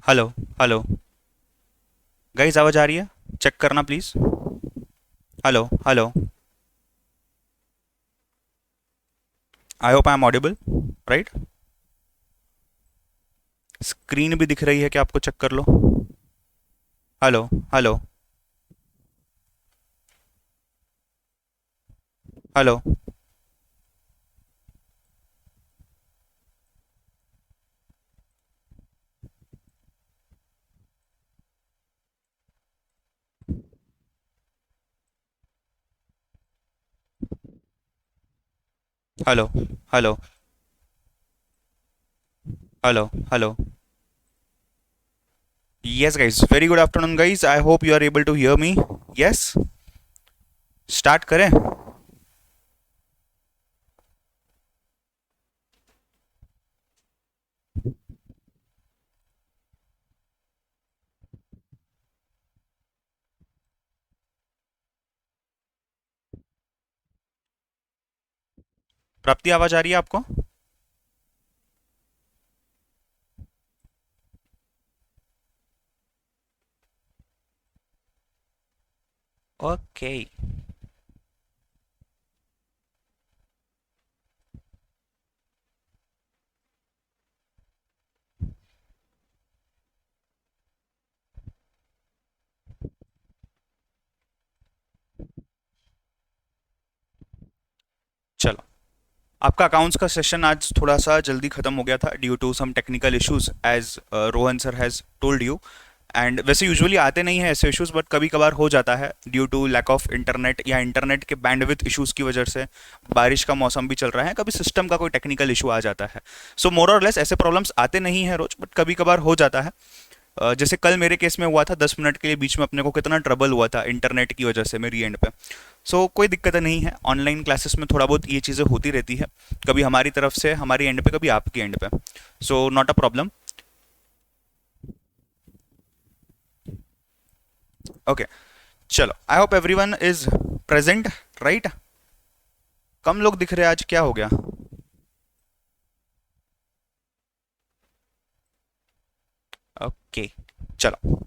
Hello. Hello. Guys आवाज आ रही है? चेक करना please. Hello hello. I hope I am audible. Right. Screen भी दिख रही है कि आपको? चेक कर लो। Hello. Hello. Hello. Hello. Hello. Hello. Hello. Yes guys, very good afternoon guys, I hope you are able to hear me. Yes. Start करें? प्राप्ति, आवाज आ रही है आपको? ओके। चलो, आपका अकाउंट्स का सेशन आज थोड़ा सा जल्दी खत्म हो गया था due to some technical issues, as Rohan sir has told you. And वैसे यूजुअली आते नहीं है ऐसे इश्यूज, बट कभी कभार हो जाता है due to lack of internet या इंटरनेट के बैंडविड्थ इश्यूज की वजह से। बारिश का मौसम भी चल रहा है, कभी सिस्टम का कोई टेक्निकल इशू आ जाता है। सो मोर और लेस ऐसे प्रॉब्लम्स आते नहीं है रोज, बट कभी कभार हो जाता है। जैसे कल मेरे केस में हुआ था, 10 मिनट के लिए बीच में अपने को कितना ट्रबल हुआ था इंटरनेट की वजह से मेरी एंड पे। सो कोई दिक्कत नहीं है, ऑनलाइन क्लासेस में थोड़ा बहुत ये चीज़ें होती रहती है, कभी हमारी तरफ से हमारी एंड पे, कभी आपकी एंड पे। So not a problem. Okay. चलो, I hope everyone is present. Right. कम लोग दिख रहे हैं आज, क्या हो गया? ओके। चलो,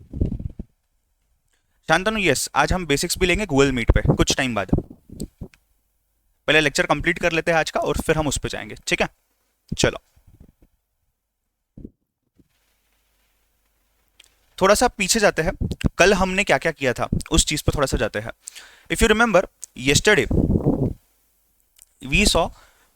शांतनु, यस, आज हम बेसिक्स भी लेंगे गूगल मीट पे कुछ टाइम बाद। पहले लेक्चर कंप्लीट कर लेते हैं आज का, और फिर हम उस पे जाएंगे, ठीक है? चलो, थोड़ा सा पीछे जाते हैं। कल हमने क्या क्या किया था उस चीज पर थोड़ा सा जाते हैं। If you remember, yesterday we saw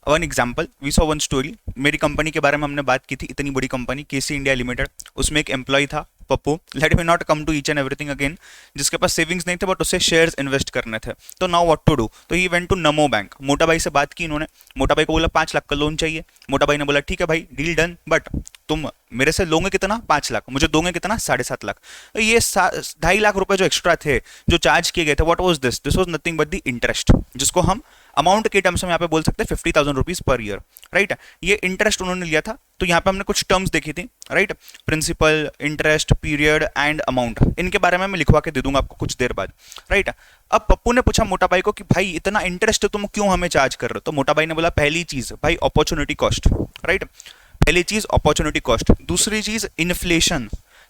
one example, we saw one story. मेरी कंपनी के बारे में हमने बात की थी, इतनी बड़ी कंपनी केसी इंडिया लिमिटेड। उसमें एक एम्प्लॉय था, Pappu. Let me not come to each and everything again. जिसके पास सेविंग्स नहीं थे, बट उसे शेयर्स इन्वेस्ट करने थे। तो नाउ व्हाट टू डू? तो he went to Namo bank. मोटा भाई से बात की इन्होंने। मोटा भाई को बोला 5 लाख का लोन चाहिए। मोटा भाई ने बोला ठीक है भाई, डील डन, बट तुम मेरे से लोगे कितना? 5 लाख। मुझे दोगे कितना? 7.5 लाख। तो ये 2.5 लाख रुपए जो एक्स्ट्रा थे, जो चार्ज किए गए थे, what was this? This was nothing but the interest, जिसको हम अमाउंट के टर्म्स में यहाँ पे बोल सकते हैं 50,000 रुपीज पर ईयर। राइट। ये इंटरेस्ट उन्होंने लिया था। तो यहाँ पे हमने कुछ टर्म्स देखी थी। Right. Principal, interest, period and amount, इनके बारे में मैं लिखवा के दे दूंगा आपको कुछ देर बाद। राइट। अब पप्पू ने पूछा मोटा भाई को कि भाई इतना इंटरेस्ट तुम क्यों हमें चार्ज कर रहे हो? तो मोटा भाई ने बोला पहली चीज भाई अपॉर्चुनिटी कॉस्ट। राइट। पहली चीज अपॉर्चुनिटी कॉस्ट, दूसरी चीज इन्फ्लेशन,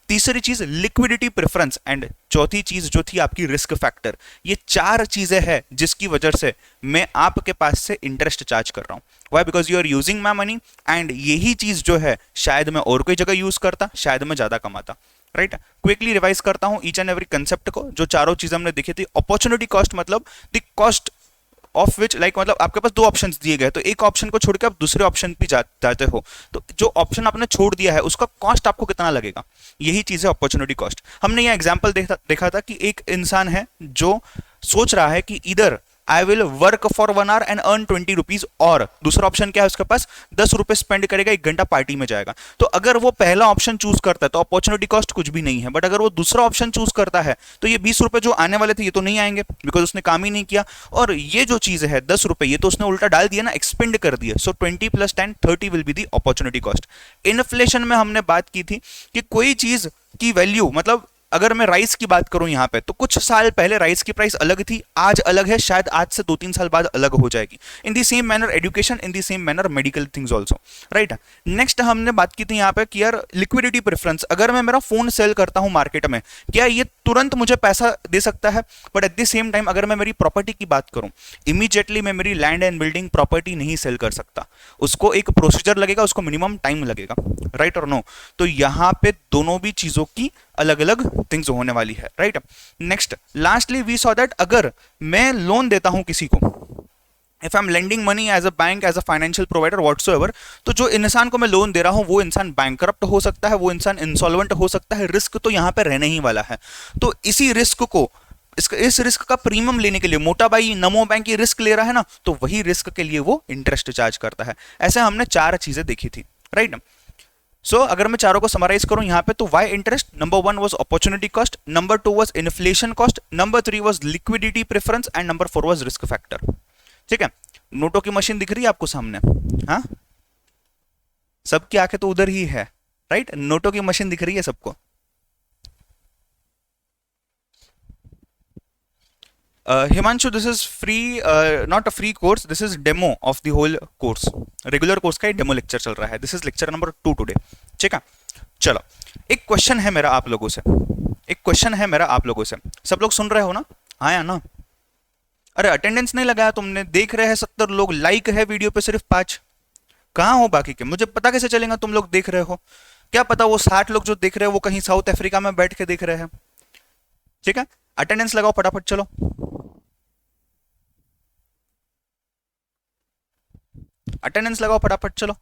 तीसरी चीज लिक्विडिटी प्रेफरेंस, एंड चौथी चीज जो थी आपकी रिस्क फैक्टर। ये 4 चीजें हैं जिसकी वजह से मैं आपके पास से इंटरेस्ट चार्ज कर रहा हूं। Why? Because you are using my money, and यही चीज जो है शायद मैं और कोई जगह यूज करता, शायद मैं ज्यादा कमाता। राइट। क्विकली रिवाइज करता हूं ईच एंड एवरी कंसेप्ट को। जो चारों चीजें हमने देखी थी, अपॉर्चुनिटी कॉस्ट मतलब the cost of which, like मतलब आपके पास दो ऑप्शंस दिए गए, तो एक ऑप्शन को छोड़ के आप दूसरे ऑप्शन पे जाते हो, तो जो ऑप्शन आपने छोड़ दिया है उसका कॉस्ट आपको कितना लगेगा, यही चीज है अपॉर्चुनिटी कॉस्ट। हमने ये एग्जांपल देखा था कि एक इंसान है जो सोच रहा है कि इधर I will work for 1 our and earn 20 rupees, और दूसरा ऑप्शन क्या है उसके पास? 10 रुपए स्पेंड करेगा, 1 घंटा पार्टी में जाएगा। तो अगर वो पहला ऑप्शन चूज करता है तो अपॉर्चुनिटी कॉस्ट कुछ भी नहीं है, बट अगर वो दूसरा ऑप्शन चूज करता है तो ये 20 रुपए जो आने वाले थे ये तो नहीं आएंगे, बिकॉज उसने काम ही नहीं किया। और ये जो चीज है 10 रुपए, ये तो उसने उल्टा डाल दिया ना, एक्सपेंड कर दिया। सो 20 + 10 30 will be the opportunity cost. Inflation में हमने बात की थी कि कोई चीज की वैल्यू, मतलब अगर मैं राइस की बात करूं यहाँ पे, तो कुछ साल पहले राइस की प्राइस अलग थी, आज अलग है, शायद आज से 2-3 साल बाद अलग हो जाएगी। In the same manner education, in the same manner medical things also, right. Next हमने बात की थी यहाँ पे कि यार लिक्विडिटी प्रेफरेंस, अगर मैं मेरा फोन सेल करता हूँ मार्केट में, क्या ये तुरंत मुझे पैसा दे सकता है? But at the same time अगर मैं मेरी प्रॉपर्टी की बात करूं, इमीडिएटली मैं मेरी लैंड एंड बिल्डिंग प्रॉपर्टी नहीं सेल कर सकता, उसको एक प्रोसीजर लगेगा, उसको मिनिमम टाइम लगेगा, राइट और नो? तो यहां पे दोनों भी चीजों की अलग अलग थिंग्स होने वाली है, right. Next lastly we saw that अगर मैं लोन देता हूं किसी को, if I am lending money as a bank, as a financial provider whatsoever, तो जो इंसान को मैं लोन दे रहा हूं वो इंसान बैंकरप्ट हो सकता है, वो इंसान इंसॉल्वेंट हो सकता है, रिस्क तो यहां पे रहने ही वाला है। तो इसी रिस्क को, इस रिस्क का प्रीमियम लेने के लिए मोटा भाई नमो बैंक ये रिस्क ले रहा है ना, तो वही रिस्क के लिए वो इंटरेस्ट चार्ज करता है। ऐसे हमने 4 चीजें देखी थी, राइट। सो अगर मैं चारों को समराइज करूं यहाँ पे, तो why interest, number 1 was opportunity cost, number 2 was inflation cost, number 3 was liquidity preference and number 4 was risk factor. ठीक है, नोटों की मशीन दिख रही है आपको सामने? हाँ, सबकी आंखें तो उधर ही है, राइट। नोटों की मशीन दिख रही है सबको? Himanshu, this is free, not a free course, this is demo of the whole course. Regular course का डेमो लेक्चर चल रहा है, this is lecture number 2 today. ठीक है, चलो एक क्वेश्चन है मेरा आप लोगों से, एक क्वेश्चन है मेरा आप लोगों से। सब लोग सुन रहे हो ना? हाँ या ना? अरे अटेंडेंस नहीं लगाया तुमने, देख रहे हैं 70 लोग, लाइक है वीडियो पे सिर्फ 5। कहाँ हो बाकी के? मुझे पता कैसे चलेगा तुम लोग देख रहे हो? क्या पता वो 60 लोग जो देख रहे हो वो कहीं साउथ अफ्रीका में बैठ के देख रहे हैं। ठीक है, अटेंडेंस लगाओ फटाफट, चलो। अटेंडेंस लगाओ फटाफट, चलो।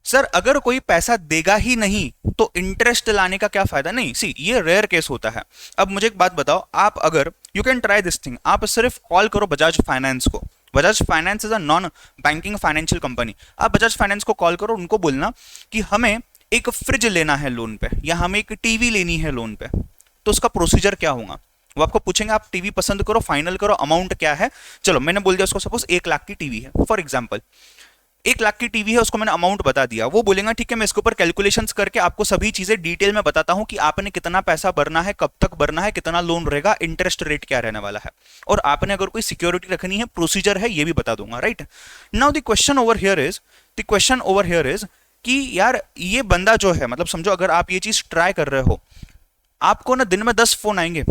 सर अगर कोई पैसा देगा ही नहीं तो इंटरेस्ट लाने का क्या फायदा? नहीं, सी ये रेयर केस होता है। अब मुझे एक बात बताओ, आप अगर, you can try this thing, आप सिर्फ कॉल करो बजाज फाइनेंस को। Bajaj finance is a non banking financial company. आप बजाज फाइनेंस को कॉल करो, उनको बोलना कि हमें एक फ्रिज लेना है लोन पे, या हमें एक टीवी लेनी है लोन पे, तो उसका प्रोसीजर क्या होगा? वो आपको पूछेंगे आप टीवी पसंद करो, फाइनल करो, अमाउंट क्या है। चलो मैंने बोल दिया उसको, सपोज 1 लाख की टीवी है फॉर एग्जाम्पल, 1 लाख की टीवी है, उसको मैंने अमाउंट बता दिया। वो बोलेगा ठीक है, मैं इसके ऊपर कैलकुलेशंस करके आपको सभी चीजें डिटेल में बताता हूं कि आपने कितना पैसा भरना है, कब तक भरना है, कितना लोन रहेगा, इंटरेस्ट रेट क्या रहने वाला है, और आपने अगर कोई सिक्योरिटी रखनी है, प्रोसीजर है, ये भी बता दूंगा, right. Now the question over here is, the question over here is कि यार ये बंदा जो है, मतलब समझो अगर आप ये चीज ट्राई कर रहे हो, आपको ना दिन में 10 फोन आएंगे,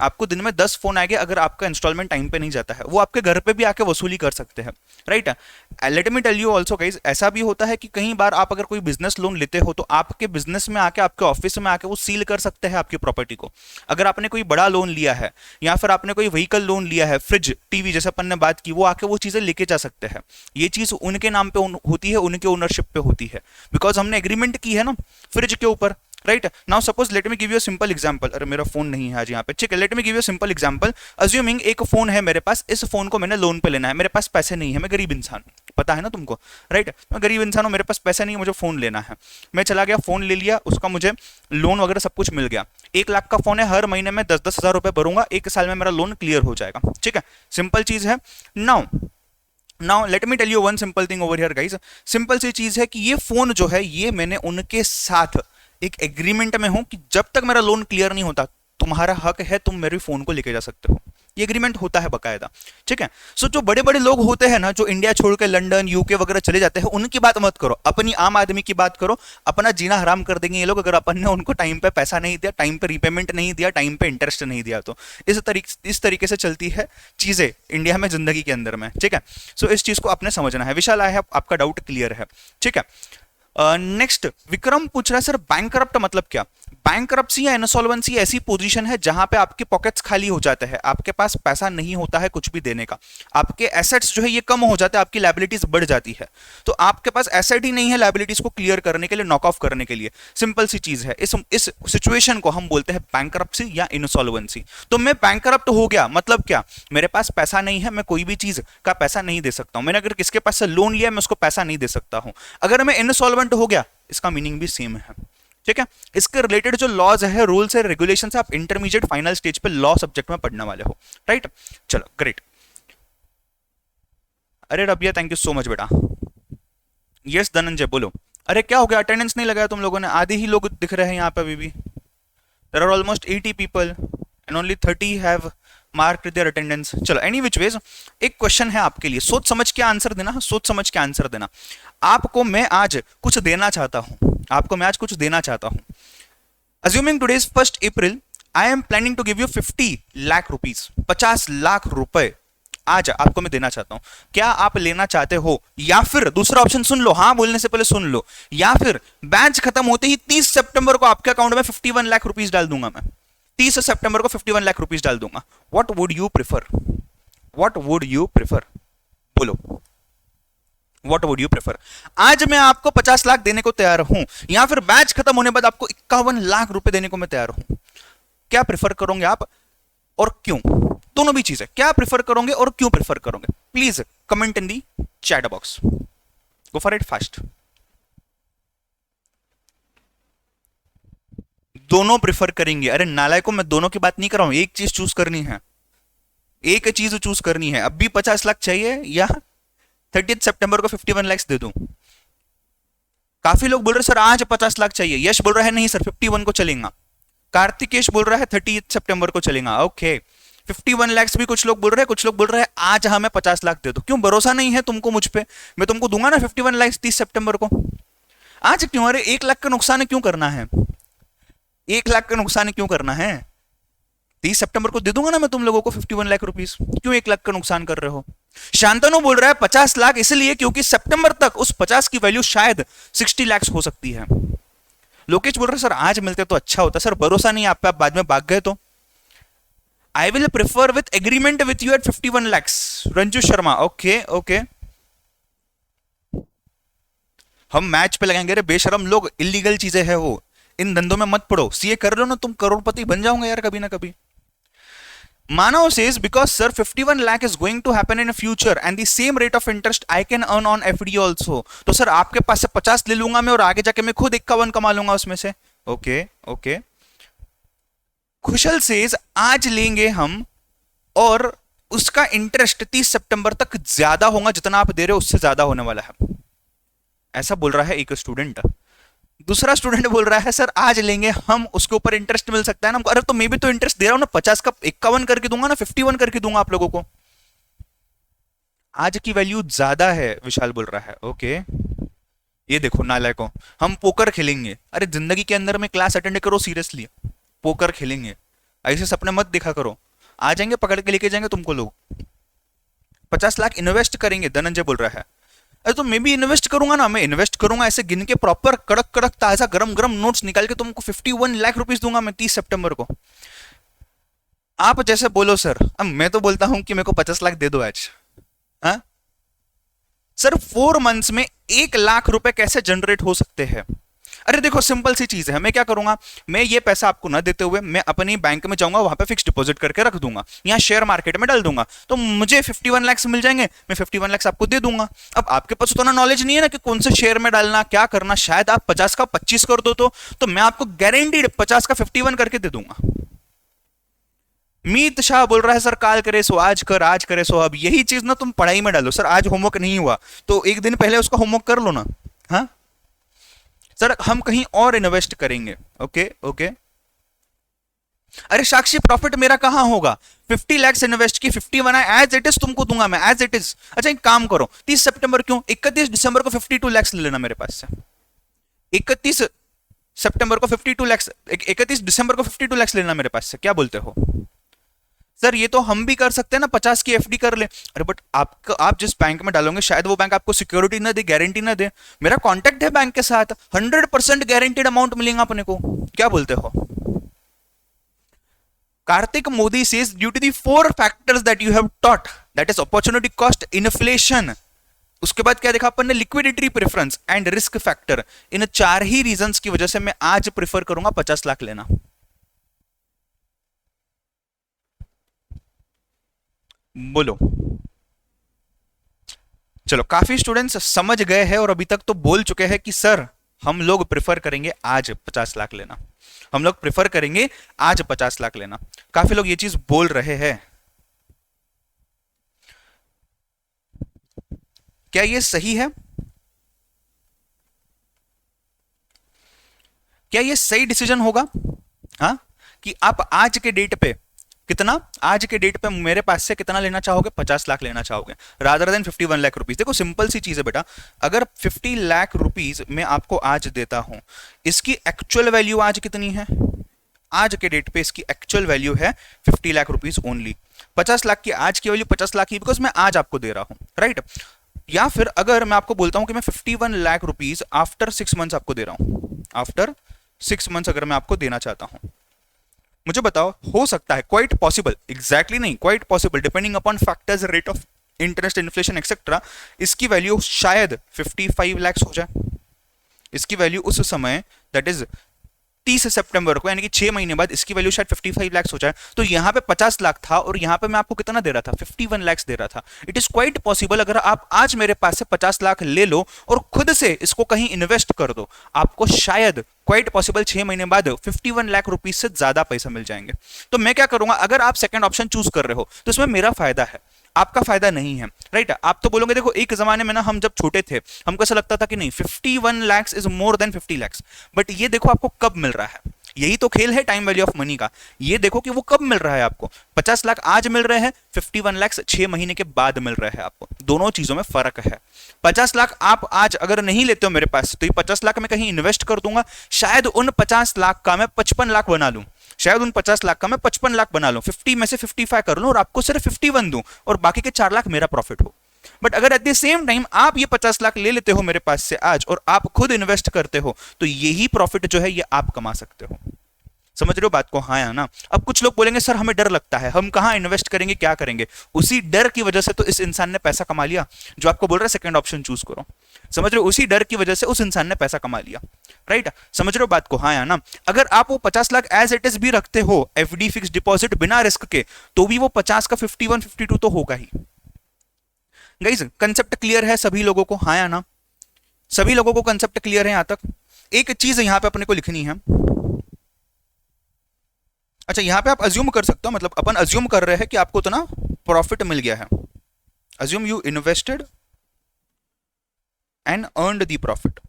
आपको दिन में 10 फोन आएंगे अगर आपका इंस्टॉलमेंट टाइम पे नहीं जाता है, वो आपके घर पे भी आके वसूली कर सकते हैं, right. Let me tell you also guys, ऐसा भी होता है कि कई बार आप अगर कोई बिजनेस लोन लेते हो तो आपके बिजनेस में आके, आपके ऑफिस में आके वो सील कर सकते हैं आपकी प्रॉपर्टी को। अगर आपने कोई बड़ा लोन लिया है या फिर आपने कोई व्हीकल लोन लिया है, फ्रिज, टीवी, जैसे अपन ने बात की, वो आके वो चीजें लेके जा सकते हैं। ये चीज उनके नाम पे होती है, उनके ओनरशिप पे होती है, बिकॉज हमने एग्रीमेंट की है ना फ्रिज के ऊपर, right. Now suppose let me give you a simple example, अरे मेरा फोन नहीं है आज यहाँ पे, ठीक है, let me give you a simple example. Assuming एक फोन है मेरे पास, इस फोन को मैंने लोन पे लेना है, मेरे पास पैसे नहीं है, मैं गरीब इंसान हूँ, पता है ना तुमको, राइट। मैं गरीब इंसान हूँ, मेरे पास पैसे नहीं है, मुझे फोन लेना है, मैं चला गया, फोन ले लिया, उसका मुझे लोन वगैरह सब कुछ मिल गया। 1 लाख का फोन है, हर महीने में 10-10 हजार रुपए भरूंगा, 1 साल में मेरा लोन क्लियर हो जाएगा, ठीक है, सिंपल चीज है। Now let me tell you one simple thing over here guys, simple सी चीज है कि ये फोन जो है, ये मैंने उनके साथ एक एग्रीमेंट में हूं कि जब तक मेरा लोन क्लियर नहीं होता, तुम्हारा हक है, तुम मेरे फोन को लेके जा सकते हो। ये एग्रीमेंट होता है बकायदा, ठीक है। सो जो बड़े बड़े लोग होते हैं ना, जो इंडिया छोड़ के लंदन, यूके वगैरह चले जाते हैं, उनकी बात मत करो, अपनी आम आदमी की बात करो। अपना जीना हराम कर देंगे ये लोग अगर अपन ने उनको टाइम पे पैसा नहीं दिया, टाइम पे रीपेमेंट नहीं दिया, टाइम पे इंटरेस्ट नहीं दिया तो। इस तरीके से चलती है चीजें इंडिया में, जिंदगी के अंदर में, ठीक है। सो इस चीज को आपने समझना है। विशाल, आई है आपका डाउट क्लियर है, ठीक है। नेक्स्ट विक्रम पूछ रहा है, सर बैंकरप्ट मतलब क्या? बैंकरप्सी या इनसॉल्वेंसी ऐसी पोजीशन है जहां पे आपके पॉकेट्स खाली हो जाते हैं, आपके पास पैसा नहीं होता है कुछ भी देने का, आपके एसेट्स जो है ये कम हो जाते हैं, आपकी लायबिलिटीज बढ़ जाती है, तो आपके पास एसेट ही नहीं है लायबिलिटीज को क्लियर करने के लिए, नॉक ऑफ करने के लिए। सिंपल सी चीज है, इस सिचुएशन को हम बोलते हैं बैंकरप्सी या इनसॉल्वेंसी। तो मैं बैंकरप्ट हो गया मतलब क्या? मेरे पास पैसा नहीं है, मैं कोई भी चीज का पैसा नहीं दे सकता हूं, मैंने अगर किसके पास से लोन लिया मैं उसको पैसा नहीं दे सकता हूं। अगर मैं इनसॉल्वेंट हो गया, इसका मीनिंग भी सेम है, ठीक है। इसके रिलेटेड जो लॉज है, रूल्स है, रेगुलेशंस है, आप इंटरमीडिएट फाइनल स्टेज पे लॉ सब्जेक्ट में पढ़ने वाले हो, राइट। चलो ग्रेट। अरे Rabia, thank you so much बेटा। यस धनंजय बोलो। अरे क्या हो गया, अटेंडेंस नहीं लगाया तुम लोगों ने? आधे ही लोग दिख रहे हैं यहाँ पे अभी भी। There are almost 80 people and only 30 have mark their attendance. चलो एनी विच वेज, एक क्वेश्चन है आपके लिए, सोच समझ के आंसर देना, सोच समझ के आंसर देना। आपको मैं आज कुछ देना चाहता हूं, आपको मैं आज कुछ देना चाहता हूं। Assuming today is 1 April, I am planning to give you 50 lakh rupees, 50 lakh रुपए आज आपको मैं देना चाहता हूं। क्या आप लेना चाहते हो? या फिर दूसरा ऑप्शन सुन लो, हाँ बोलने से पहले सुन लो, या फिर बैच खत्म होते ही 30 सितंबर को आपके अकाउंट में 51 लाख रुपीज डाल दूंगा मैं, 30 सितंबर को 51 लाख रुपीज डाल दूंगा। What would you prefer? What would you prefer? बोलो, व्हाट वुड यू प्रेफर? आज मैं आपको 50 लाख देने को तैयार हूं, या फिर बैच खत्म होने बाद आपको 51 लाख रुपए देने को मैं तैयार हूं। क्या प्रेफर करोगे आप और क्यों? दोनों भी चीजें, क्या प्रेफर करोगे और क्यों प्रेफर करोगे? Please comment in the chat box, go for it fast. दोनों प्रेफर करेंगे? अरे नालायकों, मैं दोनों की बात नहीं कर रहा हूं, एक चीज चूज करनी है, एक चीज चूज करनी है। अभी 50 लाख चाहिए या 30 सितंबर को 51 लाख दे दूं? काफी लोग बोल रहे सर आज 50 लाख चाहिए। यश बोल रहा है नहीं सर 51 को चलेगा। कार्तिकेश बोल रहा है 30 सितंबर को चलेगा। ओके 51 लाख भी कुछ लोग बोल रहे हैं, कुछ लोग बोल रहे हैं आज हमें 50 लाख दे दो। क्यों भरोसा नहीं है तुमको मुझ पे? मैं तुमको दूंगा ना 51 लाख 30 सितंबर को। आज क्यों? अरे 1 लाख का नुकसान क्यों करना है? 1 लाख का नुकसान क्यों करना है? 30 सितंबर को दे दूंगा ना मैं तुम लोगों को 51 लाख रुपीस। क्यों 1 लाख का नुकसान कर रहे हो? शांतनु बोल रहा है 50 लाख इसलिए क्योंकि सितंबर तक उस 50 की वैल्यू शायद 60 लाख हो सकती है। लोकेश बोल रहे सर आज मिलते तो अच्छा होता। सर भरोसा नहीं आप पे, आप बाद में भाग गए तो। I will prefer with agreement with you at 51 lakhs. Ranju Sharma okay okay, हम मैच पे लगाएंगे। रे बेशरम लोग, इलीगल चीजें है वो, इन धंधों में मत पड़ो। सीए कर लो ना, तुम करोड़पति बन जाओगे यार कभी ना कभी। Manav says because sir 51 lakh is going to happen in the future and the same rate of interest I can earn on FD also। तो सर आपके पास से 50 ले लूंगा मैं और आगे जाके मैं खुद 51 कमा लूंगा उसमें से। Okay okay. खुशल सेज आज लेंगे हम और उसका इंटरेस्ट 30 सितंबर तक ज्यादा होगा, जितना आप दे रहे हो उससे ज्यादा होने वाला है, ऐसा बोल रहा है एक स्टूडेंट। दूसरा स्टूडेंट बोल रहा है सर आज लेंगे हम, उसके ऊपर इंटरेस्ट मिल सकता है ना हमको। अरे तो मैं भी तो इंटरेस्ट दे रहा हूं ना, 50 का 51 करके दूंगा ना, 51 करके दूंगा आप लोगों को। आज की वैल्यू ज्यादा है, विशाल बोल रहा है। ओके ये देखो नालायकों, हम पोकर खेलेंगे। अरे जिंदगी के अंदर में क्लास अटेंड करो सीरियसली, पोकर खेलेंगे, ऐसे सपने मत दिखा करो। आ जाएंगे पकड़ के लेके जाएंगे तुमको लोग। 50 लाख इन्वेस्ट करेंगे, धनंजय बोल रहा है। अरे तो मैं भी इन्वेस्ट करूंगा ना, मैं इन्वेस्ट करूंगा ऐसे गिन के प्रॉपर कड़क कड़क ताजा गरम गरम नोट्स निकाल के तुमको 51 लाख रुपीस दूंगा मैं 30 सितंबर को। आप जैसे बोलो सर, अब मैं तो बोलता हूं कि मेरे को 50 लाख दे दो आज। हाँ सर 4 मंथ्स में 1 लाख रुपए कैसे जनरेट हो सकते हैं? अरे देखो सिंपल सी चीज है, मैं क्या करूंगा, मैं ये पैसा आपको ना देते हुए मैं अपनी बैंक में जाऊंगा, वहां पे फिक्स डिपॉजिट करके रख दूंगा, यहाँ शेयर मार्केट में डाल दूंगा, तो मुझे 51 लाख मिल जाएंगे, मैं 51 लाख आपको दे दूंगा। अब आपके पास उतना नॉलेज नहीं है ना कि कौन से शेयर में डालना, क्या करना, शायद आप 50 का 25 कर दो तो मैं आपको गारंटीड 50 का 51 करके दे दूंगा। मीत शाह बोल रहा है सर काल करे सो आज कर, आज करे सो अब। यही चीज ना तुम पढ़ाई में डालो। सर आज होमवर्क नहीं हुआ तो एक दिन पहले उसका होमवर्क कर लो ना। हाँ सर हम कहीं और इन्वेस्ट करेंगे। Okay okay. अरे साक्षी प्रॉफिट मेरा कहां होगा? 50 लाख इन्वेस्ट की 51 है, एज इट इज तुमको दूंगा मैं, एज इट इज। अच्छा एक काम करो, 30 सितंबर क्यों, 31 दिसंबर को 52 लाख ले लेना मेरे पास से। 31 सितंबर को 52 लाख, 31 दिसंबर को 52 लाख लेना मेरे पास से। क्या बोलते हो? सर ये तो हम भी कर सकते हैं ना, 50 की एफडी कर ले। अरे बट आप जिस बैंक में डालोगे शायद वो बैंक आपको सिक्योरिटी ना दे, गारंटी ना दे। मेरा कांटेक्ट है बैंक के साथ, 100% गारंटीड अमाउंट मिलेगा अपने को। क्या बोलते हो? Kartik Modi says due to the 4 factors that you have taught, that is opportunity cost, inflation, उसके बाद क्या देखा अपन ने, liquidity preference and risk factor. इन 4 ही रीजंस की वजह से मैं आज प्रेफर करूंगा 50 लाख लेना। बोलो। चलो काफी स्टूडेंट्स समझ गए हैं और अभी तक तो बोल चुके हैं कि सर हम लोग प्रेफर करेंगे आज 50 लाख लेना, हम लोग प्रेफर करेंगे आज 50 लाख लेना। काफी लोग ये चीज बोल रहे हैं। क्या ये सही है? क्या ये सही डिसीजन होगा? हाँ कि आप आज के डेट पे कितना, आज के डेट पे मेरे पास से कितना लेना चाहोगे, 50 लाख लेना चाहोगे रादर देन 51 लाख रुपीज। देखो सिंपल सी चीज है बेटा, अगर 50 लाख रुपीज मैं आपको आज देता हूं, इसकी एक्चुअल वैल्यू आज कितनी है, आज के डेट पे इसकी एक्चुअल वैल्यू है 50 लाख रुपीज ओनली। 50 लाख की आज की वैल्यू 50 लाख की, बिकॉज मैं आज आपको दे रहा हूं, राइट। या फिर अगर मैं आपको बोलता हूं कि मैं 51 लाख रुपीज आफ्टर 6 मंथ्स आपको दे रहा हूं, आफ्टर 6 मंथ्स अगर मैं आपको देना चाहता हूं, मुझे बताओ हो सकता है, क्वाइट पॉसिबल, एग्जैक्टली नहीं, quite possible, depending upon factors, rate of interest, inflation etcetera, इसकी वैल्यू शायद 55 लाख हो जाए। इसकी वैल्यू उस समय दैट इज 30 सितंबर को, यानी कि 6 महीने बाद इसकी वैल्यू शायद 55 लाख हो जाए। तो यहां पे 50 लाख था और यहां पे मैं आपको कितना दे रहा था, 51 लाख दे रहा था। इट इज क्वाइट पॉसिबल, अगर आप आज मेरे पास से 50 लाख ले लो और खुद से इसको कहीं इन्वेस्ट कर दो, आपको शायद क्वाइट पॉसिबल 6 महीने बाद 51 लाख रुपीज से ज्यादा पैसा मिल जाएंगे। तो मैं क्या करूंगा, अगर आप सेकंड ऑप्शन चूज कर रहे हो तो इसमें मेरा फायदा है, आपका फायदा नहीं है, राइट। आप तो बोलोगे देखो एक जमाने में ना, हम जब छोटे थे हमको ऐसा लगता था कि नहीं 51 lakh is more than 50 lakh, but ये देखो आपको कब मिल रहा है, यही तो खेल है टाइम वैल्यू ऑफ मनी का। ये देखो कि वो कब मिल रहा है आपको, 50 लाख आज मिल रहे हैं, 51 लाख 6 महीने के बाद मिल रहे हैं आपको, दोनों चीजों में फर्क है। 50 लाख आप आज अगर नहीं लेते हो मेरे पास, तो ये 50 लाख मैं कहीं इन्वेस्ट कर दूंगा, शायद उन 50 लाख का मैं 55 लाख बना लूं, शायद उन 50 लाख का मैं 55 लाख बना लूं, 50 में से 55 कर लूं और आपको सिर्फ 51 दूं और बाकी के 4 लाख मेरा प्रॉफिट हो। बट अगर एट द सेम टाइम आप ये 50 लाख ले लेते हो मेरे पास से आज और आप खुद इन्वेस्ट करते हो, तो यही प्रॉफिट जो है ये आप कमा सकते हो। समझ रहे हो बात को, हाँ या ना। अब कुछ लोग बोलेंगे सर हमें डर लगता है, हम कहां इन्वेस्ट करेंगे, क्या करेंगे, उसी डर की वजह से तो इस इंसान ने पैसा कमा लिया जो आपको बोल रहा है सेकंड ऑप्शन चूज करो। समझ रहे हो, उसी डर की वजह से उस इंसान ने पैसा कमा लिया, राइट। समझ रहे हो बात को, हाँ या ना। अगर आप वो 50 लाख एज इट इज भी रखते हो, एफडी फिक्स डिपॉजिट बिना रिस्क के, तो भी वो 50 का 51 52 तो होगा ही। गाइस कंसेप्ट क्लियर है सभी लोगों को, हाँ या ना, सभी लोगों को कंसेप्ट क्लियर है यहां तक। एक चीज यहां पे अपने को लिखनी है, अच्छा यहां पे आप अज्यूम कर सकते हो, मतलब अपन अज्यूम कर रहे हैं कि आपको इतना प्रॉफिट मिल गया है, assume you invested and earned the profit.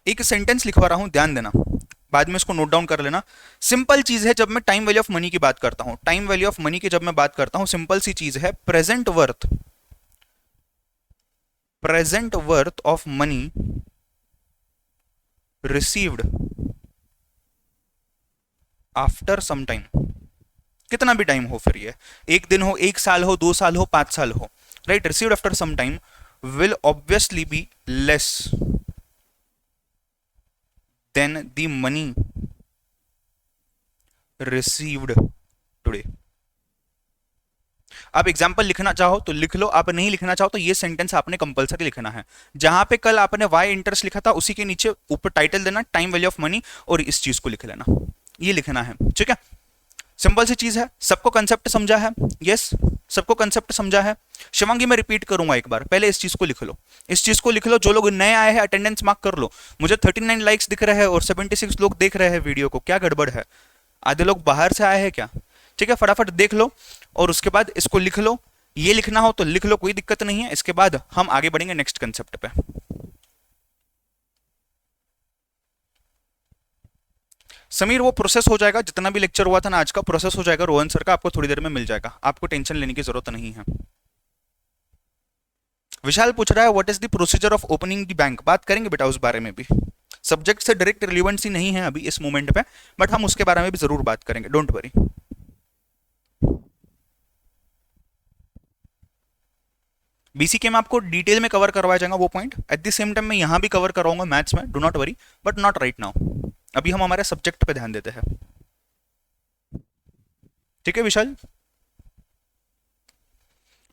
एक सेंटेंस लिखवा रहा हूं, ध्यान देना, बाद में इसको नोट डाउन कर लेना। सिंपल चीज है, जब मैं टाइम वैल्यू ऑफ मनी की बात करता हूं, टाइम वैल्यू ऑफ मनी की जब मैं बात करता हूं, सिंपल सी चीज है, present worth of money received after some time, कितना भी टाइम हो, फिर ये एक दिन हो, 1 साल हो, 2 साल हो, 5 साल हो, right, received after some time will obviously be less than the money received today. आप एग्जाम्पल लिखना चाहो तो लिख लो, आप नहीं लिखना चाहो तो ये सेंटेंस आपने कंपलसरी लिखना है। जहां पे कल आपने वाई इंटरेस्ट लिखा था, उसी के नीचे ऊपर टाइटल देना टाइम वैल्यू ऑफ मनी और इस चीज को लिख लेना, ये लिखना है, ठीक है। सिंपल सी चीज है, सबको कंसेप्ट समझा है, यस सबको कंसेप्ट समझा है। शिवांगी मैं रिपीट करूंगा एक बार, पहले इस चीज को लिख लो, इस चीज को लिख लो। जो लोग नए आए हैं अटेंडेंस मार्क कर लो। मुझे 39 लाइक्स दिख रहे हैं और 76 लोग देख रहे हैं वीडियो को, क्या गड़बड़ है, आधे लोग बाहर से आए हैं क्या, ठीक है। फटाफट देख लो और उसके बाद इसको लिख लो, ये लिखना हो तो लिख लो, कोई दिक्कत नहीं है। इसके बाद हम आगे बढ़ेंगे नेक्स्ट कंसेप्ट पे। समीर वो प्रोसेस हो जाएगा, जितना भी लेक्चर हुआ था ना आज का प्रोसेस हो जाएगा, रोहन सर का आपको थोड़ी देर में मिल जाएगा, आपको टेंशन लेने की जरूरत नहीं है। विशाल पूछ रहा है what is the procedure of opening the bank, बात करेंगे बेटा उस बारे में भी, सब्जेक्ट से डायरेक्ट रिलेवेंसी नहीं है अभी इस मोमेंट पे, बट हम उसके बारे में भी जरूर बात करेंगे, डोंट वरी। बीसीके में आपको डिटेल में कवर करवाया जाएगा वो point, at the same time मैं यहां भी कवर कराऊंगा मैथ्स में, do not worry, but not right now. अभी हम हमारे सब्जेक्ट पे ध्यान देते हैं, ठीक है विशाल।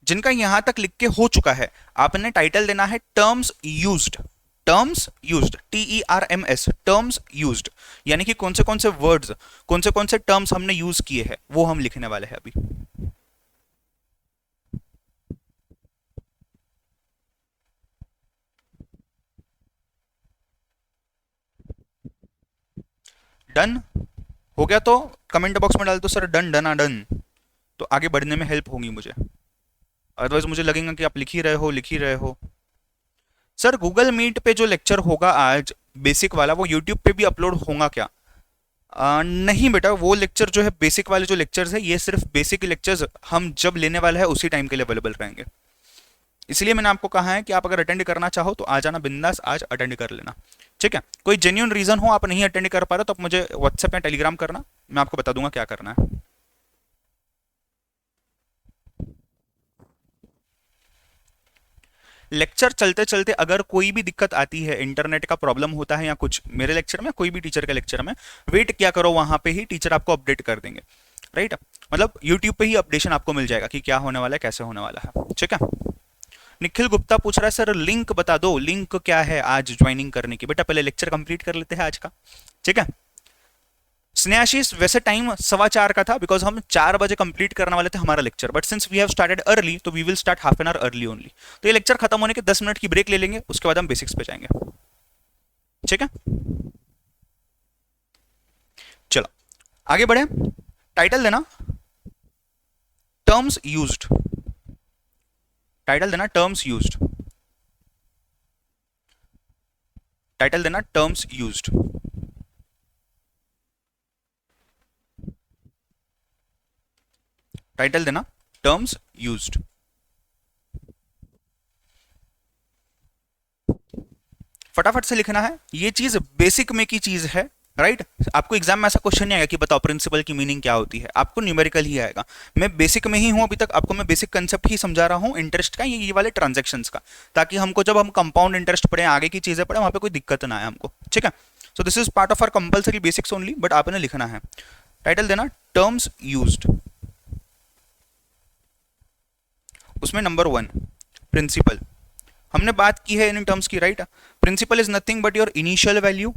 जिनका यहां तक लिख के हो चुका है, आपने टाइटल देना है terms used, terms used, TERMS, terms used, यानी कि कौन से वर्ड्स, कौन से टर्म्स हमने यूज किए हैं वो हम लिखने वाले हैं अभी। डन हो गया तो कमेंट बॉक्स में डाल दो सर डन डन डन, तो आगे बढ़ने में हेल्प होगी मुझे, अदरवाइज मुझे लगेगा कि आप लिख ही रहे हो। सर गूगल मीट पे जो लेक्चर होगा आज बेसिक वाला वो यूट्यूब पे भी अपलोड होगा क्या? नहीं बेटा, वो लेक्चर जो है बेसिक वाले जो लेक्चर्स है ये सिर्फ बेसिक लेक्चर्स हम जब लेने वाले हैं उसी टाइम के लिए अवेलेबल रहेंगे। इसलिए मैंने आपको कहा है कि आप अगर अटेंड करना चाहो तो आ जाना बिंदास, आज अटेंड कर लेना, ठीक है। कोई जेन्युइन रीजन हो आप नहीं अटेंड कर पा रहे तो आप मुझे व्हाट्सएप या टेलीग्राम करना, मैं आपको बता दूंगा क्या करना है। लेक्चर चलते चलते अगर कोई भी दिक्कत आती है, इंटरनेट का प्रॉब्लम होता है या कुछ, मेरे लेक्चर में कोई भी टीचर के लेक्चर में वेट क्या करो, वहां पे ही टीचर आपको अपडेट कर देंगे, राइट। मतलब यूट्यूब पे ही अपडेशन आपको मिल जाएगा कि क्या होने वाला है, कैसे होने वाला है, ठीक है। निखिल गुप्ता पूछ रहा है सर लिंक बता दो, लिंक क्या है आज ज्वाइनिंग करने की? बेटा पहले लेक्चर कंप्लीट कर लेते हैं आज का, ठीक है। स्नेहाशीष वैसे टाइम 4:15 का था बिकॉज हम 4 बजे कंप्लीट करने वाले थे हमारा lecture, but since we have started early तो we will start half an hour early only. तो ये लेक्चर खत्म होने के 10 मिनट की ब्रेक ले लेंगे, उसके बाद हम बेसिक्स पे जाएंगे, ठीक है। चलो आगे बढ़े, टाइटल देना टर्म्स यूज्ड, टाइटल देना टर्म्स यूज्ड, टाइटल देना टर्म्स यूज्ड। टाइटल देना टर्म्स यूज्ड। फटाफट से लिखना है, ये चीज बेसिक में की चीज है, राइट। आपको एग्जाम में ऐसा क्वेश्चन नहीं आएगा कि बताओ प्रिंसिपल की मीनिंग क्या होती है, आपको न्यूमेरिकल ही आएगा। मैं बेसिक में ही हूं अभी तक, आपको मैं बेसिक कंसेप्ट ही समझा रहा हूं इंटरेस्ट का, ये वाले ट्रांजेक्शन्स का, ताकि हमको जब हम कंपाउंड इंटरेस्ट पढ़े, आगे की चीजें पढ़े, वहां पे कोई दिक्कत ना आए हमको, ठीक है। So this is part of our compulsory basics only, but आपने लिखना है। टाइटल देना टर्म्स यूज्ड, उसमें नंबर 1 प्रिंसिपल, हमने बात की है इन टर्म्स की, right. Principal is nothing but your initial value.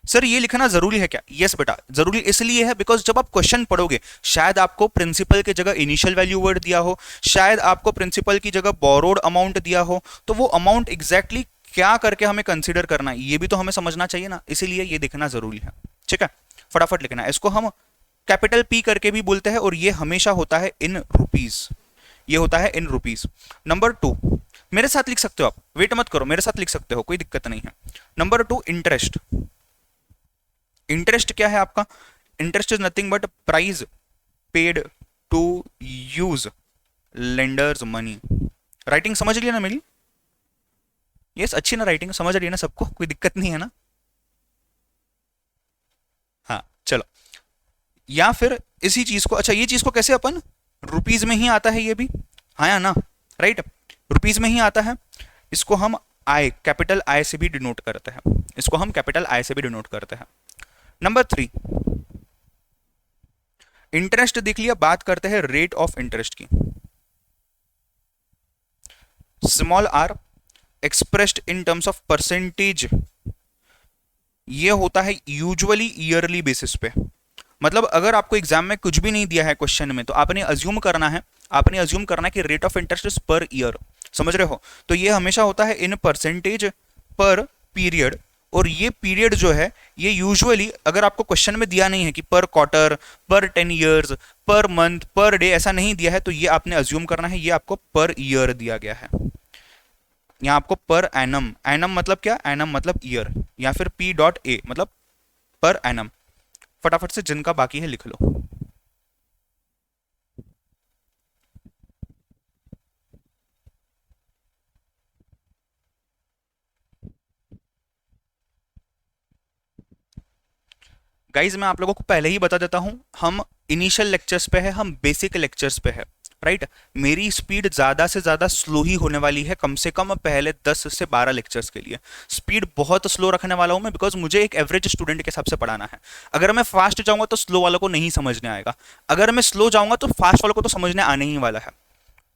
Sir ये लिखना जरूरी है क्या? यस बेटा, जरूरी इसलिए है बिकॉज जब आप क्वेश्चन पढ़ोगे, शायद आपको प्रिंसिपल की जगह इनिशियल वैल्यू वर्ड दिया हो, शायद आपको प्रिंसिपल की जगह बोरोड अमाउंट दिया हो, तो वो अमाउंट एग्जैक्टली क्या करके हमें कंसिडर करना है ये भी तो हमें समझना चाहिए ना, इसीलिए ये देखना जरूरी है, ठीक है। फटाफट लिखना है, इसको हम कैपिटल पी करके भी बोलते हैं और ये हमेशा होता है इन रुपीज, ये होता है इन रुपीज। नंबर 2 मेरे साथ लिख सकते हो आप, वेट मत करो, मेरे साथ लिख सकते हो, कोई दिक्कत नहीं है। Number 2 interest. इंटरेस्ट क्या है आपका? Interest is nothing but price paid to use lender's money. Writing समझ लिया ना मेरी? यस, अच्छी ना राइटिंग, समझ रही है ना सबको, कोई दिक्कत नहीं है ना? हाँ चलो, या फिर इसी चीज को, अच्छा ये चीज को कैसे अपन, रुपीज में ही आता है ये भी, हाँ या ना, राइट, रुपीज में ही आता है। इसको हम आई, कैपिटल आई से भी डिनोट करते हैं, इसको हम कैपिटल आई से भी डिनोट करते हैं। नंबर 3 इंटरेस्ट देख लिया, बात करते हैं रेट ऑफ इंटरेस्ट की। Small r expressed in terms of percentage, ये होता है यूजुअली ईयरली बेसिस पे। मतलब अगर आपको एग्जाम में कुछ भी नहीं दिया है क्वेश्चन में, तो आपने अज्यूम करना है, आपने अज्यूम करना है कि rate of interest is per year, समझ रहे हो? तो ये हमेशा होता है इन परसेंटेज पर पीरियड, और ये पीरियड जो है ये यूजुअली, अगर आपको क्वेश्चन में दिया नहीं है कि पर क्वार्टर, पर 10 years, per month, per day, ऐसा नहीं दिया है, तो ये आपने अज्यूम करना है ये आपको पर ईयर दिया गया है। यहाँ आपको पर एनम, एनम मतलब क्या? एनम मतलब ईयर, या फिर P.A मतलब पर एनम। फटाफट से जिनका बाकी है लिख लो। गाइज मैं आप लोगों को पहले ही बता देता हूं, हम इनिशियल लेक्चर्स पे है, हम बेसिक लेक्चर्स पे है, राइट। मेरी स्पीड ज्यादा से ज्यादा स्लो ही होने वाली है, कम से कम पहले 10 से 12 लेक्चर्स के लिए। स्पीड बहुत स्लो रखने वाला हूं मैं, बिकॉज मुझे एक एवरेज स्टूडेंट के हिसाब से पढ़ाना है। अगर मैं फास्ट जाऊंगा तो स्लो वालों को नहीं समझने आएगा, अगर मैं स्लो जाऊंगा तो फास्ट वालों को तो समझने आने ही वाला है।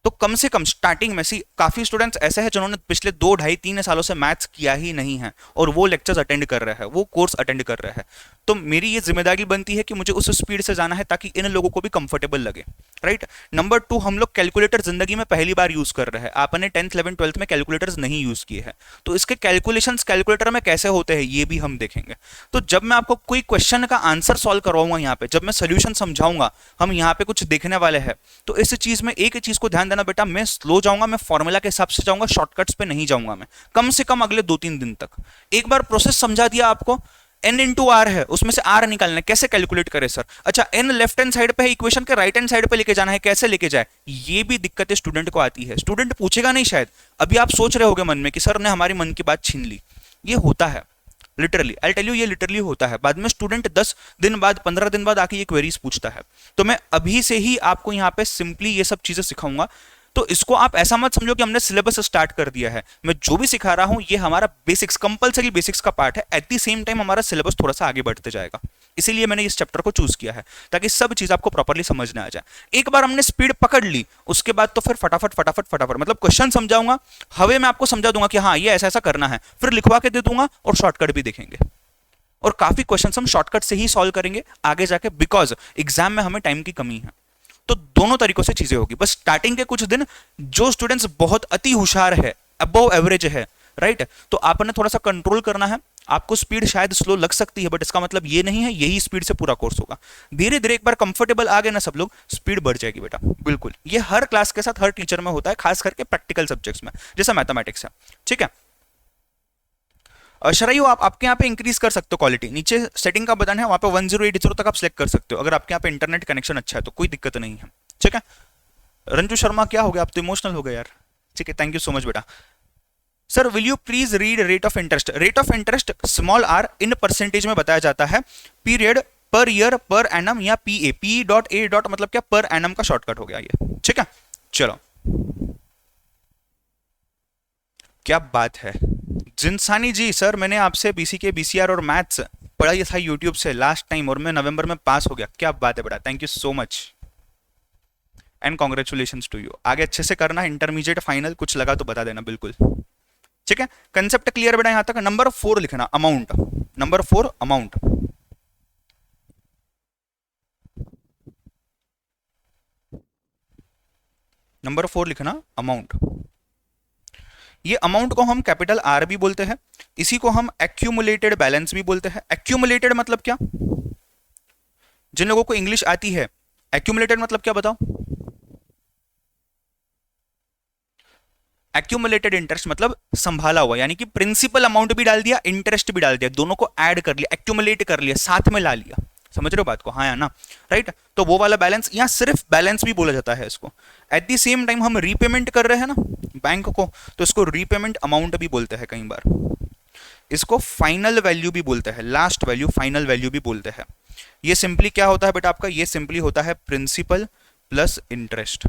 तो कम से कम स्टार्टिंग में सी काफी स्टूडेंट्स ऐसे हैं जिन्होंने पिछले 2, ढाई, 3 सालों से मैथ्स किया ही नहीं है और वो लेक्चर्स अटेंड कर रहे हैं, वो कोर्स अटेंड कर रहे हैं। तो मेरी ये जिम्मेदारी बनती है कि मुझे उस स्पीड से जाना है ताकि इन लोगों को भी कंफर्टेबल लगे, राइट। नंबर 2 हम लोग कैलकुलेटर जिंदगी में पहली बार यूज कर रहे हैं, आपने 10th 11th 12th में कैलकुलेटर्स नहीं यूज किए हैं, तो इसके कैलकुलेशंस कैलकुलेटर में कैसे होते हैं ये भी हम देखेंगे। तो जब मैं आपको कोई क्वेश्चन का आंसर सॉल्व करवाऊंगा, यहाँ पे जब मैं सोल्यूशन समझाऊंगा, हम यहाँ पे कुछ देखने वाले हैं, तो इस चीज में एक चीज को ध्यान देना बेटा, मैं स्लो जाऊंगा, मैं फॉर्मूला के हिसाब से जाऊंगा, शॉर्टकट्स पे नहीं जाऊंगा मैं, कम से कम अगले 2-3 दिन तक। एक बार प्रोसेस समझा दिया आपको, n इंटू आर है, उसमें से r निकालना है, कैसे कैलकुलेट करें सर? अच्छा n लेफ्ट हैंड साइड पे है इक्वेशन के, राइट हैंड साइड पे लेके जाना है, कैसे लेके जाए? ये भी दिक्कतें स्टूडेंट को आती है। स्टूडेंट पूछेगा नहीं शायद, अभी आप सोच रहे होगे मन में कि सर ने हमारी मन की बात छीन ली। ये होता है लिटरली, आई टेल यू, ये लिटरली होता है। बाद में स्टूडेंट 10 दिन बाद, 15 दिन बाद आके ये क्वेरीज पूछता है। तो मैं अभी से ही आपको यहाँ पे सिंपली ये सब चीजें सिखाऊंगा। तो इसको आप ऐसा मत समझो कि हमने सिलेबस स्टार्ट कर दिया है। मैं जो भी सिखा रहा हूं ये हमारा बेसिक्स, कंपलसरी बेसिक्स का पार्ट है। एट द सेम टाइम हमारा सिलेबस थोड़ा सा आगे बढ़ते जाएगा, इसीलिए मैंने इस चैप्टर को चूज किया है, ताकि सब चीज आपको प्रॉपर्ली समझ में आ जाए। एक बार हमने स्पीड पकड़ ली, उसके बाद तो फिर फटाफट फटाफट फटाफट, मतलब क्वेश्चन समझाऊंगा, हवे में आपको समझा दूंगा कि हाँ ये ऐसा ऐसा करना है, फिर लिखवा के दे दूंगा और शॉर्टकट भी देखेंगे। और काफी क्वेश्चन हम शॉर्टकट से ही सॉल्व करेंगे आगे जाके, बिकॉज एग्जाम में हमें टाइम की कमी है। तो दोनों तरीकों से चीजें होगी। बस स्टार्टिंग के कुछ दिन जो स्टूडेंट्स बहुत अति होशियार है, अबव एवरेज है, राइट, तो आपने थोड़ा सा कंट्रोल करना है। आपको स्पीड शायद स्लो लग सकती है, बट इसका मतलब ये नहीं है यही स्पीड से पूरा कोर्स होगा। धीरे धीरे एक बार कंफर्टेबल आ गए ना सब लोग, स्पीड बढ़ जाएगी बेटा, बिल्कुल। ये हर क्लास के साथ हर टीचर में होता है, खास करके प्रैक्टिकल सब्जेक्ट्स में, जैसा मैथमेटिक्स है, ठीक है। शरायु, आप आपके यहाँ पे इंक्रीज कर सकते हो क्वालिटी, नीचे सेटिंग का बटन है, वहां पे 1080 तक आप सिलेक्ट कर सकते हो, अगर आपके यहाँ पे इंटरनेट कनेक्शन अच्छा है तो कोई दिक्कत नहीं है, ठीक है। रंजू शर्मा, क्या हो गया, आप तो इमोशनल हो गए यार, ठीक है, थैंक यू सो मच बेटा। Sir will you please read rate of interest? Rate of interest small r in percentage में बताया जाता है, period, per year, per annum या P A, P dot A dot मतलब क्या, पर एनम का shortcut हो गया ये, ठीक है। चलो, क्या बात है जिनसानी जी, सर मैंने आपसे बीसीके, बीसीआर और मैथ्स पढ़ा ये था यूट्यूब से लास्ट टाइम, और मैं नवंबर में पास हो गया। क्या बात है बेटा, thank you so much and congratulations to you. आगे अच्छे से करना, इंटरमीडिएट फाइनल कुछ लगा तो बता देना, बिल्कुल, ठीक है। कंसेप्ट क्लियर बेटा, यहां तक। नंबर 4 लिखना, अमाउंट, नंबर 4 अमाउंट। नंबर 4 लिखना अमाउंट। ये अमाउंट को हम कैपिटल आर भी बोलते हैं, इसी को हम एक्यूमुलेटेड बैलेंस भी बोलते हैं। एक्यूमुलेटेड मतलब क्या, जिन लोगों को इंग्लिश आती है, एक्यूमुलेटेड मतलब क्या बताओ? एक्यूमुलेटेड इंटरेस्ट मतलब संभाला हुआ, यानी कि प्रिंसिपल अमाउंट भी डाल दिया, इंटरेस्ट भी डाल दिया, दोनों को ऐड कर लिया, एक्यूमुलेट कर लिया, साथ में ला लिया। समझ रहे हो बात को, हाँ या ना, राइट। तो वो वाला बैलेंस, यहाँ सिर्फ बैलेंस भी बोला जाता है इसको। एट द सेम टाइम हम रीपेमेंट कर रहे हैं ना बैंक को, तो इसको रीपेमेंट अमाउंट भी बोलते हैं कई बार। इसको फाइनल वैल्यू भी बोलते हैं, लास्ट वैल्यू, फाइनल वैल्यू भी बोलते हैं। ये सिंपली क्या होता है बेटा आपका, ये सिंपली होता है प्रिंसिपल प्लस इंटरेस्ट।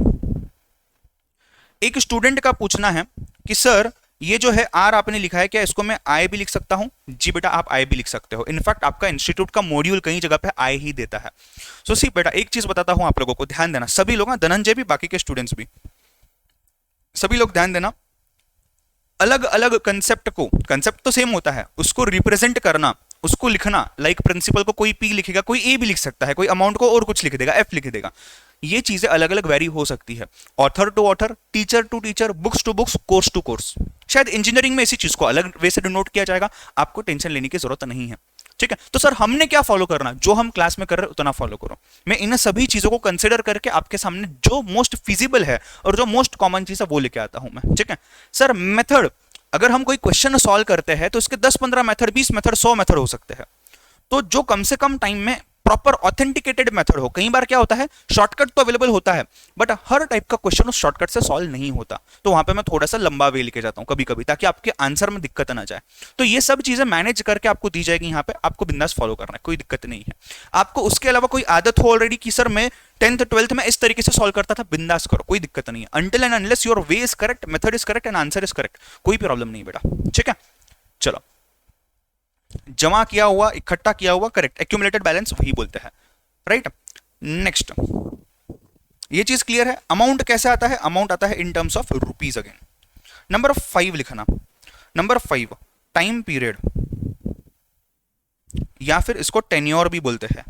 एक स्टूडेंट का पूछना है कि सर ये जो है आर आपने लिखा है, क्या इसको मैं आई भी लिख सकता हूं? जी बेटा, आप आई भी लिख सकते हो। इनफैक्ट आपका इंस्टीट्यूट का मॉड्यूल कई जगह पे आई ही देता है। सो सी बेटा, एक चीज बताता हूं आप लोगों को, ध्यान देना, सभी लोग, धनंजय भी, बाकी के स्टूडेंट्स भी, सभी लोग ध्यान देना। अलग अलग कंसेप्ट को, कंसेप्ट तो सेम होता है, उसको रिप्रेजेंट करना, उसको लिखना, लाइक प्रिंसिपल को कोई पी लिखेगा, कोई ए भी लिख सकता है, कोई अमाउंट को और कुछ लिख देगा, एफ लिख देगा। ये चीजें अलग अलग वेरी हो सकती है, author to author, teacher to teacher, books to books, course to course. शायद इंजीनियरिंग में इसी चीज को अलग वे से डिनोट किया जाएगा, आपको टेंशन लेने की जरूरत नहीं है, ठीक है। तो सर हमने क्या फॉलो करना, जो हम क्लास में कर रहे हैं उतना फॉलो करो। मैं इन सभी चीजों को कंसिडर करके आपके सामने जो मोस्ट फिजिबल है और जो मोस्ट कॉमन चीज है वो लेके आता हूं मैं, ठीक है। सर मेथड, अगर हम कोई क्वेश्चन सॉल्व करते हैं तो इसके 10-15 मेथड, 20 मेथड, 100 मेथड हो सकते हैं। तो जो कम से कम टाइम में प्रॉपर ऑथेंटिकेटेड मेथड हो, कई बार क्या होता है शॉर्टकट तो अवेलेबल होता है, बट हर टाइप का क्वेश्चन उस शॉर्टकट से सॉल्व नहीं होता, तो वहां पे मैं थोड़ा सा लंबा वे लेके जाता हूं कभी कभी, ताकि आपके आंसर में दिक्कत ना जाए। तो ये सब चीजें मैनेज करके आपको दी जाएगी, यहाँ पे आपको बिंदास फॉलो करना है, कोई दिक्कत नहीं है। आपको उसके अलावा कोई आदत हो ऑलरेडी कि सर मैं 10th 12th में इस तरीके से सॉल्व करता था, बिंदास करो, कोई दिक्कत नहीं है। Until and unless your way is correct, method is correct and answer is correct, कोई प्रॉब्लम नहीं बेटा, ठीक है। चलो, जमा किया हुआ, इकट्ठा किया हुआ, करेक्ट, एक्यूमुलेटेड बैलेंस वही बोलते हैं, राइट। नेक्स्ट, ये चीज क्लियर है। अमाउंट कैसे आता है, अमाउंट आता है इन terms of rupees again. Number 5 लिखना, नंबर 5 टाइम पीरियड, या फिर इसको टेन्योर भी बोलते हैं,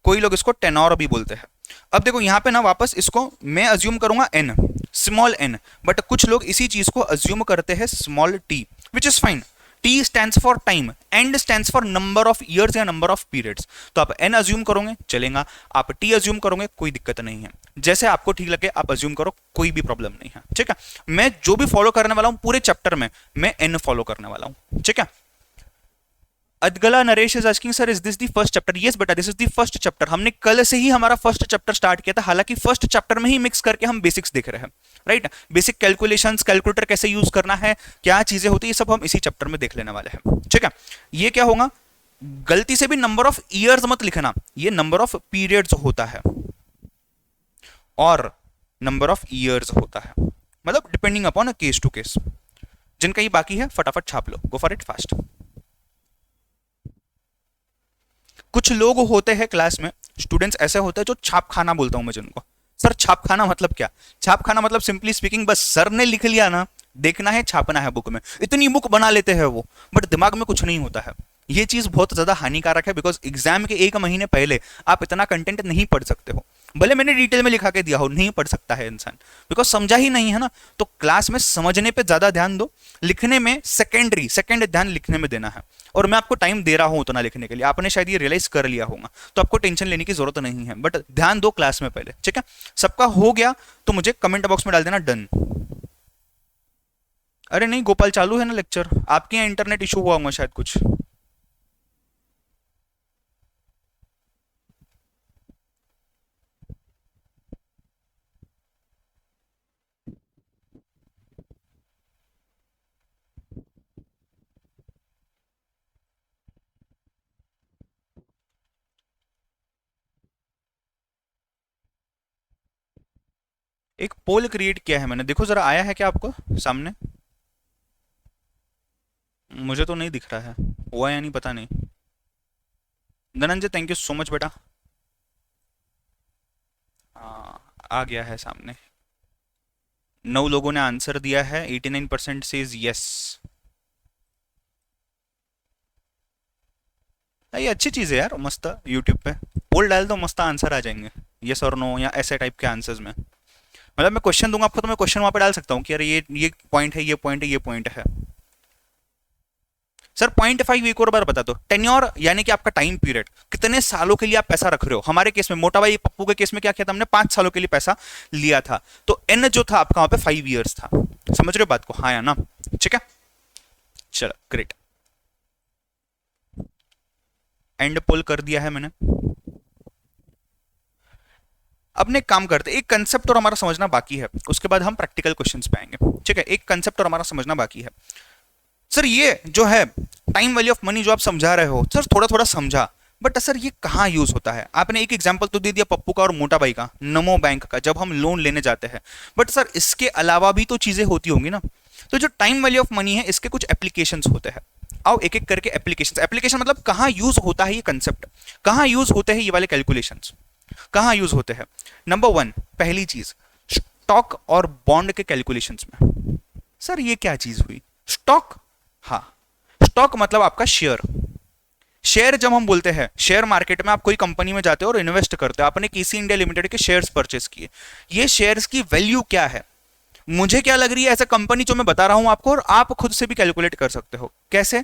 कोई लोग इसको टेनोर भी बोलते हैं। अब देखो यहां पे ना वापस इसको मैं अज्यूम करूंगा एन, स्मॉल एन, बट कुछ लोग इसी चीज को अज्यूम करते हैं small T, which is fine, T stands for time, and stands for number of years या नंबर ऑफ पीरियड्स। तो आप एन अज्यूम करोगे चलेगा, आप टी अज्यूम करोगे कोई दिक्कत नहीं है, जैसे आपको ठीक लगे आप अज्यूम करो, कोई भी प्रॉब्लम नहीं है, ठीक है। मैं जो भी फॉलो करने वाला हूं पूरे चैप्टर में मैं एन फॉलो करने वाला हूं, ठीक है। Adagala Naresh is asking sir is this the first chapter? Yes बेटा this is the first chapter. हमने कल से ही हमारा फर्स्ट चैप्टर स्टार्ट किया था, हालांकि फर्स्ट चैप्टर में ही मिक्स करके हम बेसिक्स देख रहे हैं, राइट। बेसिक कैलकुलेशंस, कैलकुलेटर कैसे यूज करना है, क्या चीजें होती है, ये सब हम इसी चैप्टर में देख लेने वाले हैं, ठीक है। ये क्या होगा, गलती से भी नंबर ऑफ ईयर्स मत लिखना, ये नंबर ऑफ पीरियड्स होता है और नंबर ऑफ ईयर्स होता है, मतलब depending upon a case to case. जिनका ये बाकी है फटाफट छाप लो, गो फॉर इट फास्ट। कुछ लोग होते हैं क्लास में, स्टूडेंट्स ऐसे होते हैं जो छाप खाना बोलता हूं मैं जिनको। सर छाप खाना मतलब क्या? छाप खाना मतलब सिंपली स्पीकिंग बस सर ने लिख लिया ना, देखना है छापना है बुक में, इतनी बुक बना लेते हैं वो, बट दिमाग में कुछ नहीं होता है। ये चीज बहुत ज्यादा हानिकारक है, बिकॉज एग्जाम के एक महीने पहले आप इतना कंटेंट नहीं पढ़ सकते हो, भले मैंने डिटेल में लिखा के दिया हो, नहीं पढ़ सकता है इंसान, बिकॉज समझा ही नहीं है ना। तो क्लास में समझने पे ज्यादा ध्यान दो, लिखने में सेकेंड ध्यान लिखने में देना है। और मैं आपको टाइम दे रहा हूं उतना लिखने के लिए, आपने शायद ये रियलाइज कर लिया होगा, तो आपको टेंशन लेने की जरूरत नहीं है, बट ध्यान दो क्लास में पहले, ठीक है। सबका हो गया तो मुझे कमेंट बॉक्स में डाल देना डन। अरे नहीं गोपाल चालू है ना लेक्चर, आपके यहाँ इंटरनेट इशू हुआ होगा शायद कुछ। एक पोल क्रिएट किया है मैंने, देखो जरा आया है क्या आपको सामने? मुझे तो नहीं दिख रहा है, हुआ या नहीं पता नहीं। Dhananjay thank you so much बेटा। हाँ आ गया है सामने। 9 लोगों ने आंसर दिया है, 89% सेज यस। ये अच्छी चीज़ है यार, मस्त। यूट्यूब पे पोल डाल दो, मस्त आंसर आ जाएंगे, यस और नो या ऐसे टाइप के आंसर्स में। मतलब मैं क्वेश्चन दूंगा आपको तो मैं क्वेश्चन वहां पे डाल सकता हूँ कि अरे ये पॉइंट है, ये पॉइंट है, ये पॉइंट है। सर 0.5 एक और बार बता दो। टेन्योर यानी कि आपका टाइम पीरियड, कितने सालों के लिए आप पैसा रख रहे हो। हमारे केस में मोटा भाई पप्पू के केस में क्या किया था हमने, 5 सालों के लिए पैसा लिया था, तो एन जो था आपका वहां पे 5 ईयर्स था। समझ रहे हो बात को? हाँ या ना? ठीक है चलो ग्रेट। एंड पोल कर दिया है मैंने। अब ने काम करते, एक कंसेप्ट और हमारा समझना बाकी है, उसके बाद हम प्रैक्टिकल क्वेश्चंस पे आएंगे, ठीक है। एक कंसेप्ट और हमारा समझना बाकी है। सर ये जो है टाइम वैल्यू ऑफ मनी जो आप समझा रहे हो, सर थोड़ा थोड़ा समझा, बट सर ये कहाँ यूज होता है? आपने एक एग्जांपल तो दे दिया पप्पू का और मोटा भाई का, नमो बैंक का, जब हम लोन लेने जाते हैं, बट सर इसके अलावा भी तो चीजें होती होंगी ना। तो जो टाइम वैल्यू ऑफ मनी है इसके कुछ एप्लीकेशंस होते हैं। आओ एक एक करके एप्लीकेशन मतलब कहाँ यूज होता है ये कंसेप्ट, कहाँ यूज होते हैं ये वाले कैलकुलेशंस, कहाँ यूज होते हैं। नंबर 1 पहली चीज, स्टॉक और बॉन्ड के कैलकुलेशंस में। सर ये क्या चीज हुई? स्टॉक, हाँ स्टॉक मतलब आपका शेयर। शेयर जब हम बोलते हैं, शेयर मार्केट में आप कोई कंपनी में जाते हो और इन्वेस्ट करते हो, आपने केसी इंडिया लिमिटेड के शेयर्स परचेस किए, ये शेयर्स की वैल्यू क्या है, मुझे क्या लग रही है ऐसा कंपनी जो मैं बता रहा हूं आपको, और आप खुद से भी कैलकुलेट कर सकते हो। कैसे?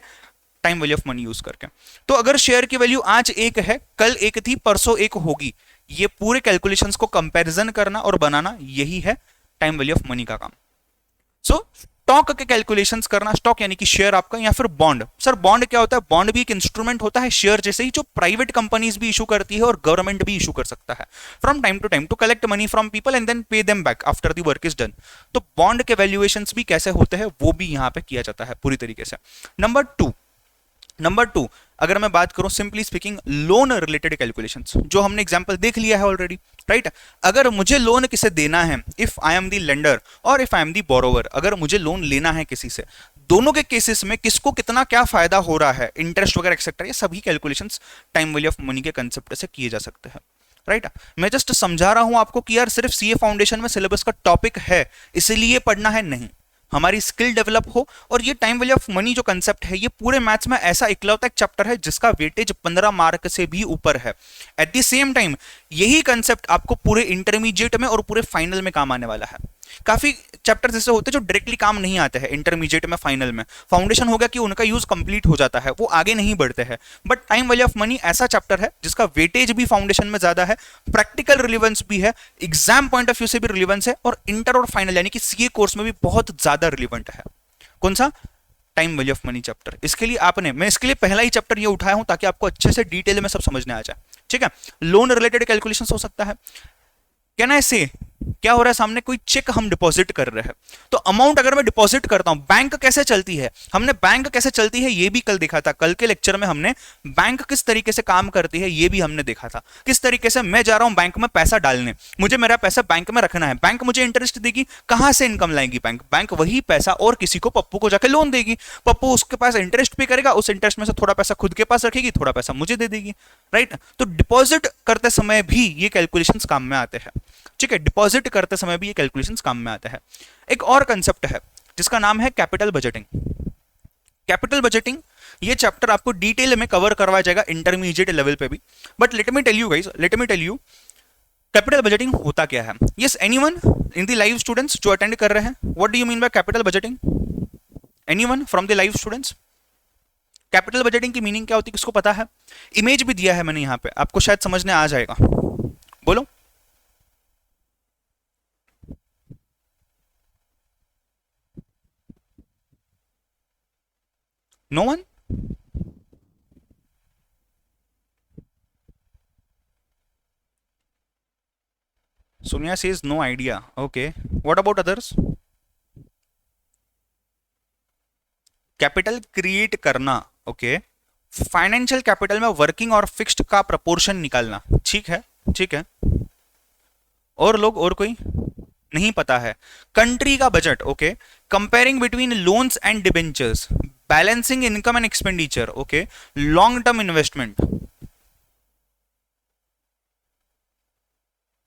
Time value of money use करके। तो अगर शेयर की वैल्यू आज 1 है, कल 1 थी, परसों 1 होगी, ये पूरे कैलकुलेशंस को कंपैरिजन करना और बनाना, यही है टाइम वैल्यू ऑफ मनी का काम। सो स्टॉक के कैलकुलेशंस करना, स्टॉक यानी कि शेयर आपका, या फिर बॉन्ड। सर बॉन्ड क्या होता है? बॉन्ड भी एक इंस्ट्रूमेंट होता है शेयर जैसे ही, जो प्राइवेट कंपनीज भी इशू करती है और गवर्नमेंट भी इशू कर सकता है from time to collect money from people and then pay them back after the work is done. तो बॉन्ड के वैल्यूएशंस भी कैसे होते हैं वो भी यहां पे किया जाता है पूरी तरीके से। नंबर टू अगर मैं बात करूं simply speaking loan related calculations, जो हमने एग्जांपल देख लिया है ऑलरेडी, राइट। अगर मुझे लोन किसे देना है, if I am the lender और if I am the borrower, अगर मुझे लोन लेना है किसी से, दोनों के केसेस में किसको कितना क्या फायदा हो रहा है, इंटरेस्ट वगैरह एक्सेट्रा, ये सभी calculations time value of money के कंसेप्ट से किए जा सकते हैं, राइट। मैं जस्ट समझा रहा हूं आपको कि यार सिर्फ सीए फाउंडेशन में सिलेबस का टॉपिक है इसलिए पढ़ना है, नहीं, हमारी स्किल डेवलप हो। और ये टाइम वैल्यू ऑफ मनी जो कंसेप्ट है, ये पूरे मैथ्स में ऐसा इकलौता एक चैप्टर है जिसका वेटेज 15 मार्क से भी ऊपर है। एट द सेम टाइम यही कंसेप्ट आपको पूरे इंटरमीडिएट में और पूरे फाइनल में काम आने वाला है। काफी चैप्टर्स ऐसे होते हैं जो डायरेक्टली काम नहीं आते हैं इंटरमीडिएट में, फाइनल में। फाउंडेशन हो गया कि उनका यूज कंप्लीट हो जाता है, वो आगे नहीं बढ़ते हैं। But time value of money ऐसा चैप्टर है जिसका वेटेज भी फाउंडेशन में ज्यादा है, प्रैक्टिकल रिलेवेंस भी है, एग्जाम पॉइंट ऑफ व्यू से भी रिलेवेंस है, और इंटर और फाइनल यानी कि सीए कोर्स में भी बहुत ज्यादा रिलेवेंट है। कौन सा? Time value of money chapter. इसके लिए आपने, मैं इसके लिए पहला ही चैप्टर ये उठाया हूं ताकि आपको अच्छे से डिटेल में सब समझने आ जाए, ठीक है। लोन रिलेटेड कैलकुलेशन हो सकता है। कैन आई से क्या हो रहा है, सामने कोई चेक हम डिपॉजिट कर रहे हैं, तो अमाउंट अगर मैं डिपॉजिट करता हूं, बैंक कैसे चलती है, हमने बैंक कैसे चलती है ये भी कल देखा था। कल के लेक्चर में हमने बैंक किस तरीके से काम करती है ये भी हमने देखा था। किस तरीके से मैं जा रहा हूं बैंक में पैसा डालने, मुझे मेरा पैसा बैंक में रखना है, बैंक मुझे इंटरेस्ट देगी, कहां से इनकम लाएगी बैंक? बैंक वही पैसा और किसी को, पप्पू को जाके लोन देगी, पप्पू उसके पास इंटरेस्ट पे करेगा, उस इंटरेस्ट में से थोड़ा पैसा खुद के पास रखेगी, थोड़ा पैसा मुझे दे देगी, राइट। तो डिपॉजिट करते समय भी ये कैलकुलेशंस काम में आते हैं, ठीक है। डिपॉजिट करते समय भी ये कैलकुलेशंस काम में आते हैं। एक और कंसेप्ट है जिसका नाम है कैपिटल बजटिंग। कैपिटल बजटिंग ये चैप्टर आपको डिटेल में कवर करवाया जाएगा इंटरमीडिएट लेवल पे भी। But let me tell you guys, let me tell you capital budgeting होता क्या है। Yes, anyone in the live students जो अटेंड कर रहे हैं, what do you mean by capital budgeting? Anyone from the live students? Capital budgeting की meaning क्या होती है, किसको पता है? इमेज भी दिया है मैंने यहाँ पे, आपको शायद समझने आ जाएगा। बोलो। No one? Sonia says no idea. Okay. What about others? Capital create करना, ओके। फाइनेंशियल कैपिटल में वर्किंग और फिक्स्ड का प्रपोर्शन निकालना, ठीक है, ठीक है। और लोग, और कोई नहीं पता है? कंट्री का budget, okay. Comparing between loans and debentures, balancing income and expenditure, okay. Long term investment,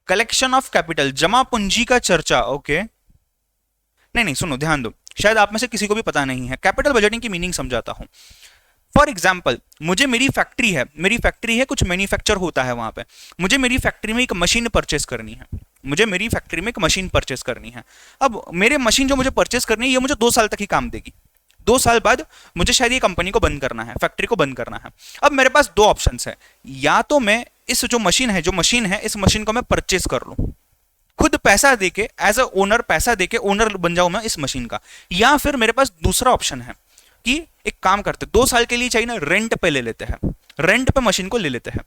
collection of capital, जमा पूंजी का चर्चा, ओके। नहीं नहीं, सुनो, ध्यान दो, शायद आप में से किसी को भी पता नहीं है। कैपिटल बजटिंग की मीनिंग समझाता हूं। फॉर एग्जाम्पल, मुझे, मेरी फैक्ट्री है, मेरी फैक्ट्री है, कुछ मैन्युफैक्चर होता है वहां पे, मुझे मेरी फैक्ट्री में एक मशीन परचेस करनी है, मुझे मेरी फैक्ट्री में एक मशीन परचेस करनी है। अब मेरे मशीन जो मुझे परचेस करनी है ये मुझे 2 साल तक ही काम देगी। 2 साल बाद मुझे शायद ये कंपनी को बंद करना है, फैक्ट्री को बंद करना है। अब मेरे पास 2 ऑप्शंस है, या तो मैं इस जो मशीन है इस मशीन को मैं परचेस कर लूं, खुद पैसा देके, एज अ ओनर पैसा देके ओनर बन जाऊं मैं इस मशीन का, या फिर मेरे पास दूसरा ऑप्शन है कि एक काम करते, 2 साल के लिए चाहिए ना, रेंट पे ले लेते हैं, रेंट पे मशीन को ले लेते हैं।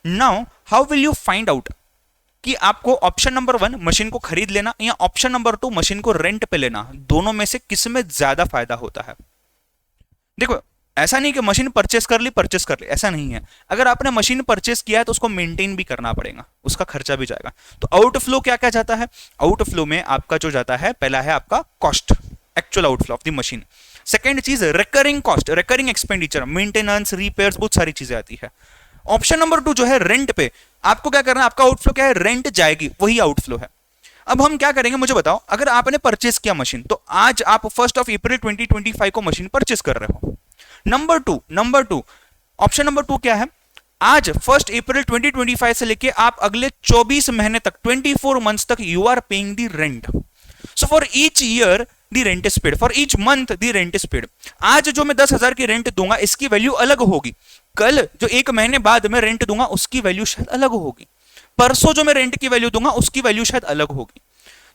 Now how will you find out कि आपको ऑप्शन नंबर 1 मशीन को खरीद लेना या ऑप्शन नंबर 2 मशीन को रेंट पे लेना, दोनों में से किस में ज्यादा फायदा होता है? देखो, ऐसा नहीं कि मशीन परचेस कर ली, ऐसा नहीं है। अगर आपने मशीन परचेस किया है तो उसको मेंटेन भी करना पड़ेगा, उसका खर्चा भी जाएगा। तो आउटफ्लो क्या क्या जाता है? आउटफ्लो में आपका जो जाता है, पहला है आपका cost, actual outflow of the machine. Second चीज recurring cost, recurring expenditure, maintenance, repairs, बहुत सारी चीजें आती है। ऑप्शन नंबर 2 जो है रेंट पे, आपको क्या करना है, आपका आउटफ्लो क्या है, रेंट जाएगी, वही आउटफ्लो है। अब हम क्या करेंगे, मुझे बताओ, अगर आपने परचेस किया मशीन, तो आज आप 1 अप्रैल 2025 को मशीन परचेस कर रहे हो। नंबर टू, ऑप्शन नंबर 2 क्या है, आज 1 अप्रैल 2025 से लेके आप अगले 24 महीने तक, 24 मंथ्स तक you are paying the rent. So for each year the rent is paid, for each month the rent is paid. आज जो मैं 10,000 की रेंट दूंगा इसकी वैल्यू अलग होगी, कल जो 1 महीने बाद मैं रेंट दूंगा उसकी वैल्यू शायद अलग होगी, परसों जो मैं रेंट की वैल्यू दूंगा उसकी वैल्यू शायद अलग होगी।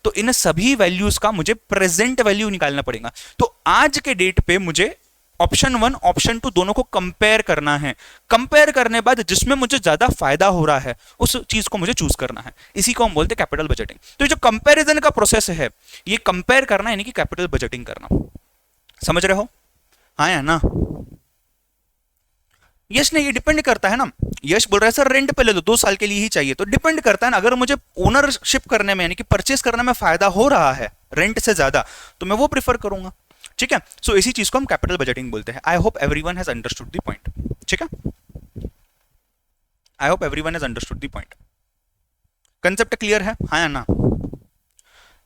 तो इन सभी वैल्यूज का मुझे प्रेजेंट वैल्यू निकालना पड़ेगा। तो आज के डेट पे मुझे ऑप्शन 1 ऑप्शन 2 दोनों को कंपेयर करना है। कंपेयर करने बाद जिसमें मुझे ज्यादा फायदा हो रहा है उस चीज को मुझे चूज करना है, इसी को हम बोलते हैं कैपिटल बजटिंग। तो ये जो कंपैरिजन का प्रोसेस है, ये कंपेयर करना यानी कि कैपिटल बजटिंग करना। समझ रहे हो? हाँ या ना? यश ने, ये डिपेंड करता है ना, यश बोल रहा है सर रेंट पे ले लो, 2 साल के लिए ही चाहिए, तो डिपेंड करता है ना। अगर मुझे ओनरशिप करने में यानी कि परचेस करने में फायदा हो रहा है रेंट से ज्यादा, तो मैं वो प्रीफर करूंगा, ठीक है। सो इसी चीज को हम कैपिटल बजटिंग बोलते हैं। I hope everyone has understood the point, ठीक है। I hope everyone has understood the point. Concept clear है, हाँ या ना?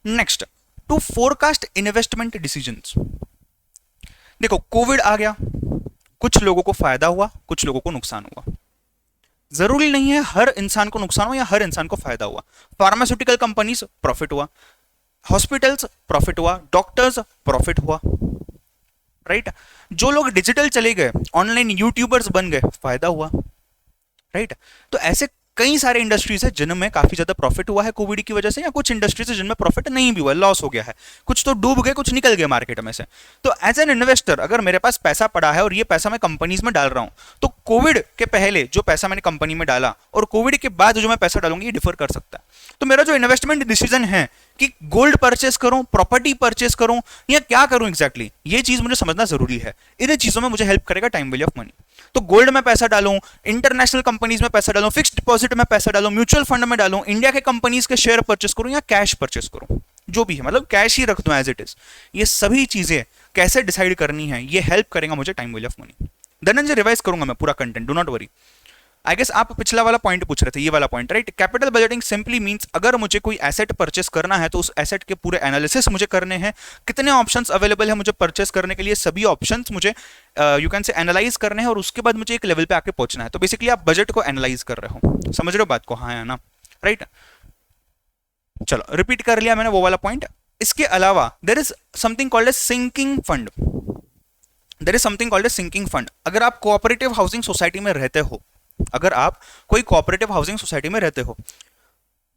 Next, to forecast investment decisions. देखो, कोविड आ गया, कुछ लोगों को फायदा हुआ, कुछ लोगों को नुकसान हुआ। जरूरी नहीं है हर इंसान को नुकसान हो या हर इंसान को फायदा हुआ। फार्मास्यूटिकल कंपनीज प्रॉफिट हुआ, हॉस्पिटल्स प्रॉफिट हुआ, डॉक्टर्स प्रॉफिट हुआ, राइट। जो लोग डिजिटल चले गए, ऑनलाइन यूट्यूबर्स बन गए, फायदा हुआ, राइट। तो ऐसे कई सारे इंडस्ट्रीज है जिनमें काफी ज्यादा प्रॉफिट हुआ है कोविड की वजह से, या कुछ इंडस्ट्रीज है जिनमें प्रॉफिट नहीं भी हुआ, लॉस हो गया है, कुछ तो डूब गए, कुछ निकल गए मार्केट में से। तो एज एन इन्वेस्टर अगर मेरे पास पैसा पड़ा है और ये पैसा मैं कंपनीज में डाल रहा हूं, तो कोविड के पहले जो पैसा मैंने कंपनी में डाला और कोविड के बाद जो मैं पैसा डालूंगी, ये डिफर कर सकता है। तो मेरा जो इन्वेस्टमेंट डिसीजन है कि गोल्ड परचेस करूं, प्रॉपर्टी परचेस करूं, या क्या करूं एग्जैक्टली, ये चीज मुझे समझना जरूरी है। इन चीजों में मुझे हेल्प करेगा टाइम वैल्यू ऑफ मनी। तो गोल्ड में पैसा डालूं, इंटरनेशनल कंपनीज में पैसा डालूं, फिक्स्ड डिपॉजिट में पैसा डालूं, म्यूचुअल फंड में डालूं, इंडिया के कंपनीज के शेयर परचेस करूं, या कैश परचेस करूं, जो भी है, मतलब कैश ही रख दूं एज इट इज। ये सभी चीजें कैसे डिसाइड करनी है, ये हेल्प करेगा मुझे time value of money. Dhananjay revise करूंगा मैं पूरा content, do not worry. I guess आप पिछला वाला पॉइंट पूछ रहे थे, ये वाला point, right. Capital budgeting simply means अगर मुझे कोई एसेट परचेस करना है तो उस एसेट के पूरे एनालिसिस मुझे करने हैं, कितने ऑप्शंस अवेलेबल है मुझे परचेस करने के लिए, सभी ऑप्शंस मुझे यू कैन से एनालाइज करने हैं, और उसके बाद मुझे एक लेवल पे आके पहुंचना है। तो बेसिकली आप बजट को एनालाइज कर रहे हो, समझ रहे हो बात को, हाँ या ना, राइट। चलो रिपीट कर लिया मैंने वो वाला पॉइंट। इसके अलावा there is something called as sinking fund. There is something called as sinking fund. अगर आप कोऑपरेटिव हाउसिंग सोसाइटी में रहते हो, अगर आप कोई कोऑपरेटिव हाउसिंग सोसाइटी में रहते हो,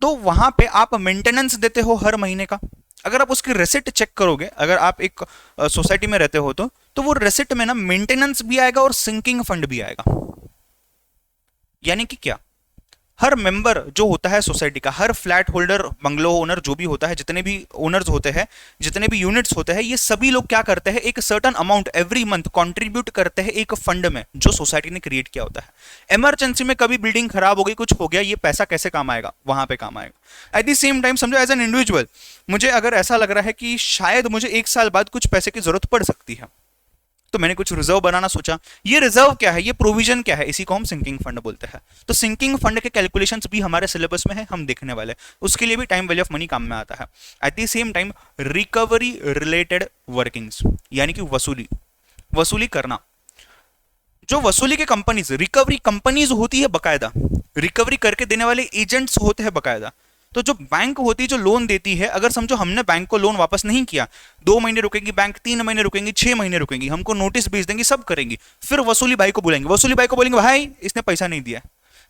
तो वहां पे आप मेंटेनेंस देते हो हर महीने का। अगर आप उसकी रेसिट चेक करोगे, अगर आप एक सोसाइटी में रहते हो तो वो रेसिट में ना मेंटेनेंस भी आएगा और सिंकिंग फंड भी आएगा। यानी कि क्या, हर मेंबर जो होता है सोसाइटी का, हर फ्लैट होल्डर, बंगलो ओनर, जो भी होता है, जितने भी ओनर्स होते हैं, जितने भी यूनिट्स होते हैं, ये सभी लोग क्या करते हैं, एक certain amount every month contribute करते हैं एक फंड में जो सोसाइटी ने क्रिएट किया होता है। इमरजेंसी में कभी बिल्डिंग खराब हो गई, कुछ हो गया, ये पैसा कैसे काम आएगा, वहां पे काम आएगा। एट द सेम टाइम समझो एज एन इंडिविजुअल, मुझे अगर ऐसा लग रहा है कि शायद मुझे 1 साल बाद कुछ पैसे की जरूरत पड़ सकती है, तो मैंने कुछ रिजर्व बनाना सोचा। ये रिजर्व क्या है, ये प्रोविजन क्या है, इसी को हम सिंकिंग फंड बोलते हैं। तो सिंकिंग फंड के कैलकुलेशंस भी हमारे सिलेबस में है, हम देखने वाले, उसके लिए भी टाइम वैल्यू ऑफ मनी काम में आता है। At the same time recovery related workings, यानी कि वसूली, वसूली करना। जो वसूली के कंपनीज, रिकवरी कंपनीज होती है बकायदा, रिकवरी करके देने वाले एजेंट्स होते हैं बकायदा। तो जो बैंक होती है, जो लोन देती है, अगर समझो हमने बैंक को लोन वापस नहीं किया, 2 महीने रुकेगी बैंक, 3 महीने रुकेंगी, 6 महीने रुकेंगी, हमको नोटिस भेज देंगी, सब करेंगी, फिर वसूली भाई को बुलाएंगे, वसूली भाई को बोलेंगे भाई इसने पैसा नहीं दिया,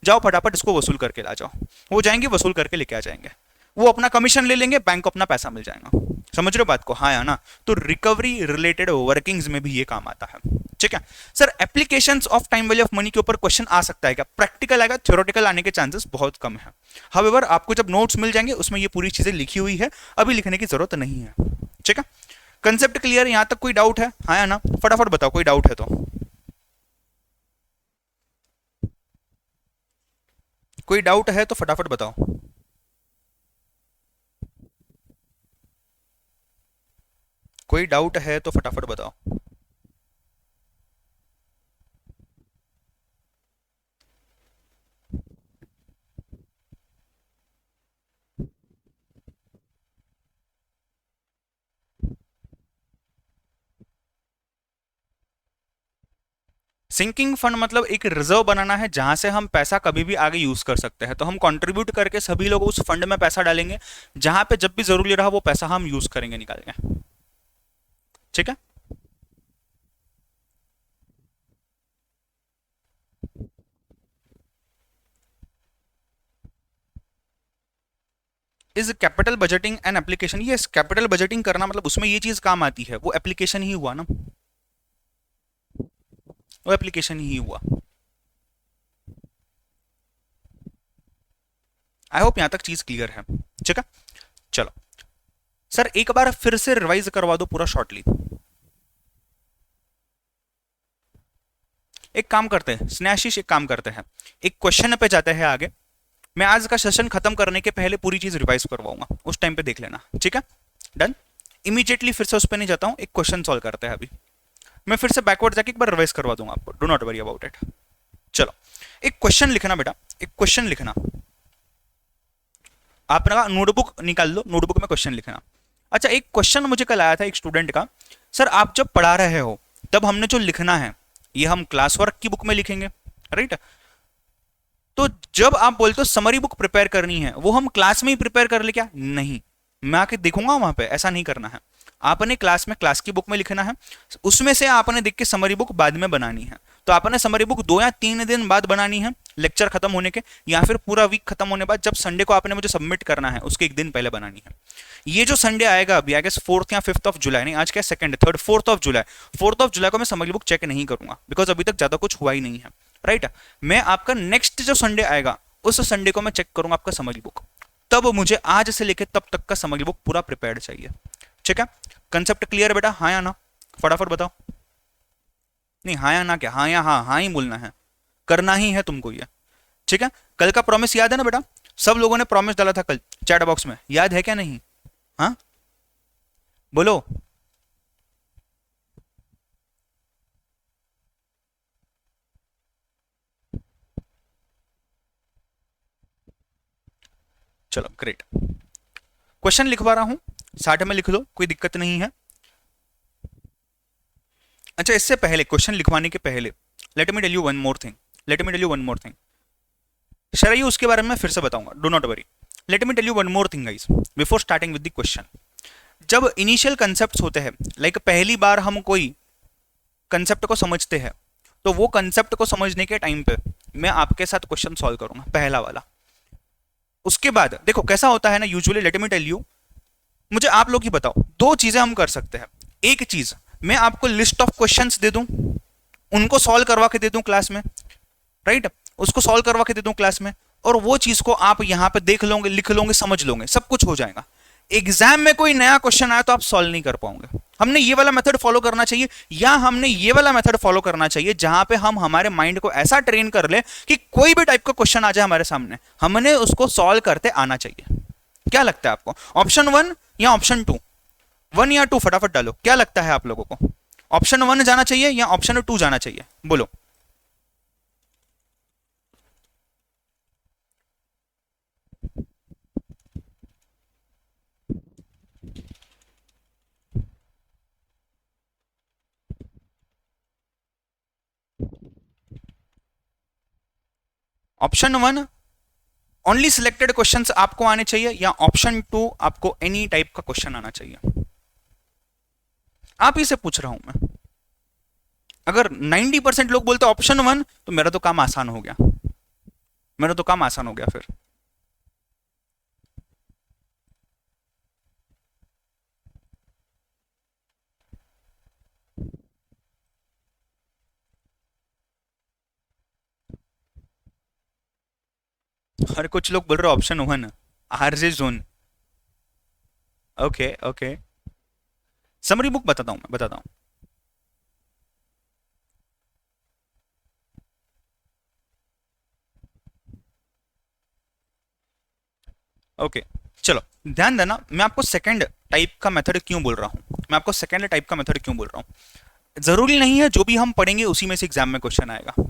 जाओ फटाफट इसको वसूल करके ला जाओ। वो जाएंगे वसूल करके लेके आ जाएंगे, वो अपना कमीशन ले लेंगे, बैंक को अपना पैसा मिल जाएगा। समझ रहे हो बात को, हाँ या ना। तो रिकवरी रिलेटेड वर्किंग्स में भी ये काम आता है, ठीक है। Sir applications of time value of money के ऊपर क्वेश्चन आ सकता है क्या, प्रैक्टिकल आएगा, थ्योरेटिकल आने के चांसेस बहुत कम है। हाउएवर आपको जब नोट्स मिल जाएंगे उसमें ये पूरी चीजें लिखी हुई है, अभी लिखने की जरूरत नहीं है, ठीक है। कंसेप्ट क्लियर, यहां तक कोई डाउट है, हाँ या ना, फटाफट बताओ कोई डाउट है तो। कोई डाउट है तो फटाफट बताओ। कोई डाउट है तो फटाफट बताओ। सिंकिंग फंड मतलब एक रिजर्व बनाना है जहां से हम पैसा कभी भी आगे यूज कर सकते हैं। तो हम कंट्रीब्यूट करके सभी लोग उस फंड में पैसा डालेंगे, जहां पे जब भी जरूरी रहा वो पैसा हम यूज करेंगे, निकालेंगे, ठीक है। Is capital budgeting an application, ये कैपिटल बजटिंग करना मतलब उसमें ये चीज काम आती है, वो एप्लीकेशन ही हुआ ना, वो एप्लीकेशन ही हुआ। आई होप यहां तक चीज क्लियर है, ठीक है। चलो सर एक बार फिर से रिवाइज करवा दो पूरा शॉर्टली। एक काम करते हैं स्नेहाशीष, एक काम करते हैं, एक क्वेश्चन पे जाते हैं आगे। मैं आज का सेशन खत्म करने के पहले पूरी चीज रिवाइज करवाऊंगा, उस टाइम पे देख लेना, ठीक है, डन। इमीडिएटली फिर से उस पर नहीं जाता हूं, एक क्वेश्चन सॉल्व करते हैं अभी। मैं फिर से बैकवर्ड जाके एक बार रिवाइज करवा दूंगा आपको, do not worry about it. चलो एक क्वेश्चन लिखना बेटा, एक क्वेश्चन लिखना, आप ना नोटबुक निकाल लो, नोटबुक में क्वेश्चन लिखना। अच्छा एक क्वेश्चन मुझे कल आया था एक स्टूडेंट का, सर आप जब पढ़ा रहे हो तब हमने जो लिखना है ये हम क्लास वर्क की बुक में लिखेंगे, राइट। तो जब आप बोलते हो समरी बुक प्रिपेयर करनी है, वो हम क्लास में ही प्रिपेयर कर ले क्या, नहीं, मैं आके देखूंगा वहां पे, ऐसा नहीं करना है। आपने क्लास में, क्लास की बुक में लिखना है, उसमें से आपने देख के समरी बुक बाद में बनानी है। तो आपने समरी बुक 2 या 3 दिन बाद बनानी है लेक्चर खत्म होने के, या फिर पूरा वीक खत्म होने बाद, जब संडे को आपने मुझे सबमिट करना है उसके एक दिन पहले बनानी है। ये जो संडे आएगा अभी, आई गेस 4 या 5 जुलाई, नहीं आज क्या 2, 3, 4 जुलाई, 4 जुलाई को मैं समरी बुक चेक नहीं करूंगा, बिकॉज अभी तक ज्यादा कुछ हुआ ही नहीं है, राइट। मैं आपका नेक्स्ट जो संडे आएगा उस संडे को मैं चेक करूंगा आपका समरी बुक, तब मुझे आज से लेकर तब तक का समरी बुक पूरा प्रिपेयर्ड चाहिए। ठीक है, कंसेप्ट क्लियर है बेटा? हाँ या ना, फटाफट बताओ। नहीं हाँ या ना क्या, हाँ या हाँ, हाँ ही बोलना है, करना ही है तुमको ये। ठीक है, कल का प्रॉमिस याद है ना बेटा? सब लोगों ने प्रॉमिस डाला था कल चैट बॉक्स में, याद है क्या नहीं? हाँ बोलो। चलो ग्रेट, क्वेश्चन लिखवा रहा हूं, साथ में लिख लो, कोई दिक्कत नहीं है। अच्छा इससे पहले, क्वेश्चन लिखवाने के पहले, let me tell you one more thing, let me tell you one more thing. शराई उसके बारे में फिर से बताऊंगा, do not worry. Let me tell you one more thing guys before starting with the question. जब इनिशियल कंसेप्ट होते हैं, लाइक पहली बार हम कोई कंसेप्ट को समझते हैं, तो वो कंसेप्ट को समझने के टाइम पे मैं आपके साथ क्वेश्चन सॉल्व करूंगा, पहला वाला। उसके बाद देखो कैसा होता है ना usually, let me tell you, मुझे आप लोग ही बताओ, दो चीजें हम कर सकते हैं। एक चीज, मैं आपको लिस्ट ऑफ क्वेश्चंस दे दूं, उनको सॉल्व करवा के दे दूं क्लास में, राइट, उसको सॉल्व करवा के दे दूं क्लास में, और वो चीज को आप यहां पे देख लोगे, लिख लोगे, समझ लोगे, सब कुछ हो जाएगा। एग्जाम में कोई नया क्वेश्चन आया तो आप सॉल्व नहीं कर पाओगे। हमने ये वाला मेथड फॉलो करना चाहिए, या हमने ये वाला मेथड फॉलो करना चाहिए जहां पे हम हमारे माइंड को ऐसा ट्रेन कर ले कि कोई भी टाइप का क्वेश्चन आ जाए हमारे सामने, हमने उसको सॉल्व करते आना चाहिए। क्या लगता है आपको, ऑप्शन 1 या ऑप्शन 2? 1 या 2 फटाफट डालो, क्या लगता है आप लोगों को? ऑप्शन 1 जाना चाहिए या ऑप्शन 2 जाना चाहिए, बोलो। ऑप्शन 1 ओनली सिलेक्टेड क्वेश्चंस आपको आने चाहिए, या ऑप्शन 2 आपको एनी टाइप का क्वेश्चन आना चाहिए? आप ही से पूछ रहा हूं मैं। अगर 90% लोग बोलते ऑप्शन 1, तो मेरा तो काम आसान हो गया, मेरा तो काम आसान हो गया फिर। और कुछ लोग बोल रहे option 1 RJ zone. Okay okay, summary book बताता हूं, मैं बताता हूं। ओके चलो ध्यान देना, मैं आपको सेकंड टाइप का मेथड क्यों बोल रहा हूं, मैं आपको सेकंड टाइप का मेथड क्यों बोल रहा हूं। जरूरी नहीं है जो भी हम पढ़ेंगे उसी में से एग्जाम में क्वेश्चन आएगा।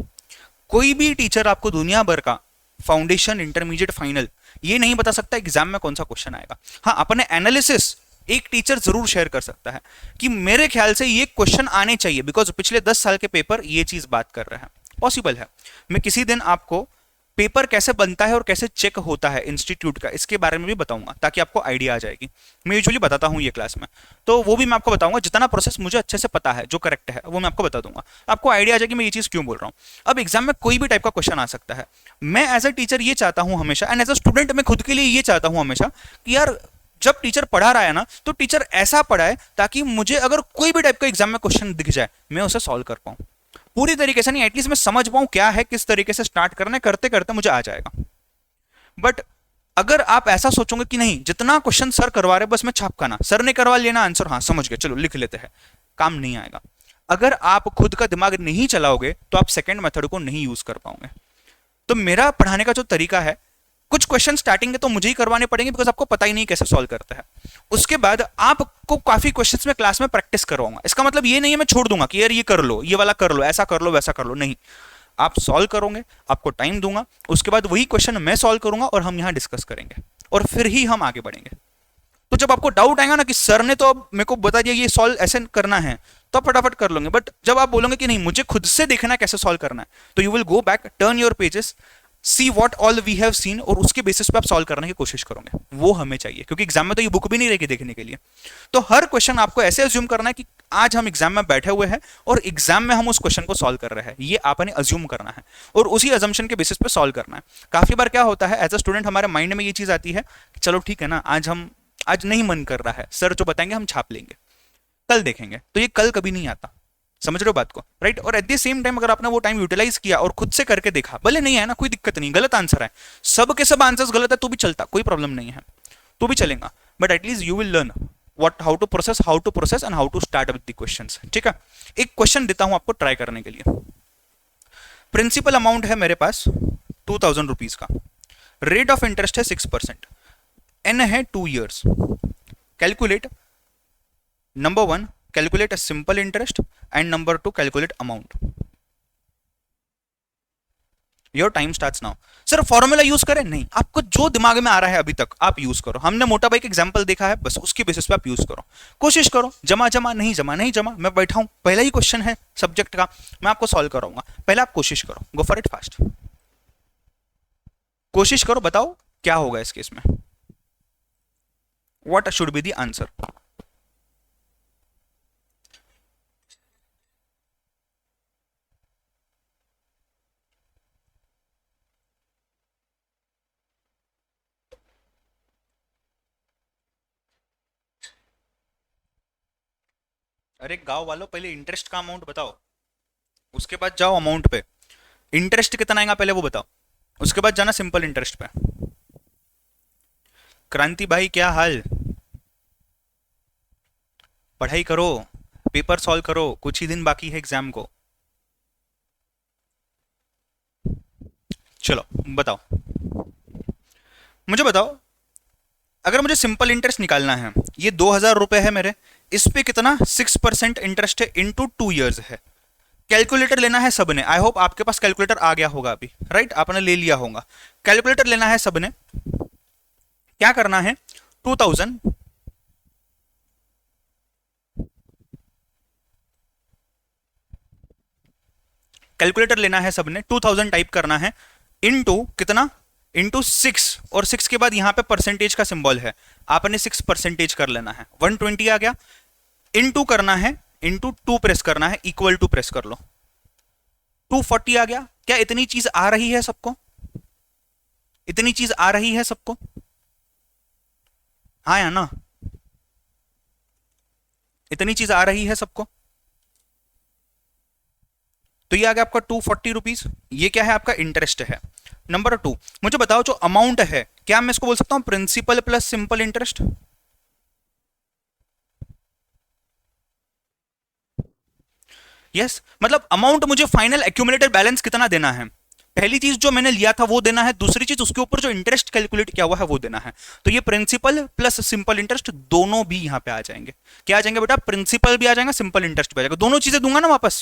कोई भी टीचर आपको दुनिया भर का फाउंडेशन, इंटरमीडिएट, फाइनल, ये नहीं बता सकता एग्जाम में कौन सा क्वेश्चन आएगा। हाँ, अपने एनालिसिस एक टीचर जरूर शेयर कर सकता है कि मेरे ख्याल से ये क्वेश्चन आने चाहिए, बिकॉज पिछले 10 साल के पेपर ये चीज बात कर रहे हैं, पॉसिबल है। मैं किसी दिन आपको पेपर कैसे बनता है और कैसे चेक होता है इंस्टीट्यूट का, इसके बारे में भी बताऊंगा, ताकि आपको आइडिया आ जाएगी। मैं यूजुअली बताता हूँ ये क्लास में, तो वो भी मैं आपको बताऊंगा, जितना प्रोसेस मुझे अच्छे से पता है, जो करेक्ट है वो मैं आपको बता दूंगा, आपको आइडिया आ जाएगी मैं ये चीज क्यों बोल रहा हूँ। अब एग्जाम में कोई भी टाइप का क्वेश्चन आ सकता है। मैं एज अ टीचर ये चाहता हूँ हमेशा, एंड एज अ स्टूडेंट मैं खुद के लिए ये चाहता हूँ हमेशा कि यार जब टीचर पढ़ा रहा है ना, तो टीचर ऐसा पढ़ाए ताकि मुझे अगर कोई भी टाइप का एग्जाम में क्वेश्चन दिख जाए, मैं उसे सॉल्व कर पाऊं, पूरी तरीके से नहीं, एटलीस्ट मैं समझ पाऊं क्या है, किस तरीके से स्टार्ट करना है, करते करते मुझे आ जाएगा। बट अगर आप ऐसा सोचोगे कि नहीं, जितना क्वेश्चन सर करवा रहे बस मैं छापकाना, सर ने करवा लेना आंसर, हाँ समझ गए चलो लिख लेते हैं, काम नहीं आएगा। अगर आप खुद का दिमाग नहीं चलाओगे तो आप सेकंड मेथड को नहीं यूज कर पाओगे। तो मेरा पढ़ाने का जो तरीका है, कुछ क्वेश्चन स्टार्टिंग के तो मुझे ही करवाने पड़ेंगे, बिकॉज आपको पता ही नहीं कैसे सॉल्व करता है। उसके बाद आपको काफी क्वेश्चंस में क्लास में प्रैक्टिस करवाऊंगा। इसका मतलब ये नहीं है मैं छोड़ दूंगा कि यार ये कर लो, ये वाला कर लो, ऐसा कर लो, वैसा कर लो, नहीं, आप सॉल्व करोगे, आपको टाइम दूंगा, उसके बाद वही क्वेश्चन मैं सॉल्व करूंगा और हम यहां डिस्कस करेंगे, और फिर ही हम आगे बढ़ेंगे। तो जब आपको डाउट आएगा ना कि सर ने तो अब मेरे को बता दिया ये सॉल्व ऐसे करना है, तो आप फटाफट कर लोगे। बट जब आप बोलोगे कि नहीं मुझे खुद से देखना है कैसे सॉल्व करना है, तो you will go back, turn your pages, see what all we have seen, और उसके बेसिस पे आप सॉल्व करने की कोशिश करोगे, वो हमें चाहिए, क्योंकि एग्जाम में तो ये बुक भी नहीं रहेगी देखने के लिए। तो हर क्वेश्चन आपको ऐसे अज्यूम करना है कि आज हम एग्जाम में बैठे हुए हैं और एग्जाम में हम उस क्वेश्चन को सॉल्व कर रहे हैं, ये आपने अज्यूम करना है और उसी अजम्पशन के बेसिस पे सॉल्व करना है। काफी बार क्या होता है, एज अ स्टूडेंट हमारे माइंड में ये चीज आती है कि चलो ठीक है ना, आज नहीं मन कर रहा है, सर जो बताएंगे हम छाप लेंगे, कल देखेंगे, तो ये कल कभी नहीं आता। समझ रहे हो बात को, राइट? और एट द सेम टाइम अगर आपने वो टाइम यूटिलाइज किया और खुद से करके देखा, भले नहीं है ना, कोई दिक्कत नहीं, गलत आंसर है, सब के सब आंसर्स गलत है तो भी चलता, कोई प्रॉब्लम नहीं है, तो भी चलेगा, but at least you will learn how to process and how to start with the questions. ठीक है, एक क्वेश्चन देता हूं आपको ट्राई करने के लिए। प्रिंसिपल अमाउंट है मेरे पास 2000 रुपीज का, रेट ऑफ इंटरेस्ट है 6%, एन है 2 years। Calculate, number 1 calculate a simple interest and number 2 calculate amount. Your time starts now. Sir formula use करें? नहीं, आपको जो दिमाग में आ रहा है अभी तक आप यूज करो। हमने मोटा भाई का एग्जांपल देखा है, बस उसके बेसिस पे आप यूज करो, कोशिश करो। जमा जमा नहीं जमा नहीं जमा, मैं बैठा हूं, पहला ही क्वेश्चन है सब्जेक्ट का, मैं आपको सॉल्व कराऊंगा, पहले आप कोशिश करो, गो फॉर इट फास्ट, कोशिश करो, बताओ क्या होगा इस केस में, what should be the answer. अरे गांव वालों, पहले इंटरेस्ट का अमाउंट बताओ, उसके बाद जाओ अमाउंट पे। इंटरेस्ट कितना आएगा पहले वो बताओ, उसके बाद जाना सिंपल इंटरेस्ट पे। क्रांति भाई क्या हाल, पढ़ाई करो, पेपर सॉल्व करो, कुछ ही दिन बाकी है एग्जाम को। चलो बताओ, मुझे बताओ, अगर मुझे सिंपल इंटरेस्ट निकालना है, ये 2000 रुपए है मेरे, इस पे कितना 6% इंटरेस्ट है, इंटू 2 years है। कैलकुलेटर लेना है सबने, आई होप आपके पास कैलकुलेटर आ गया होगा अभी, राइट? आपने ले लिया होगा। कैलकुलेटर लेना है सबने, क्या करना है, 2000 कैलकुलेटर लेना है सबने, 2000 टाइप करना है, इनटू कितना, इनटू 6, और 6 के बाद यहां पे परसेंटेज का सिंबल है, आपने 6% कर लेना है, 120 आ गया। इनटू करना है, इनटू 2 प्रेस करना है, इक्वल टू प्रेस कर लो, 240 आ गया। क्या इतनी चीज आ रही है सबको? इतनी चीज आ रही है सबको? हाँ या ना? इतनी चीज आ रही है सबको? तो ये आ गया आपका 240 रुपीज, ये क्या है आपका इंटरेस्ट है। नंबर 2, मुझे बताओ जो अमाउंट है, क्या मैं इसको बोल सकता हूं principal plus simple interest? Yes, मतलब अमाउंट मुझे फाइनल एक्यूमुलेटेड बैलेंस कितना देना है, पहली चीज जो मैंने लिया था वो देना है, दूसरी चीज उसके ऊपर जो इंटरेस्ट कैलकुलेट किया हुआ है वो देना है। तो ये प्रिंसिपल प्लस सिंपल इंटरेस्ट दोनों भी यहां पे आ जाएंगे। क्या आ जाएंगे बेटा? प्रिंसिपल भी आ जाएगा, सिंपल इंटरेस्ट भी आ जाएगा, दोनों चीजें दूंगा ना वापस,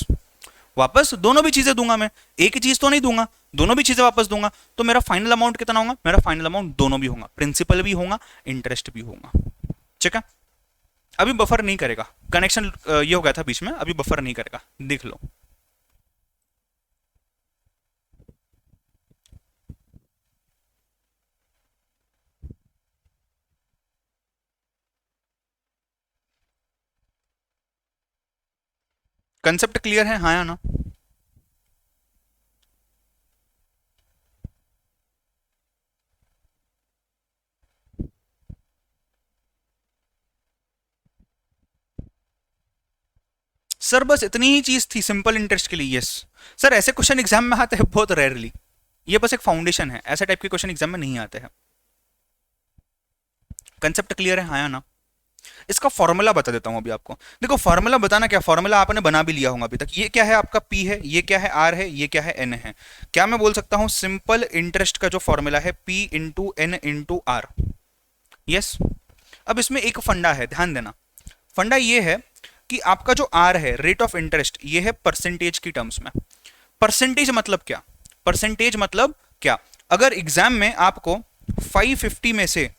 वापस दोनों भी चीजें दूंगा मैं, एक ही चीज तो नहीं दूंगा, दोनों भी चीजें वापस दूंगा। तो मेरा फाइनल अमाउंट कितना होगा? मेरा फाइनल अमाउंट दोनों भी होगा, प्रिंसिपल भी होगा, इंटरेस्ट भी होगा। ठीक है, अभी बफर नहीं करेगा, कनेक्शन ये हो गया था बीच में, अभी बफर नहीं करेगा, देख लो। कंसेप्ट क्लियर है, हाँ या ना? सर बस इतनी ही चीज थी सिंपल इंटरेस्ट के लिए? यस सर, ऐसे क्वेश्चन एग्जाम में आते हैं बहुत रेयरली, ये बस एक फाउंडेशन है, ऐसे टाइप के क्वेश्चन एग्जाम में नहीं आते हैं। कंसेप्ट क्लियर है, हाँ या ना? इसका फॉर्मूला बता देता हूं अभी आपको। देखो फॉर्मूला बताना क्या, फॉर्मूला आपने बना भी लिया होगा अभी तक। ये क्या है आपका P है, ये क्या है R है, ये क्या है N है। क्या मैं बोल सकता हूं सिंपल इंटरेस्ट का जो फॉर्मूला है P into N into R? Yes. अब इसमें एक फंडा है, ध्यान देना। फंडा ये है कि आपका जो R है, रेट ऑफ इंटरेस्ट, ये है परसेंटेज की टर्म्स में। परसेंटेज मतलब क्या? परसेंटेज मतलब क्या? अगर एग्जाम में आपको 550 में से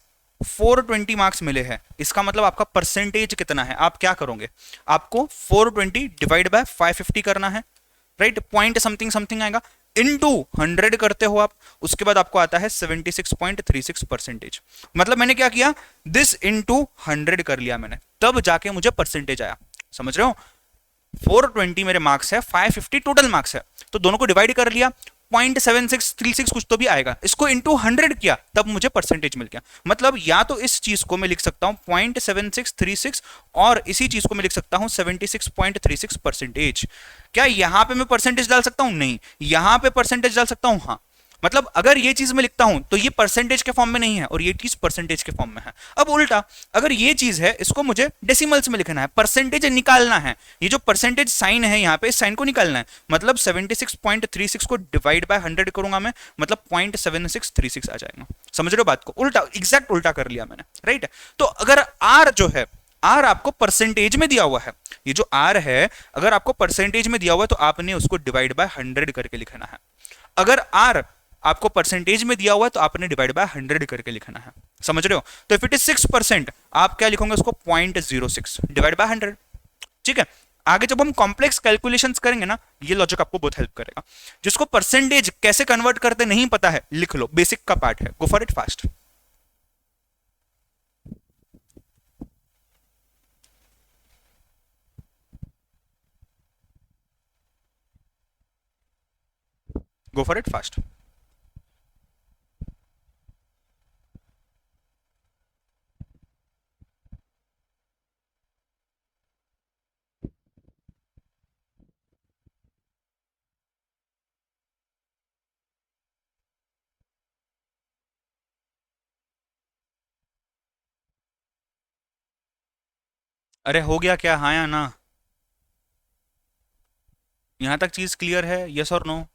420 मार्क्स मिले हैं, इसका मतलब आपका परसेंटेज कितना है? आप क्या करोगे? आपको 420 डिवाइड बाय 550 करना है, राइट? पॉइंट समथिंग समथिंग आएगा, इनटू 100 करते हो आप, उसके बाद आपको आता है 76.36%। मतलब मैंने क्या किया, दिस इनटू 100 कर लिया मैंने, तब जाके मुझे परसेंटेज आया। समझ रहे हो, 420 मेरे मार्क्स है, 550 टोटल मार्क्स है, तो दोनों को डिवाइड कर लिया, 0.7636 कुछ तो भी आएगा, इसको इंटू 100 किया तब मुझे परसेंटेज मिल गया। मतलब या तो इस चीज को मैं लिख सकता हूं 0.7636 और इसी चीज को मैं लिख सकता हूं 76.36%। क्या यहां पे मैं परसेंटेज डाल सकता हूं? नहीं। यहां पे परसेंटेज डाल सकता हूं? हाँ। मतलब अगर ये चीज मैं लिखता हूं तो ये परसेंटेज के फॉर्म में नहीं है और ये चीज परसेंटेज के फॉर्म में है। अब उल्टा, अगर ये चीज है, इसको मुझे डेसिमल्स में लिखना है, परसेंटेज निकालना है, ये जो परसेंटेज साइन है यहाँ पे, इस साइन को निकालना है, मतलब 76.36 को डिवाइड बाय 100 करूंगा मैं, मतलब 0.7636 आ जाएगा। समझ रहे हो बात को? उल्टा, एग्जैक्ट उल्टा कर लिया मैंने, राइट। तो अगर आर जो है, आर आपको परसेंटेज में दिया हुआ है, ये जो आर है अगर आपको परसेंटेज में दिया हुआ है तो आपने उसको डिवाइड बाय 100 करके लिखना है। अगर आर आपको परसेंटेज में दिया हुआ है तो आपने डिवाइड बाय 100 करके लिखना है। समझ रहे हो? तो इफ इट इज 6% आप क्या लिखोगे उसको, 0.06 डिवाइड बाय 100। ठीक है, आगे जब हम कॉम्प्लेक्स कैलकुलेशंस करेंगे ना, ये लॉजिक आपको बहुत हेल्प करेगा। जिसको परसेंटेज कैसे कन्वर्ट करते नहीं पता है, लिख लो, बेसिक का पार्ट है, गो for it fast. Go for it fast. अरे हो गया क्या, हाँ या ना? यहां तक चीज क्लियर है, यस और नो?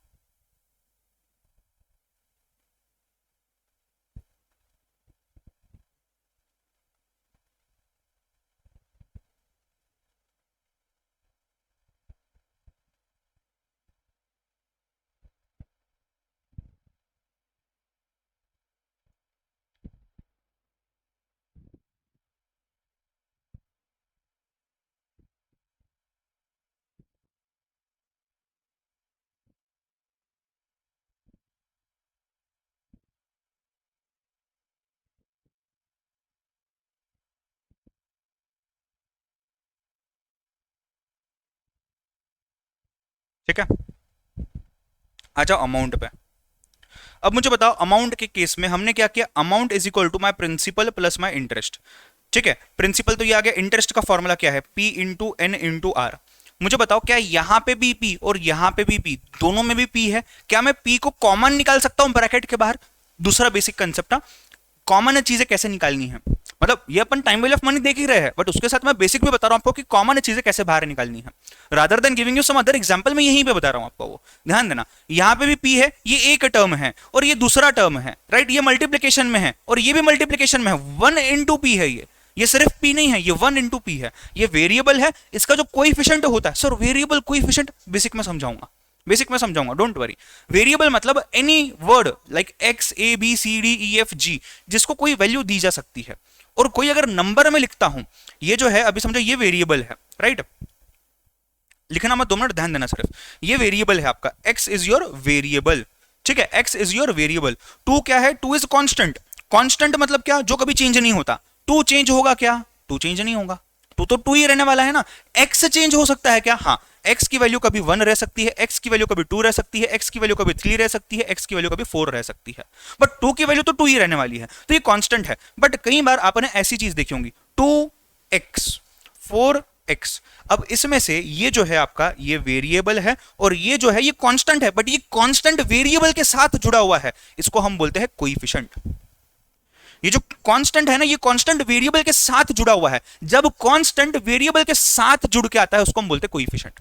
ठीक है, आ जाओ अमाउंट पे। अब मुझे बताओ, अमाउंट के केस में हमने क्या किया, amount is equal to my principal plus my interest. ठीक है, प्रिंसिपल तो ये आ गया, इंटरेस्ट का फॉर्मूला क्या है, P into N into R. मुझे बताओ, क्या यहां पे भी पी और यहां पे भी पी, दोनों में भी पी है, क्या मैं पी को कॉमन निकाल सकता हूं ब्रैकेट के बाहर? दूसरा बेसिक कंसेप्ट, कॉमन चीजें कैसे निकालनी है। मतलब ये अपन टाइम वैल्यू ऑफ मनी देख ही रहे हैं, बट उसके साथ मैं बेसिक भी बता रहा हूं आपको कि कॉमन चीजें कैसे बाहर निकालनी है। Rather than giving you some other example, मैं यहीं पे बता रहा हूं आपको, वो ध्यान देना। यहां पे भी पी है, ये एक टर्म है और ये दूसरा टर्म है, राइट। ये मल्टीप्लीकेशन में है और ये भी मल्टीप्लीकेशन में है, 1 इंटू पी है ये सिर्फ पी नहीं है, ये 1 इंटू पी है। ये वेरिएबल है, इसका जो कोइफिशिएंट होता है, सर वेरिएबल कोइफिशिएंट बेसिक में समझाऊंगा, बेसिक में समझाऊंगा, डोंट वरी। वेरिएबल मतलब any word like X A B C D E F G, जिसको कोई वैल्यू दी जा सकती है। और कोई अगर नंबर में लिखता हूं, ये जो है अभी समझो ये वेरिएबल है, राइट। लिखना मत, 2 मिनट ध्यान देना सिर्फ। ये वेरिएबल है आपका, एक्स इज योर वेरिएबल। ठीक है, X is your variable. Two क्या है, टू इज कांस्टेंट। कांस्टेंट मतलब क्या, जो कभी चेंज नहीं होता। टू चेंज होगा क्या, टू चेंज नहीं होगा, टू तो टू ही रहने वाला है ना। एक्स चेंज हो सकता है क्या, हाँ, एक्स की वैल्यू कभी 1 रह सकती है, एक्स की वैल्यू कभी 2 रह सकती है, एक्स की वैल्यू कभी 3 रह सकती है, एक्स की वैल्यू कभी 4 रह सकती है, बट 2 की वैल्यू तो 2 ही रहने वाली है, तो ये कांस्टेंट है। बट कई बार आपने ऐसी चीज देखी होंगी, 2x 4x। अब इसमें से ये जो है आपका, ये वेरिएबल है और ये जो है ये कांस्टेंट है, बट ये कांस्टेंट वेरिएबल के साथ जुड़ा हुआ है, इसको हम बोलते हैं कोइफिशिएंट। ये जो कांस्टेंट है ना, ये कांस्टेंट वेरिएबल के साथ जुड़ा हुआ है। जब कांस्टेंट वेरिएबल के साथ जुड़ के आता है उसको हम बोलते हैं कोइफिशिएंट।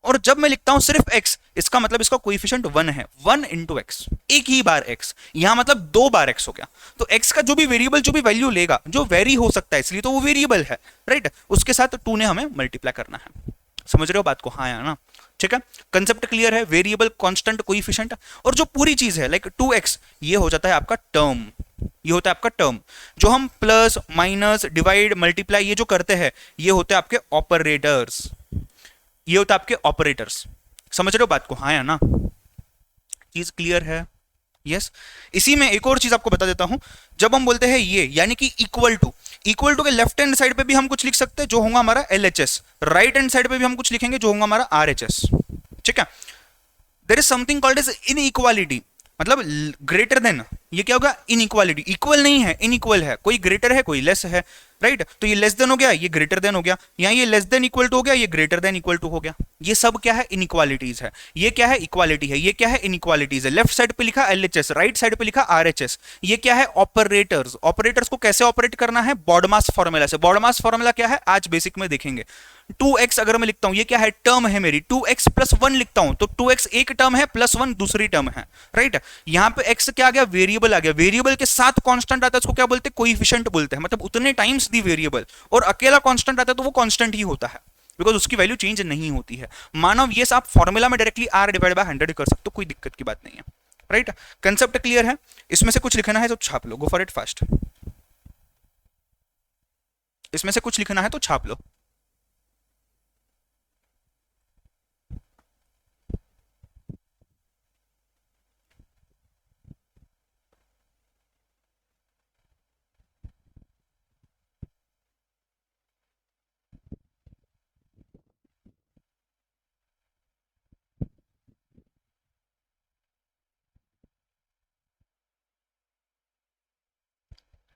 और जब मैं लिखता हूं सिर्फ x, इसका मतलब इसका कोइफिशिएंट 1 है, 1 इंटू एक्स, एक ही बार x, यहां मतलब 2 बार x हो गया। तो x का जो भी वेरिएबल जो भी वैल्यू लेगा, जो वेरी हो सकता है, इसलिए तो वो वेरिएबल है, राइट। उसके साथ 2 ने हमें मल्टीप्लाई करना है। समझ रहे हो बात को, हाँ या ना? ठीक है, कंसेप्ट क्लियर है, वेरिएबल कांस्टेंट कोइफिशिएंट। और जो पूरी चीज है लाइक 2x, ये हो जाता है आपका टर्म, ये होता है आपका टर्म। जो हम प्लस माइनस डिवाइड मल्टीप्लाई ये जो करते हैं, ये होते हैं आपके ऑपरेटर्स, ये होता है आपके ऑपरेटर्स। समझ रहे हो बात को, हाँ या ना? चीज क्लियर है? यस। इसी में एक और चीज आपको बता देता हूं, जब हम बोलते हैं ये यानी कि इक्वल टू के लेफ्ट हैंड साइड पे भी हम कुछ लिख सकते हैं जो होगा हमारा LHS, राइट हैंड साइड पे भी हम कुछ लिखेंगे जो होगा हमारा RHS। ठीक है। There is something called as inequality, मतलब ग्रेटर देन, ये क्या होगा? इनइक्वालिटी। इक्वल नहीं है, इनइक्वल है, कोई ग्रेटर है कोई लेस है, राइट? तो ये लेस देन हो गया, ये ग्रेटर देन हो गया, यहाँ ये लेस देन इक्वल टू हो गया, ये ग्रेटर देन इक्वल टू हो गया। ये सब क्या है? इनइक्वालिटीज है। ये क्या है? इक्वालिटी है। ये क्या है? इनइक्वालिटीज है। लेफ्ट साइड पे लिखा LHS, राइट साइड पे लिखा RHS। ये क्या है? ऑपरेटर्स। ऑपरेटर्स को कैसे ऑपरेट करना है? बॉडमास फॉर्मूला से। बॉडमास फॉर्मूला क्या है? आज बेसिक में देखेंगे। 2x अगर मैं लिखता हूं, ये क्या है? टर्म है मेरी, 2x प्लस 1 लिखता हूं, तो 2x एक टर्म है, प्लस 1 दूसरी टर्म है, राइट? यहां पे x क्या आ गया? वेरिएबल आ गया। वेरिएबल के साथ कांस्टेंट आता है, उसको क्या बोलते हैं? कोएफिशिएंट बोलते हैं, मतलब उतने टाइम्स दी वेरिएबल। और अकेला कांस्टेंट आता है तो वो कांस्टेंट ही होता है, बिकॉज उसकी वैल्यू चेंज नहीं होती है। मानव ये आप फॉर्मूला में डायरेक्टली r डिवाइड बाय 100 कर सकते हो, कोई दिक्कत की बात नहीं है, राइट? कंसेप्ट क्लियर है? इसमें से कुछ लिखना है तो छाप लो, गो फॉर इट फास्ट। इसमें से कुछ लिखना है तो छाप लो।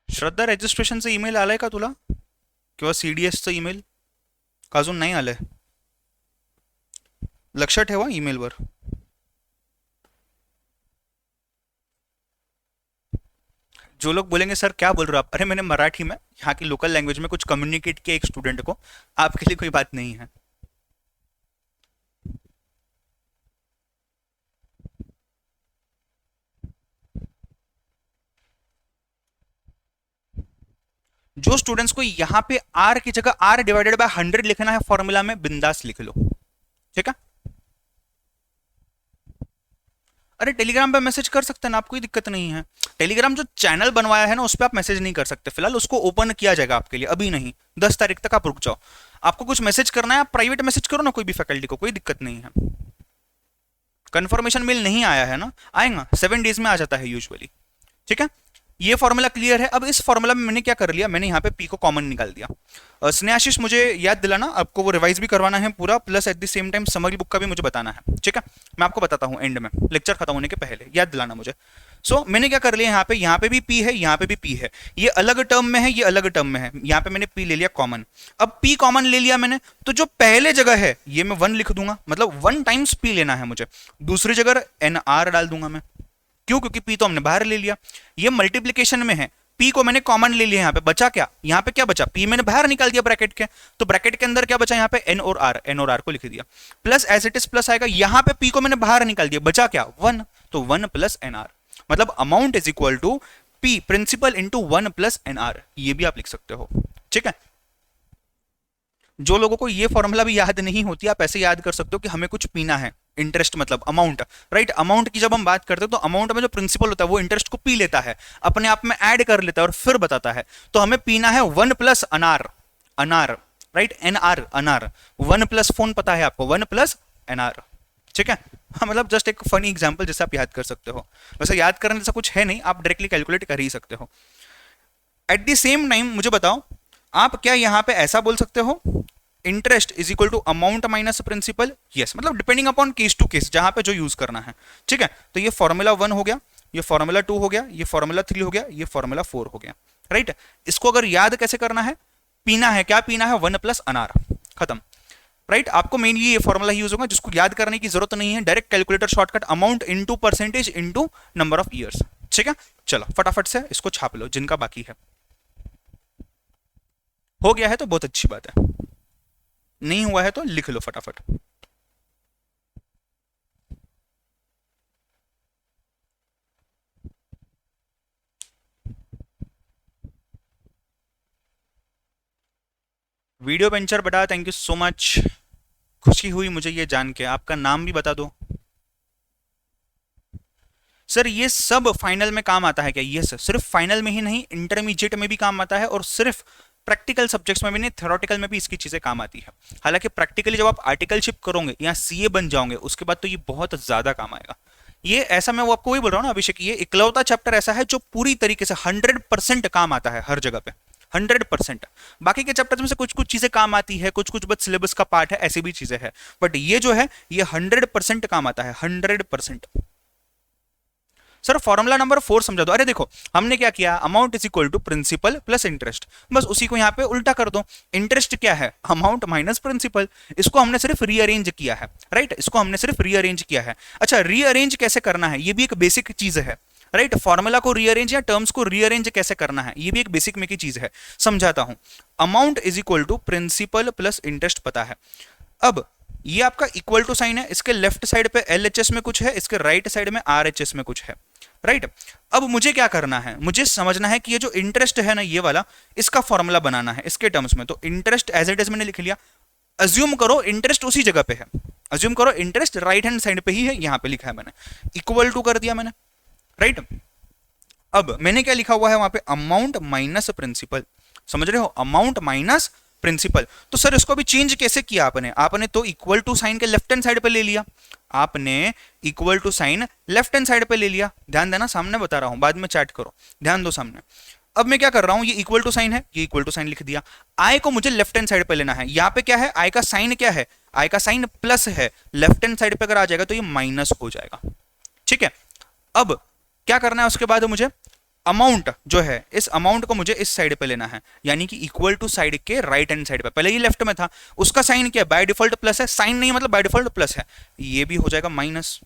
श्रद्धा, रजिस्ट्रेशनचं ईमेल आलाय का तुला, किंवा CDSचं ईमेल का अजून नाही आलंय? लक्ष ठेवा ईमेलवर। जो लोग बोलेंगे सर क्या बोल रहे हो आप, अरे मैंने मराठी में यहाँ की लोकल लैंग्वेज में कुछ कम्युनिकेट किया एक स्टूडेंट को, आपके लिए कोई बात नहीं है। जो स्टूडेंट्स को यहाँ पे r की जगह r डिवाइडेड बाय 100 लिखना है फॉर्मूला में, बिंदास लिख लो, ठीक है? अरे टेलीग्राम पे मैसेज कर सकते हैं ना आप, कोई दिक्कत नहीं है। टेलीग्राम जो चैनल बनवाया है ना, उस पर आप मैसेज नहीं कर सकते फिलहाल, उसको ओपन किया जाएगा आपके लिए, अभी नहीं, 10 तारीख तक आप रुक जाओ। आपको कुछ मैसेज करना है, आप प्राइवेट मैसेज करो ना कोई भी फैकल्टी को, कोई दिक्कत नहीं है। कंफर्मेशन मेल नहीं आया है ना, आएगा 7 डेज में आ जाता है यूजुअली, ठीक है? ये फॉर्मूला क्लियर है। अब इस फॉर्मूला में मैंने क्या कर लिया, मैंने यहाँ पे पी को कॉमन निकाल दिया। स्नेहाशीष मुझे याद दिलाना, आपको वो रिवाइज भी करवाना है पूरा, plus at the same time summary book का भी मुझे बताना है, ठीक है? मैं आपको बताता हूँ एंड में, लेक्चर खत्म होने के पहले, याद दिलाना मुझे। सो मैंने क्या कर लिया, यहाँ पे भी पी है, यहाँ पे भी पी है, ये अलग टर्म में है, ये अलग टर्म में है, यहाँ पे मैंने पी ले लिया कॉमन। अब पी कॉमन ले लिया मैंने, तो जो पहले जगह है ये मैं 1 लिख दूंगा, मतलब 1 टाइम्स पी लेना है मुझे। दूसरी जगह NR डाल दूंगा मैं, क्यों? क्योंकि पी तो हमने बाहर ले लिया, ये मल्टीप्लीकेशन में है, पी को मैंने कॉमन ले लिया। यहाँ पे बचा क्या? यहाँ पे क्या बचा? पी मैंने बाहर निकाल दिया ब्रैकेट के, तो ब्रैकेट के अंदर क्या बचा? यहाँ पे N और R को लिख दिया, plus as it is plus आएगा। यहाँ पे पी को मैंने बाहर निकाल दिया, बचा क्या? 1, तो 1 प्लस NR, मतलब amount is equal to P principal into 1 plus NR, ये भी आप लिख सकते हो, ठीक है? जो लोगों को ये फॉर्मूला भी याद नहीं होती, आप ऐसे याद कर सकते हो कि हमें कुछ पीना है, इंटरेस्ट मतलब अमाउंट, राइट? अमाउंट की जब हम बात करते हैं तो अमाउंट में जो प्रिंसिपल होता है वो इंटरेस्ट को पी लेता है, अपने आप में ऐड कर लेता है और फिर बताता है। तो हमें पीना है 1 plus N R, right? NR 1 plus phone, पता है आपको, 1 प्लस NR, ठीक है? हाँ, मतलब जस्ट एक फनी एग्जाम्पल जैसे आप याद कर सकते हो। वैसे याद करने जैसा कुछ है नहीं, आप डायरेक्टली कैलकुलेट कर ही सकते हो। एट द सेम टाइम मुझे बताओ, आप क्या यहाँ पे ऐसा बोल सकते हो, interest is equal to amount minus principal? Yes, मतलब depending upon case to case, जहां पे जो यूज करना है, ठीक है? तो ये फॉर्मूला 1 हो गया, ये फॉर्मूला 2 हो गया, ये फॉर्मूला 3 हो गया, ये फॉर्मूला 4 हो गया, राइट? इसको अगर याद कैसे करना है, पीना है, क्या पीना है? 1 प्लस अनार, खत्म, राइट? आपको मेनली ये फॉर्मूला यूज होगा, जिसको याद करने की जरूरत नहीं है, direct calculator shortcut, amount into percentage into number of years, ठीक है? चलो फटाफट से इसको छाप लो, जिनका बाकी है। हो गया है तो बहुत अच्छी बात है, नहीं हुआ है तो लिख लो फटाफट। वीडियो पेंचर बता, थैंक यू सो मच, खुशी हुई मुझे ये जान के। आपका नाम भी बता दो। सर ये सब फाइनल में काम आता है क्या? ये सर सिर्फ फाइनल में ही नहीं, इंटरमीडिएट में भी काम आता है, और सिर्फ प्रैक्टिकल सब्जेक्ट्स में भी नहीं, थ्योरेटिकल में भी इसकी चीजें काम आती है। हालांकि प्रैक्टिकली जब आप आर्टिकलशिप करोगे या CA बन जाओगे, उसके बाद तो ये बहुत ज्यादा काम आएगा। ये ऐसा, मैं वो आपको वही बोल रहा हूँ ना अभिषेक, ये इकलौता चैप्टर ऐसा है जो पूरी तरीके से 100% काम आता है हर जगह पे, 100%। बाकी के चैप्टर्स में से कुछ कुछ चीजें काम आती है, कुछ कुछ बस सिलेबस का पार्ट है, ऐसी भी चीजें हैं, बट ये जो है ये 100% काम आता है, 100%। सर फॉर्मूला नंबर 4 समझा दो। अरे देखो हमने क्या किया, amount is equal to principal plus interest, बस उसी को यहाँ पे उल्टा कर दो। इंटरेस्ट क्या है, अमाउंट माइनस प्रिंसिपल, इसको हमने सिर्फ रीअरेंज किया है, राइट, इसको हमने सिर्फ रीअरेंज किया है। अच्छा रीअरेंज कैसे करना है, ये भी एक बेसिक चीज है, राइट, फॉर्मूला को रीअरेंज या टर्म्स को रीअरेंज कैसे करना है, ये भी एक बेसिक में की चीज है, समझाता हूं। Amount is equal to principal plus interest पता है। अब ये आपका इक्वल टू साइन है, इसके लेफ्ट साइड पे एलएचएस में कुछ है, इसके राइट साइड में आरएचएस में कुछ है, राइट। अब मुझे क्या करना है, मुझे समझना है कि ये जो इंटरेस्ट है ना ये वाला, इसका फॉर्मूला बनाना है इसके टर्म्स में। तो इंटरेस्ट एज इट इज मैंने लिख लिया। अज्यूम करो इंटरेस्ट उसी जगह पे है, अज्यूम करो इंटरेस्ट राइट हैंड साइड पे ही है, यहां पे लिखा है मैंने, इक्वल टू कर दिया मैंने, राइट। अब मैंने क्या लिखा हुआ है वहां पे, अमाउंट माइनस प्रिंसिपल, समझ रहे हो, अमाउंट माइनस प्रिंसिपल। तो सर इसको भी चेंज कैसे किया आपने, आपने तो इक्वल टू साइन के लेफ्ट हैंड साइड पे ले लिया, आपने equal to sign left hand side पे ले लिया, ध्यान देना सामने बता रहा हूं, बाद में चैट करो, ध्यान दो सामने। अब मैं क्या कर रहा हूं, ये इक्वल टू साइन है, ये इक्वल टू साइन लिख दिया, आई को मुझे लेफ्ट हैंड साइड पे लेना है, यहां पे क्या है, आई का साइन क्या है, आई का साइन प्लस है, लेफ्ट हैंड साइड पे अगर आ जाएगा तो ये माइनस हो जाएगा, ठीक है। अब क्या करना है उसके बाद मुझे, अमाउंट जो है इस अमाउंट को मुझे इस साइड पे लेना है, यानी कि इक्वल टू साइड के राइट हैंड साइड पे, पहले ये लेफ्ट में था, उसका साइन क्या है, बाय डिफॉल्ट प्लस है, साइन नहीं मतलब बाय डिफॉल्ट प्लस है, ये भी हो जाएगा minus,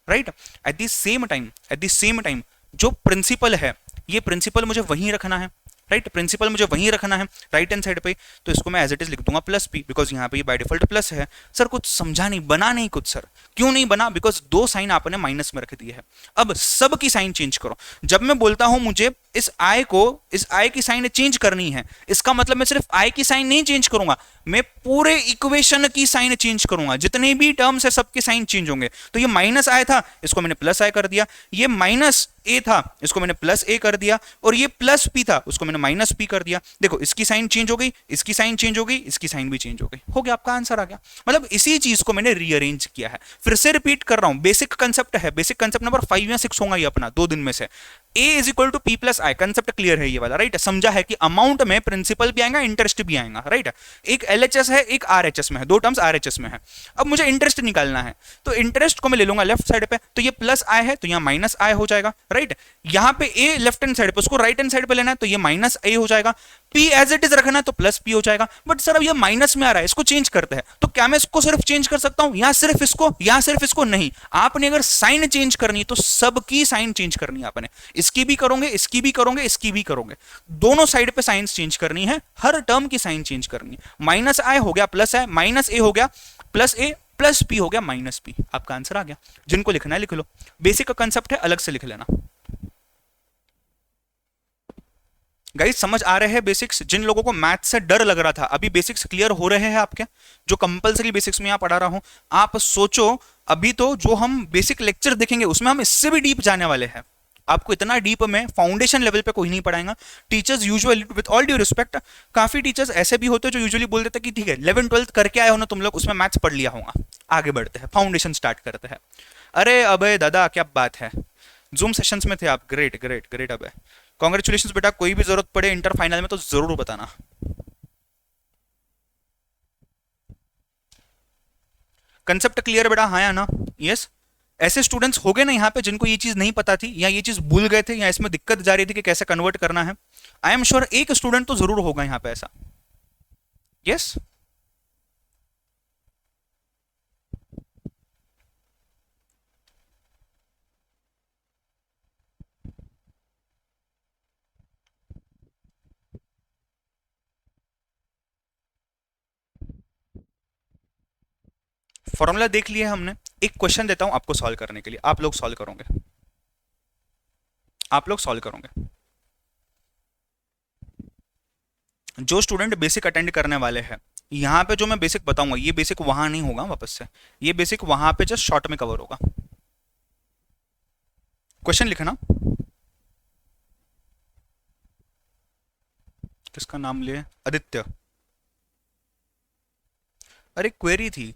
right. At the same time, at the same time जो प्रिंसिपल है, ये प्रिंसिपल मुझे वहीं रखना है, राइट, प्रिंसिपल मुझे वहीं रखना है राइट हैंड साइड पे, तो इसको मैं एज इट इज लिख दूंगा प्लस पी, बिकॉज यहाँ पे ये बाय डिफॉल्ट प्लस है। सर कुछ समझा नहीं, बना नहीं कुछ, सर क्यों नहीं बना, बिकॉज दो साइन आपने माइनस में रख दिए है। अब सब की साइन चेंज करो, जब मैं बोलता हूं मुझे इस आई को, इस आई की साइन चेंज करनी है, इसका मतलब मैं सिर्फ आई की साइन नहीं चेंज करूंगा, मैं पूरे इक्वेशन की साइन चेंज करूंगा, जितने भी टर्म्स है सबके साइन चेंज होंगे। तो ये माइनस आई था, इसको मैंने प्लस आई कर दिया, ये माइनस ए था, इसको मैंने प्लस ए कर दिया, और ये प्लस पी था, उसको मैंने माइनस पी कर दिया। देखो इसकी साइन चेंज हो गई, इसकी साइन चेंज हो गई, इसकी साइन भी चेंज हो गई, हो गया, आपका आंसर आ गया। मतलब इसी चीज को मैंने रीअरेंज किया है। फिर से रिपीट कर रहा हूं, बेसिक कंसेप्ट है, बेसिक कंसेप्ट नंबर 5 या 6 होगा ये अपना 2 दिन में से। A is equal to P plus I, concept clear है ये वाला, राइट। समझा है कि अमाउंट में प्रिंसिपल भी आएगा, इंटरेस्ट भी आएगा, राइट। एक एलएचएस है, एक आरएचएस में है, दो टर्म्स आरएचएस में है। अब मुझे इंटरेस्ट निकालना है, तो इंटरेस्ट को मैं ले लूंगा लेफ्ट साइड पे, तो ये प्लस आई है तो यहाँ माइनस आई हो जाएगा, राइट। यहाँ पे ए लेफ्ट हैंड साइड पे, उसको राइट हैंड साइड पे लेना है, तो ये माइनस ए हो जाएगा। पी एज इट इज रखना है तो प्लस पी हो जाएगा। बट सर अब ये माइनस में आ रहा है, इसको चेंज करते हैं, तो क्या मैं इसको सिर्फ चेंज कर सकता हूं, या सिर्फ इसको, या सिर्फ इसको, नहीं। आपने अगर साइन चेंज करनी है तो सबकी साइन चेंज करनी है आपने, इसकी भी करोगे, इसकी भी करोगे, इसकी भी करोगे, दोनों साइड पे साइन चेंज करनी है, हर टर्म की साइन चेंज करनी है। माइनस आई हो गया प्लस आई, माइनस ए हो गया प्लस ए, प्लस पी हो गया माइनस पी, आपका आंसर आ गया। जिनको लिखना है लिख लो, बेसिक का कंसेप्ट है, अलग से लिख लेना। गाइस समझ आ रहे हैं बेसिक्स? जिन लोगों को मैथ से डर लग रहा था, अभी बेसिक्स क्लियर हो रहे हैं आपके, जो कंपलसरी बेसिक्स में यहाँ पढ़ा रहा हूं। आप सोचो अभी तो जो हम बेसिक लेक्चर देखेंगे उसमें हम इससे भी डीप जाने वाले हैं। आपको इतना डीप में फाउंडेशन लेवल पे कोई नहीं पढ़ाएगा। Teachers usually, with all due respect, काफी टीचर्स ऐसे भी होते हैं जो यूजुअली बोल देते हैं कि ठीक है 11th 12th करके आए हो ना तुम लोग, उसमें मैथ्स पढ़ लिया होगा, आगे बढ़ते हैं, फाउंडेशन स्टार्ट करते हैं। अरे अबे दादा क्या बात है, जूम सेशंस में थे आप, ग्रेट ग्रेट ग्रेट। अबे कॉन्ग्रेचुलेशन बेटा, कोई भी जरूरत पड़े इंटर फाइनल में तो जरूर बताना। कंसेप्ट क्लियर बेटा, हाँ या ना? यस। ऐसे स्टूडेंट्स हो गए ना यहाँ पे जिनको ये चीज नहीं पता थी, या ये चीज भूल गए थे, या इसमें दिक्कत जा रही थी कि कैसे कन्वर्ट करना है। आई एम श्योर एक स्टूडेंट तो जरूर होगा यहाँ पे ऐसा। Yes yes? फॉर्मूला देख लिया हमने। एक क्वेश्चन देता हूं आपको सॉल्व करने के लिए, आप लोग सॉल्व करोगे, आप लोग सॉल्व करोगे। जो स्टूडेंट बेसिक अटेंड करने वाले हैं, यहां पे जो मैं बेसिक बताऊंगा ये बेसिक वहां नहीं होगा वापस से, ये बेसिक वहां पे जस्ट शॉर्ट में कवर होगा। क्वेश्चन लिखना, किसका नाम लिए, आदित्य। अरे क्वेरी थी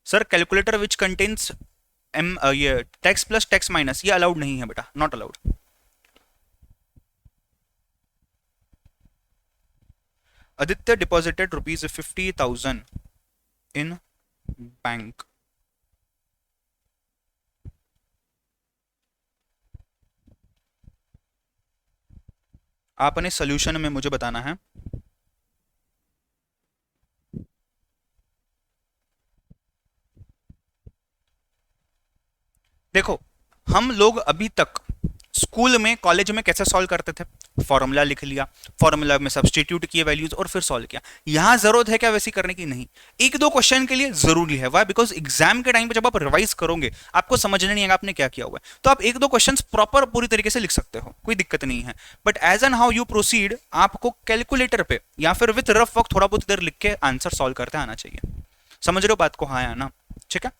सर, कैलकुलेटर विच कंटेन्स ये टैक्स प्लस टैक्स माइनस ये अलाउड नहीं है बेटा, not allowed. Aditya deposited ₹50,000 in bank. आपने सोल्यूशन में मुझे बताना है। देखो हम लोग अभी तक स्कूल में कॉलेज में कैसे सॉल्व करते थे, फॉर्मूला लिख लिया, फॉर्मूला में सब्स्टिट्यूट किए वैल्यूज और फिर सॉल्व किया। यहां जरूरत है क्या वैसी करने की? नहीं। एक दो क्वेश्चन के लिए जरूरी है, वाई? बिकॉज एग्जाम के टाइम पे जब आप रिवाइज करोगे आपको समझने नहीं आएगा आपने क्या किया हुआ है, तो आप एक दो क्वेश्चन प्रॉपर पूरी तरीके से लिख सकते हो, कोई दिक्कत नहीं है। But as an how you proceed आपको कैलकुलेटर पे या फिर विथ रफ वर्क थोड़ा बहुत इधर लिख के आंसर सॉल्व करते आना चाहिए। समझ रहे हो बात को? हाँ या ना? ठीक है।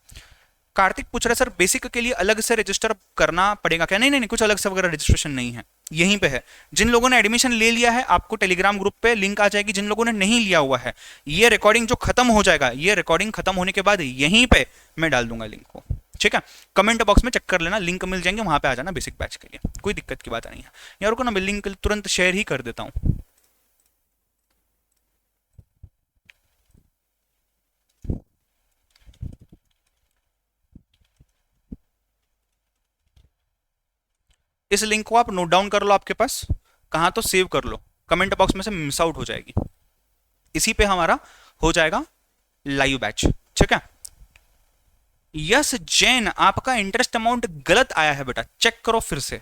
कार्तिक पूछ रहा है सर बेसिक के लिए अलग से रजिस्टर करना पड़ेगा क्या? नहीं नहीं नहीं, कुछ अलग से वगैरह रजिस्ट्रेशन नहीं है, यहीं पे है। जिन लोगों ने एडमिशन ले लिया है आपको टेलीग्राम ग्रुप पे लिंक आ जाएगी, जिन लोगों ने नहीं लिया हुआ है ये रिकॉर्डिंग जो खत्म हो जाएगा, ये रिकॉर्डिंग खत्म होने के बाद यहीं पे मैं डाल दूंगा लिंक को, ठीक है? कमेंट बॉक्स में चेक कर लेना, लिंक मिल जाएंगे, वहां पे आ जाना बेसिक बैच के लिए, कोई दिक्कत की बात नहीं है। यार को ना मैं लिंक तुरंत शेयर ही कर देता हूँ। इस लिंक को आप नोट डाउन कर लो, आपके पास कहां तो सेव कर लो, कमेंट बॉक्स में से मिस आउट हो जाएगी। इसी पे हमारा हो जाएगा लाइव बैच, ठीक है? यस जैन आपका इंटरेस्ट अमाउंट गलत आया है बेटा, चेक करो फिर से।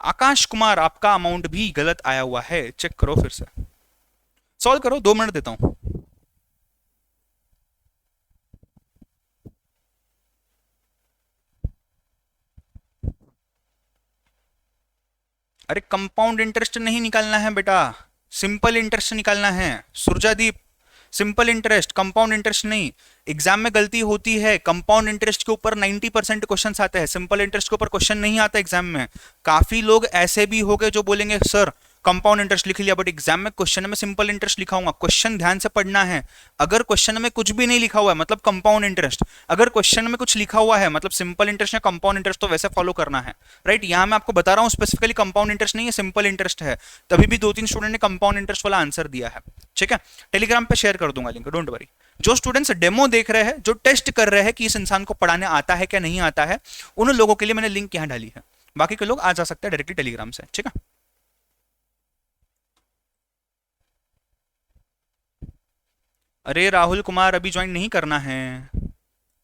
आकाश कुमार आपका अमाउंट भी गलत आया हुआ है, चेक करो फिर से, सॉल्व करो, 2 मिनट देता हूं। अरे कंपाउंड इंटरेस्ट नहीं निकालना है बेटा, सिंपल इंटरेस्ट निकालना है। सुरजादीप सिंपल इंटरेस्ट, कंपाउंड इंटरेस्ट नहीं। एग्जाम में गलती होती है, कंपाउंड इंटरेस्ट के ऊपर 90% क्वेश्चन आते हैं, सिंपल इंटरेस्ट के ऊपर क्वेश्चन नहीं आता एग्जाम में। काफी लोग ऐसे भी हो गए जो बोलेंगे सर कंपाउंड इंटरेस्ट लिख लिया बट एग्जाम में क्वेश्चन में सिंपल इंटरेस्ट लिखा हुआ। क्वेश्चन ध्यान से पढ़ना है, अगर क्वेश्चन में कुछ भी नहीं लिखा हुआ है मतलब कंपाउंड इंटरेस्ट, अगर क्वेश्चन में कुछ लिखा हुआ है मतलब सिंपल इंटरेस्ट या कंपाउंड इंटरेस्ट, तो वैसे फॉलो करना है, राइट? यहां मैं आपको बता रहा हूं स्पेसिफिकली कंपाउंड इंटरेस्ट नहीं है, सिंपल इंटरेस्ट है। तभी भी 2-3 स्टूडेंट ने कंपाउंड इंटरेस्ट वाला आंसर दिया है, ठीक है? टेलीग्राम पे शेयर कर दूंगा लिंक, डोंट वरी। जो स्टूडेंट्स डेमो देख रहे हैं, जो टेस्ट कर रहे हैं कि इस इंसान को पढ़ाने आता है क्या नहीं आता है, उन लोगों के लिए मैंने लिंक यहां डाली है, बाकी के लोग आ जा सकते हैं डायरेक्टली टेलीग्राम से, ठीक है? अरे राहुल कुमार अभी ज्वाइन नहीं करना है,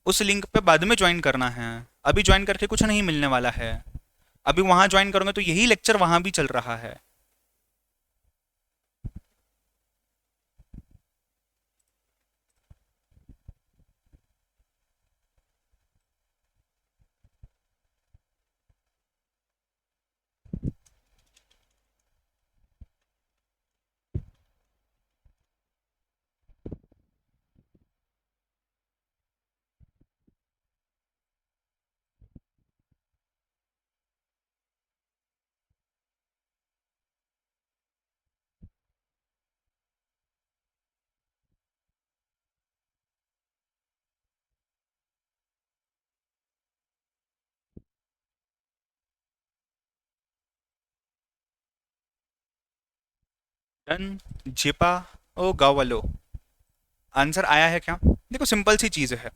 उस लिंक पे बाद में ज्वाइन करना है, अभी ज्वाइन करके कुछ नहीं मिलने वाला है। अभी वहां ज्वाइन करोगे तो यही लेक्चर वहां भी चल रहा है। डन जेपा ओ गाँव वालो, आंसर आया है क्या? देखो सिंपल सी चीज है,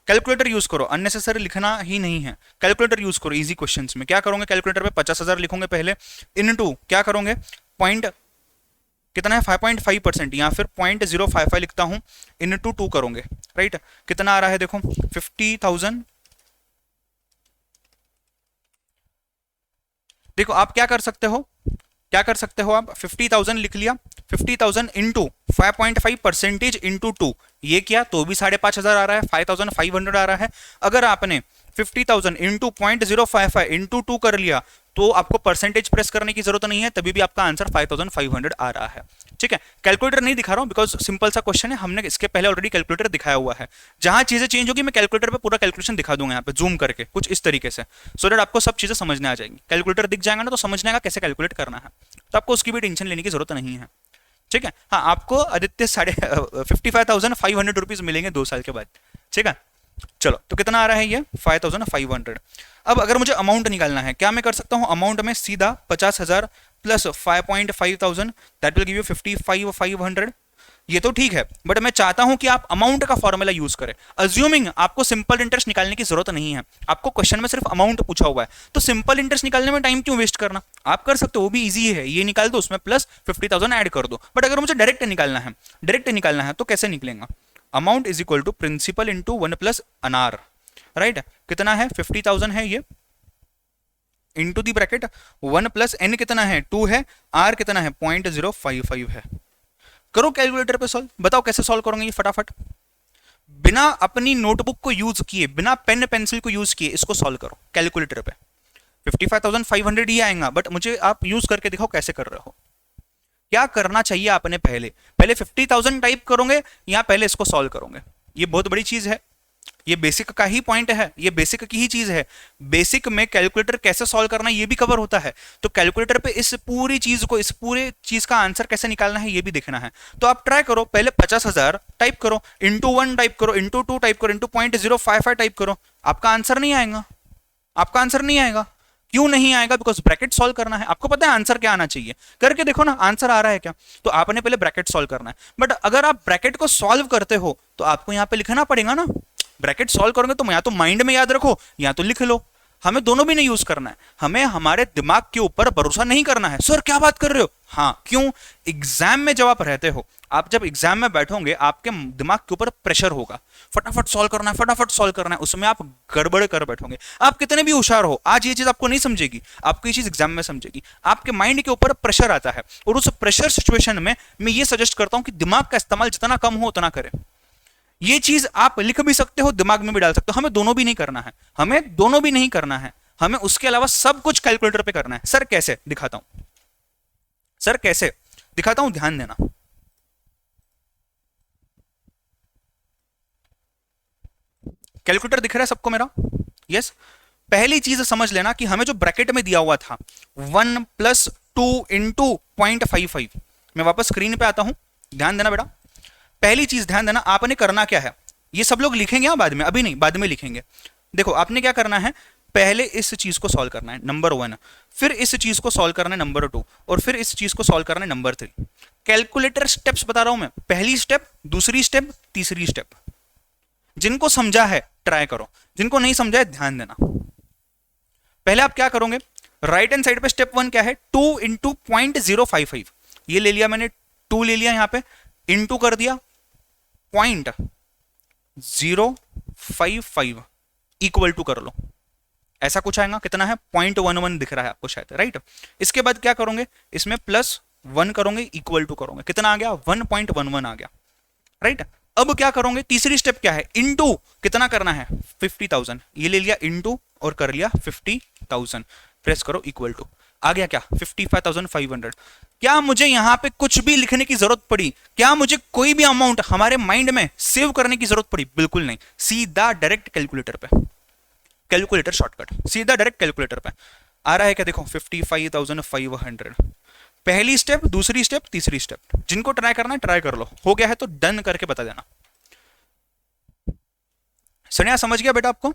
कैलकुलेटर यूज करो, अननेसेसरी लिखना ही नहीं है। कैलकुलेटर यूज करो इजी क्वेश्चंस में। क्या करोगे कैलकुलेटर पे? 50,000 लिखोगे पहले, इनटू क्या करोगे, पॉइंट कितना है 5.5% या फिर 0.055 लिखता हूं, इनटू 2 करोगे, राइट? कितना आ रहा है देखो 50,000। देखो आप क्या कर सकते हो, क्या कर सकते हो आप, 50,000 लिख लिया, 50,000 इंटू 5.5% इंटू 2, ये किया तो भी 5,500 आ रहा है, 5,500 आ रहा है। अगर आपने 50,000 इंटू 0.055 इंटू 2 कर लिया तो आपको परसेंटेज प्रेस करने की जरूरत नहीं है, तभी भी आपका आंसर 5,500 आ रहा है, ठीक है? कैलकुलेटर नहीं दिखा रहा हूं बिकॉज सिंपल सा क्वेश्चन है, हमने इसके पहले ऑलरेडी कैलकुलेटर दिखाया हुआ है। जहां चीजें चेंज होगी मैं कैलकुलेटर पे पूरा कैलकुलेशन दिखा दूंगा यहाँ पे जूम करके कुछ इस तरीके से, सो दैट आपको सब चीजें समझने आ जाएंगी। कैलकुलेटर दिख जाएगा ना तो समझने का कैसे कैलकुलेट करना है, तो आपको उसकी भी टेंशन लेने की जरूरत नहीं है, ठीक है? हाँ आपको आदित्य 55,500 रुपीज मिलेंगे 2 साल के बाद, ठीक है? चलो तो कितना आ रहा है ये 5500। अब अगर मुझे अमाउंट निकालना है, क्या मैं कर सकता हूँ अमाउंट में सीधा 50,000 plus 5,500 that will give you 55,500। ये तो ठीक है, बट मैं चाहता हूं कि आप अमाउंट का फॉर्मूला यूज करें। अज्यूमिंग आपको सिंपल इंटरेस्ट निकालने की जरूरत नहीं है, आपको क्वेश्चन में सिर्फ अमाउंट पूछा हुआ है, तो सिंपल इंटरेस्ट निकालने में टाइम क्यों वेस्ट करना, आप कर सकते हो, वो भी इजी है, ये निकाल दो, उसमें प्लस 50,000 ऐड कर दो। बट अगर मुझे डायरेक्ट निकालना है तो कैसे निकलेगा, amount is equal to principal into 1 plus N R, right. कितना है 50,000 है ये, into the bracket 1 plus N कितना है 2 है, आर कितना है 0.055 है। करो कैलकुलेटर पे सॉल्व, बताओ कैसे सॉल्व करोगे ये फटाफट, बिना अपनी नोटबुक को यूज किए, बिना पेन पेंसिल को यूज किए इसको सॉल्व करो कैलकुलेटर पे। 55,500 ही आएगा, बट मुझे आप यूज करके दिखाओ कैसे कर रहे हो। क्या करना चाहिए आपने, पहले 50,000 टाइप करोगे या पहले इसको सॉल्व करोगे, ये बहुत बड़ी चीज है, ये बेसिक का ही पॉइंट है, ये बेसिक की ही चीज है। बेसिक में कैलकुलेटर कैसे सॉल्व करना है ये भी कवर होता है, तो कैलकुलेटर पे इस पूरी चीज को, इस पूरे चीज का आंसर कैसे निकालना है ये भी देखना है। तो आप ट्राई करो, पहले 50,000 टाइप करो, इंटू 1 टाइप करो, इंटू 2 टाइप करो, इंटू 0.055 टाइप करो, आपका आंसर नहीं आएगा, आपका आंसर नहीं आएगा। क्यों नहीं आएगा, बिकॉज ब्रैकेट सॉल्व करना है, आपको पता है आंसर क्या आना चाहिए, करके देखो ना आंसर आ रहा है क्या, तो आपने पहले ब्रैकेट सॉल्व करना है। बट अगर आप ब्रैकेट को सॉल्व करते हो तो आपको यहां पे लिखना पड़ेगा ना, ब्रैकेट सॉल्व करोगे तो या तो माइंड में याद रखो या तो लिख लो, हमें दोनों भी नहीं यूज करना है, हमें हमारे दिमाग के ऊपर भरोसा नहीं करना है। सर क्या बात कर रहे हो, हाँ क्यों, एग्जाम में जब आप रहते हो, आप जब एग्जाम में बैठोगे आपके दिमाग के ऊपर प्रेशर होगा, फटाफट सॉल्व करना है, फटाफट सॉल्व करना है, उसमें आप गड़बड़ कर बैठोगे। आप कितने भी होशियार हो, आज ये चीज आपको नहीं समझेगी, आपको ये चीज एग्जाम में समझेगी, आपके माइंड के ऊपर प्रेशर आता है, और उस प्रेशर सिचुएशन में मैं ये सजेस्ट करता हूं कि दिमाग का इस्तेमाल जितना कम हो उतना करें। ये चीज आप लिख भी सकते हो, दिमाग में भी डाल सकते हो, हमें दोनों भी नहीं करना है, हमें दोनों भी नहीं करना है, हमें उसके अलावा सब कुछ कैलकुलेटर पे करना है। सर कैसे दिखाता हूं, सर कैसे दिखाता हूं, ध्यान देना। कैलकुलेटर दिख रहा है सबको मेरा, यस। पहली चीज समझ लेना कि हमें जो ब्रैकेट में दिया हुआ था 1 प्लस 2 इंटू 0.55, मैं वापस स्क्रीन पे आता हूं, ध्यान देना बेटा। पहली चीज ध्यान देना, आपने करना क्या है, ये सब लोग लिखेंगे या बाद में, अभी नहीं बाद में लिखेंगे। देखो आपने क्या करना है, पहले इस चीज को सॉल्व करना है नंबर 1, फिर इस चीज को सॉल्व करना है नंबर 2, और फिर इस चीज को सॉल्व करना है नंबर 3। कैलकुलेटर स्टेप्स बता रहा हूं मैं, पहली स्टेप, दूसरी स्टेप, तीसरी स्टेप। जिनको समझा है ट्राई करो, जिनको नहीं समझा है ध्यान देना। पहले आप क्या करोगे, राइट हैंड साइड पे स्टेप 1 क्या है, 2 इंटू 0.055, ये ले लिया मैंने, 2 ले लिया यहां पे, इंटू कर दिया 0.055 इक्वल टू कर लो, ऐसा कुछ आएगा, कितना है 0.11 दिख रहा है आपको शायद, राइट। इसके बाद क्या करोगे, इसमें प्लस 1 करोगे, इक्वल टू करोगे, कितना आ गया 1.11 आ गया, राइट। अब क्या करोगे, तीसरी स्टेप क्या है, इनटू कितना करना है 50,000, ये ले लिया इनटू और कर लिया 50,000, प्रेस करो इक्वल टू, आ गया क्या 55,500। क्या मुझे यहां पे कुछ भी लिखने की जरूरत पड़ी, क्या मुझे कोई भी अमाउंट हमारे माइंड में सेव करने की जरूरत पड़ी, बिल्कुल नहीं, सीधा डायरेक्ट कैलकुलेटर पे, कैलकुलेटर शॉर्टकट, सीधा डायरेक्ट कैलकुलेटर पे आ रहा है क्या, देखो 55,500, पहली स्टेप, दूसरी स्टेप, तीसरी स्टेप। जिनको ट्राई करना है ट्राई कर लो, हो गया है तो डन करके बता देना। सनिया समझ गया बेटा आपको,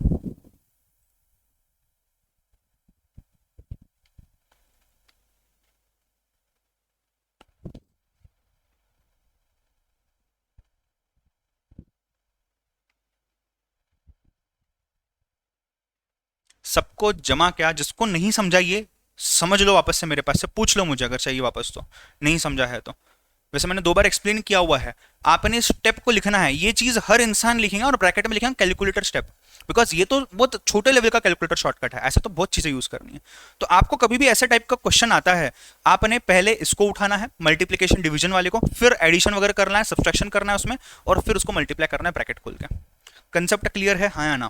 सबको जमा क्या, जिसको नहीं समझा ये समझ लो, वापस से मेरे पास से पूछ लो मुझे अगर चाहिए वापस, तो नहीं समझा है तो। वैसे मैंने 2 बार एक्सप्लेन किया हुआ है, आपने स्टेप को लिखना है, ये चीज हर इंसान लिखेगा और ब्रैकेट में लिखेगा कैलकुलेटर स्टेप, बिकॉज ये तो बहुत छोटे लेवल का कैलकुलेटर शॉर्टकट है, ऐसे तो बहुत चीजें यूज करनी है। तो आपको कभी भी ऐसे टाइप का क्वेश्चन आता है, आपने पहले इसको उठाना है मल्टीप्लीकेशन डिवीजन वाले को, फिर एडिशन वगैरह करना है, सब्सट्रैक्शन करना है उसमें, और फिर उसको मल्टीप्लाई करना है ब्रैकेट खोल के। कंसेप्ट क्लियर है, हाँ या ना।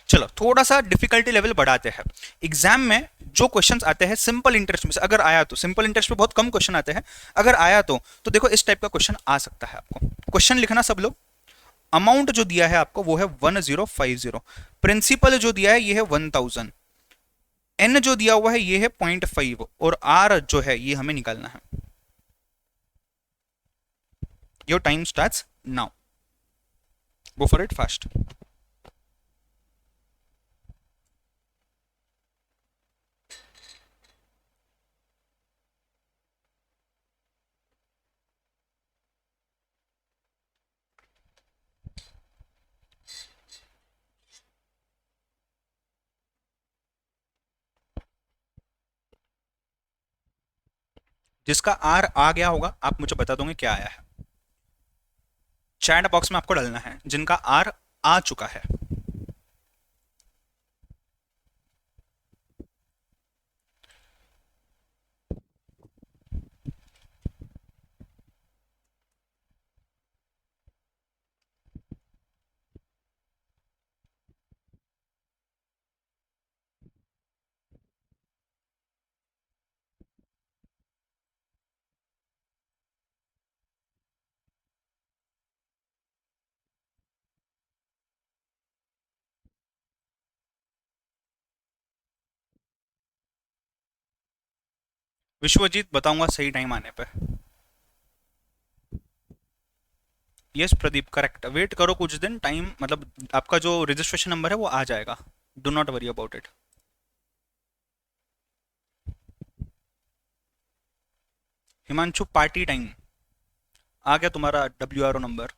चलो थोड़ा सा डिफिकल्टी लेवल बढ़ाते हैं। एग्जाम में जो क्वेश्चंस आते हैं सिंपल इंटरेस्ट में से, अगर आया तो, सिंपल इंटरेस्ट पे बहुत कम क्वेश्चन आते हैं, अगर आया तो देखो इस टाइप का क्वेश्चन आ सकता है आपको। क्वेश्चन लिखना सब लोग, अमाउंट जो दिया है आपको वो है 1050, प्रिंसिपल जो दिया है ये है 1000, एन जो दिया हुआ है ये है 0.5, और आर जो है ये हमें निकालना है। Your time starts now, go for it fast. जिसका आर आ गया होगा आप मुझे बता दोगे क्या आया है, चैट बॉक्स में आपको डालना है जिनका आर आ चुका है। विश्वजीत बताऊंगा सही टाइम आने पे। यस प्रदीप करेक्ट, वेट करो कुछ दिन, टाइम मतलब आपका जो रजिस्ट्रेशन नंबर है वो आ जाएगा, do not worry about it. Himanshu party time आ गया तुम्हारा WRO नंबर,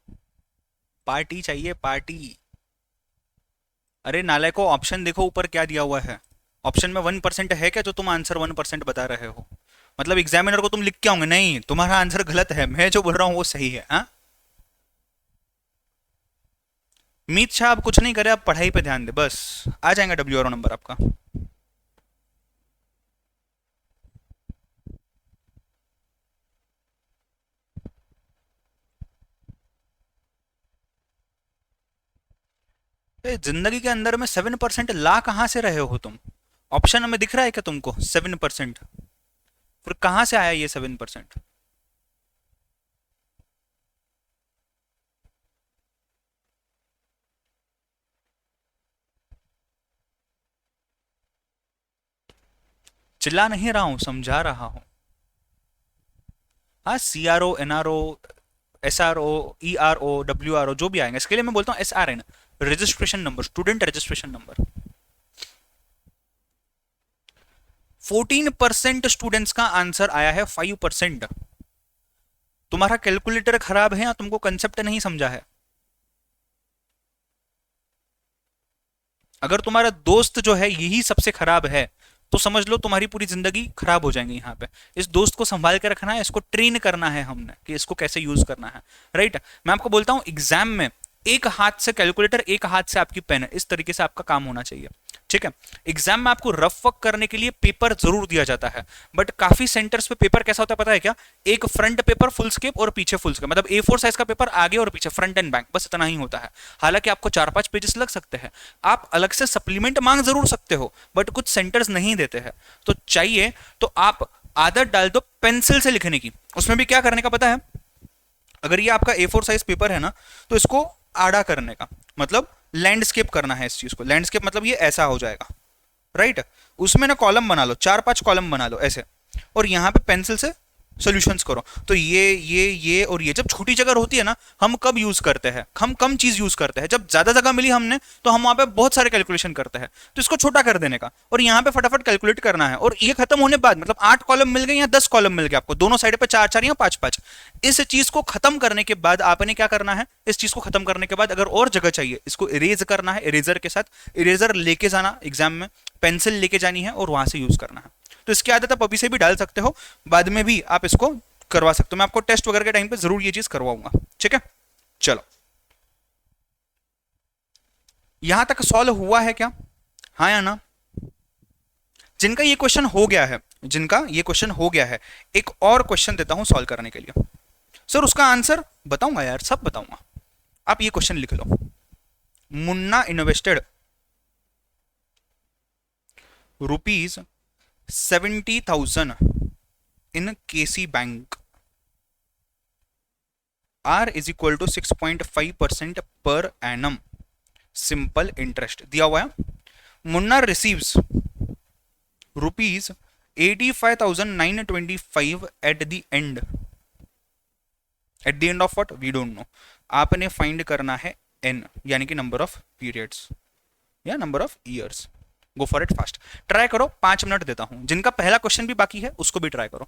पार्टी चाहिए पार्टी। अरे नालायक को ऑप्शन देखो ऊपर क्या दिया हुआ है, ऑप्शन में 1% है क्या जो तुम आंसर 1% बता रहे हो? मतलब एग्जामिनर को तुम लिख के आओगे नहीं तुम्हारा आंसर गलत है, मैं जो बोल रहा हूँ वो सही है। हाँ मीत शाह आप कुछ नहीं करे, आप पढ़ाई पे ध्यान दे बस, आ जाएगा WRO नंबर आपका। जिंदगी के अंदर में 7% ला कहाँ से रहे हो तुम? ऑप्शन में दिख रहा है क्या तुमको 7%? फिर कहाँ से आया ये 7%? चिल्ला नहीं रहा हूँ, समझा रहा हूँ। हाँ CRO NRO SRO ERO WRO जो भी आएंगे इसके लिए मैं बोलता हूँ SRN, registration number, student registration number. 14% students का आंसर आया है, 5%। तुम्हारा कैलकुलेटर खराब है या तुमको कंसेप्ट नहीं समझा है? अगर तुम्हारा दोस्त जो है यही सबसे खराब है तो समझ लो तुम्हारी पूरी जिंदगी खराब हो जाएगी यहाँ पे। इस दोस्त को संभाल के रखना है, इसको ट्रेन करना है हमने कि इसको कैसे यूज करना है, राइट। मैं आपको बोलता हूँ एग्जाम में एक हाथ से कैलकुलेटर एक हाथ से आपकी पेन, इस तरीके से आपका काम होना चाहिए, ठीक है। एग्जाम में आपको रफ वर्क करने के लिए पेपर जरूर दिया जाता है, बट काफी सेंटर्स पे पेपर कैसा होता है पता है क्या? एक फ्रंट पेपर फुल स्केप और पीछे फुल स्केप, मतलब A4 साइज का पेपर आगे और पीछे, फ्रंट एंड बैक, बस इतना ही होता है। हालांकि आपको 4-5 पेजेस लग सकते हैं, आप अलग से सप्लीमेंट मांग जरूर सकते हो, बट कुछ सेंटर्स नहीं देते हैं। तो चाहिए तो आप आदत डाल दो पेंसिल से लिखने की। उसमें भी क्या करने का पता है? अगर ये आपका A4 साइज पेपर है ना, तो इसको आड़ा करने का मतलब लैंडस्केप करना है इस चीज को। लैंडस्केप मतलब ये ऐसा हो जाएगा, राइट। उसमें ना कॉलम बना लो, 4-5 कॉलम बना लो ऐसे, और यहाँ पे पेंसिल से सॉल्यूशंस करो। तो ये और ये जब छोटी जगह होती है ना, हम कब यूज करते हैं? हम कम चीज यूज करते हैं। जब ज्यादा जगह मिली हमने तो हम वहां पे बहुत सारे कैलकुलेशन करते हैं, तो इसको छोटा कर देने का और यहाँ पे फटाफट कैलकुलेट करना है। और ये खत्म होने बाद मतलब 8 कॉलम मिल गए या 10 कॉलम मिल गए आपको, दोनों साइड पे 4-4 या 5-5। इस चीज को खत्म करने के बाद आपने क्या करना है? इस चीज को खत्म करने के बाद अगर और जगह चाहिए, इसको इरेज करना है, इरेजर के साथ इरेजर लेके जाना एग्जाम में, पेंसिल लेके जानी है और वहां से यूज करना है। तो इसकी आदत आप अभी से भी डाल सकते हो, बाद में भी आप इसको करवा सकते हो। मैं आपको टेस्ट वगैरह के टाइम पे जरूर ये चीज करवाऊंगा, ठीक है। चलो, यहां तक सॉल्व हुआ है क्या? हाँ या ना? जिनका ये क्वेश्चन हो गया है, जिनका ये क्वेश्चन हो गया है, एक और क्वेश्चन देता हूं सॉल्व करने के लिए। सर उसका आंसर बताऊंगा यार, सब बताऊंगा। आप ये क्वेश्चन लिख लो। Munna invested ₹70,000 in KC Bank. R is equal to 6.5% per annum simple interest दिया हुआ है। Munna receives ₹85,925 at the end at the end of what, we don't know. आपने फाइंड करना है एन, यानी कि नंबर ऑफ पीरियड्स या number of years. Go for it fast, try करो। 5 मिनट देता हूं, जिनका पहला क्वेश्चन भी बाकी है उसको भी ट्राई करो।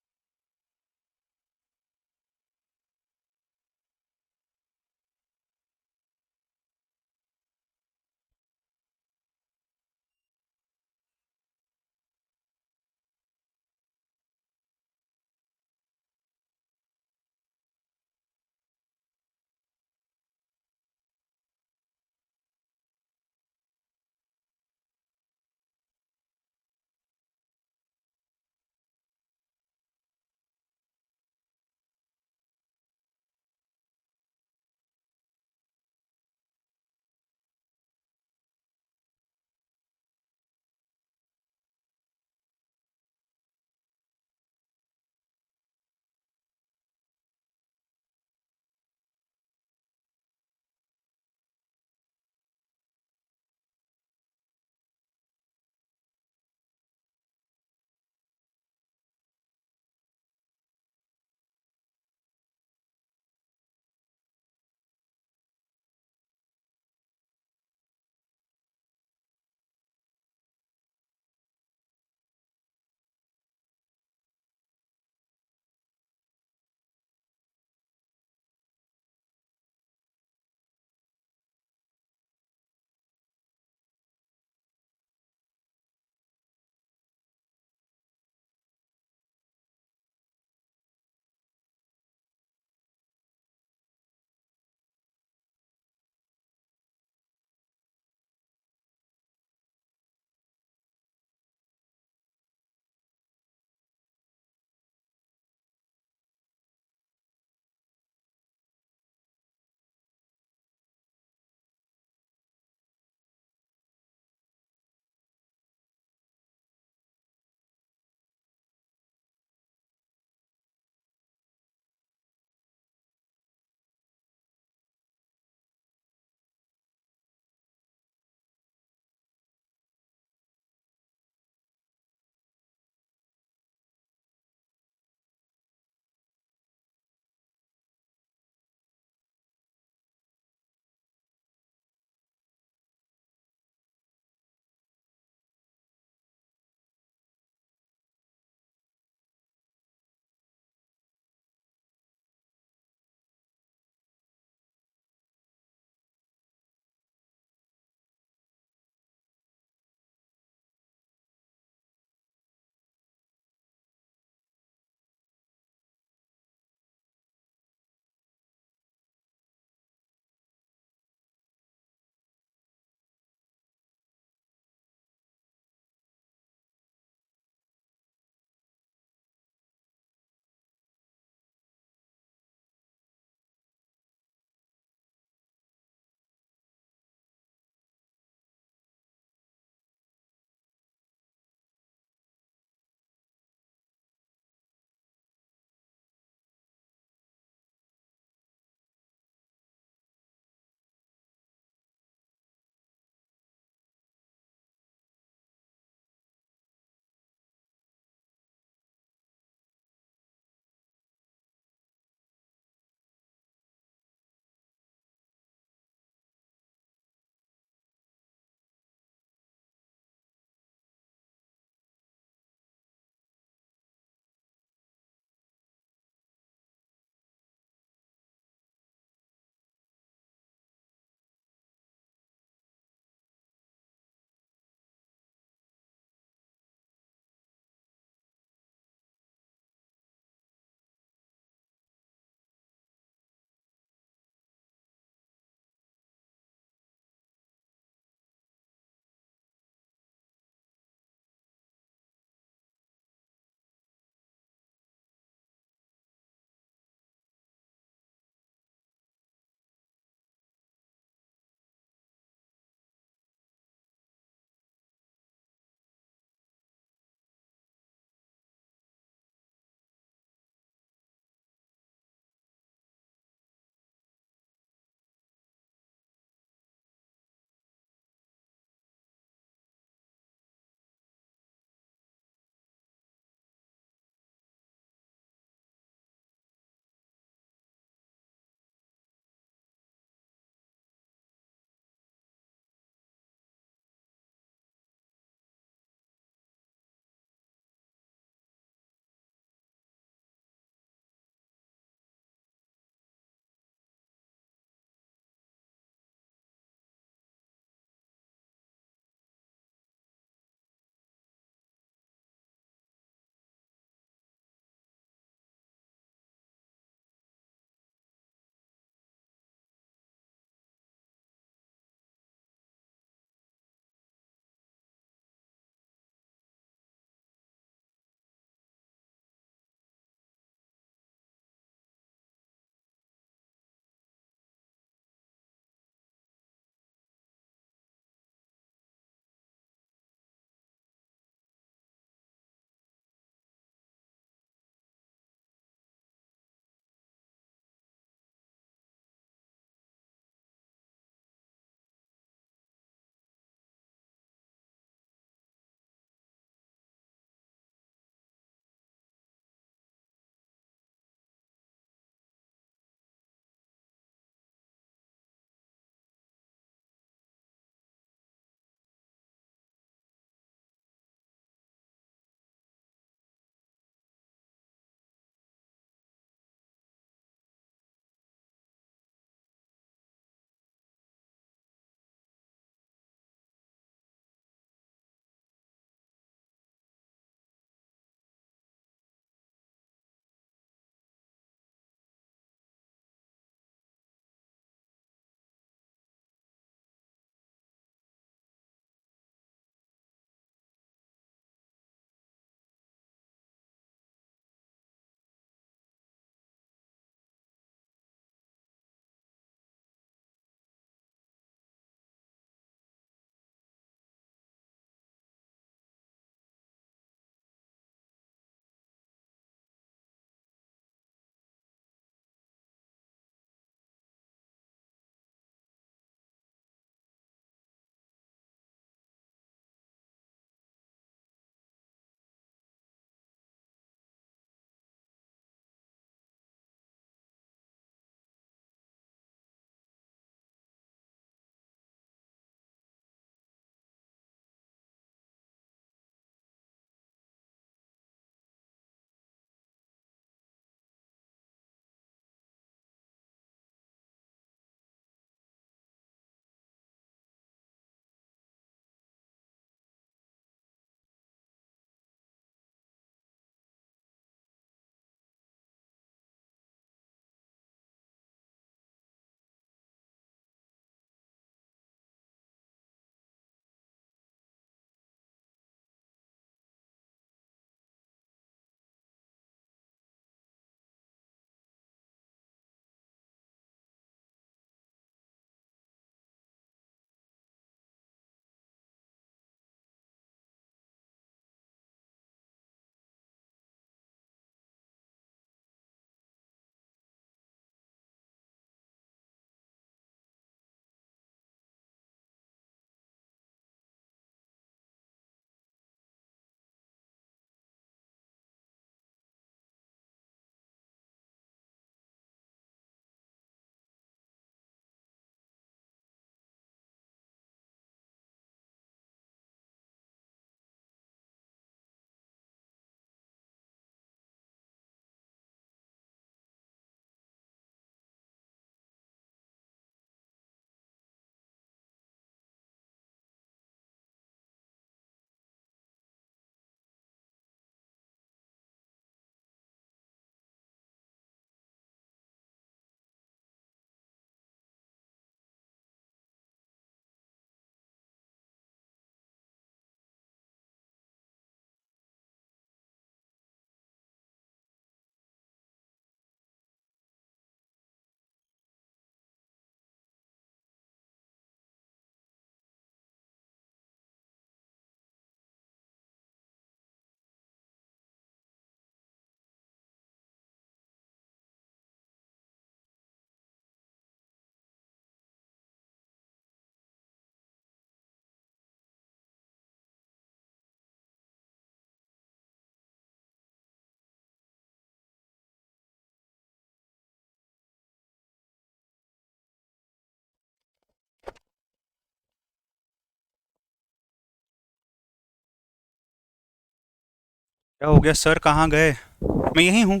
क्या हो गया सर, कहाँ गए? मैं यहीं हूँ।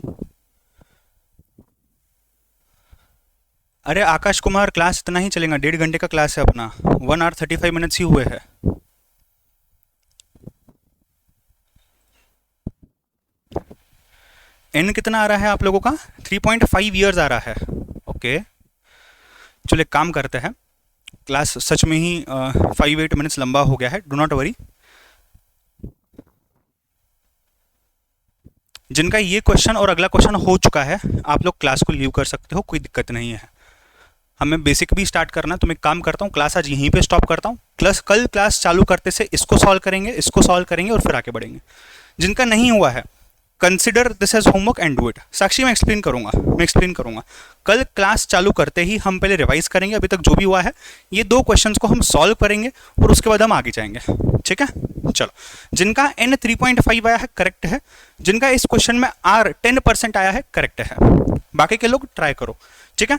अरे आकाश कुमार, क्लास इतना ही चलेगा, 1.5 घंटे का क्लास है अपना, 1 hour 35 minutes ही हुए हैं। एन कितना आ रहा है आप लोगों का? 3.5 years आ रहा है। ओके, चलो एक काम करते हैं, क्लास सच में ही 5-8 minutes लंबा हो गया है, डो नॉट वरी। जिनका ये क्वेश्चन और अगला क्वेश्चन हो चुका है, आप लोग क्लास को लीव कर सकते हो, कोई दिक्कत नहीं है। हमें बेसिक भी स्टार्ट करना है, तो मैं एक काम करता हूँ, क्लास आज यहीं पे स्टॉप करता हूँ। प्लस कल क्लास चालू करते से इसको सॉल्व करेंगे, इसको सॉल्व करेंगे और फिर आगे बढ़ेंगे। जिनका नहीं हुआ है, consider this as homework and do it. Sakshi, मैं एक्सप्लेन करूंगा। कल क्लास चालू करते ही हम पहले रिवाइज करेंगे अभी तक जो भी हुआ है, ये 2 क्वेश्चंस को हम सॉल्व करेंगे और उसके बाद हम आगे जाएंगे। ठीक है, चलो। जिनका एन 3.5 आया है करेक्ट है, जिनका इस क्वेश्चन में आर 10% आया है करेक्ट है। बाकी के लोग ट्राई करो, ठीक है।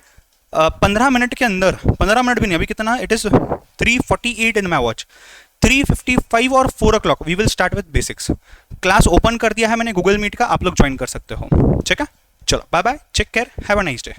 15 मिनट के अंदर, 15 मिनट भी नहीं, अभी कितना, it is 3:48 in my watch, 3:55 और 4 o'clock we will start with basics. Class open कर दिया है मैंने गूगल मीट का, आप लोग ज्वाइन कर सकते हो। ठीक है, चलो bye bye, take care, have a nice day.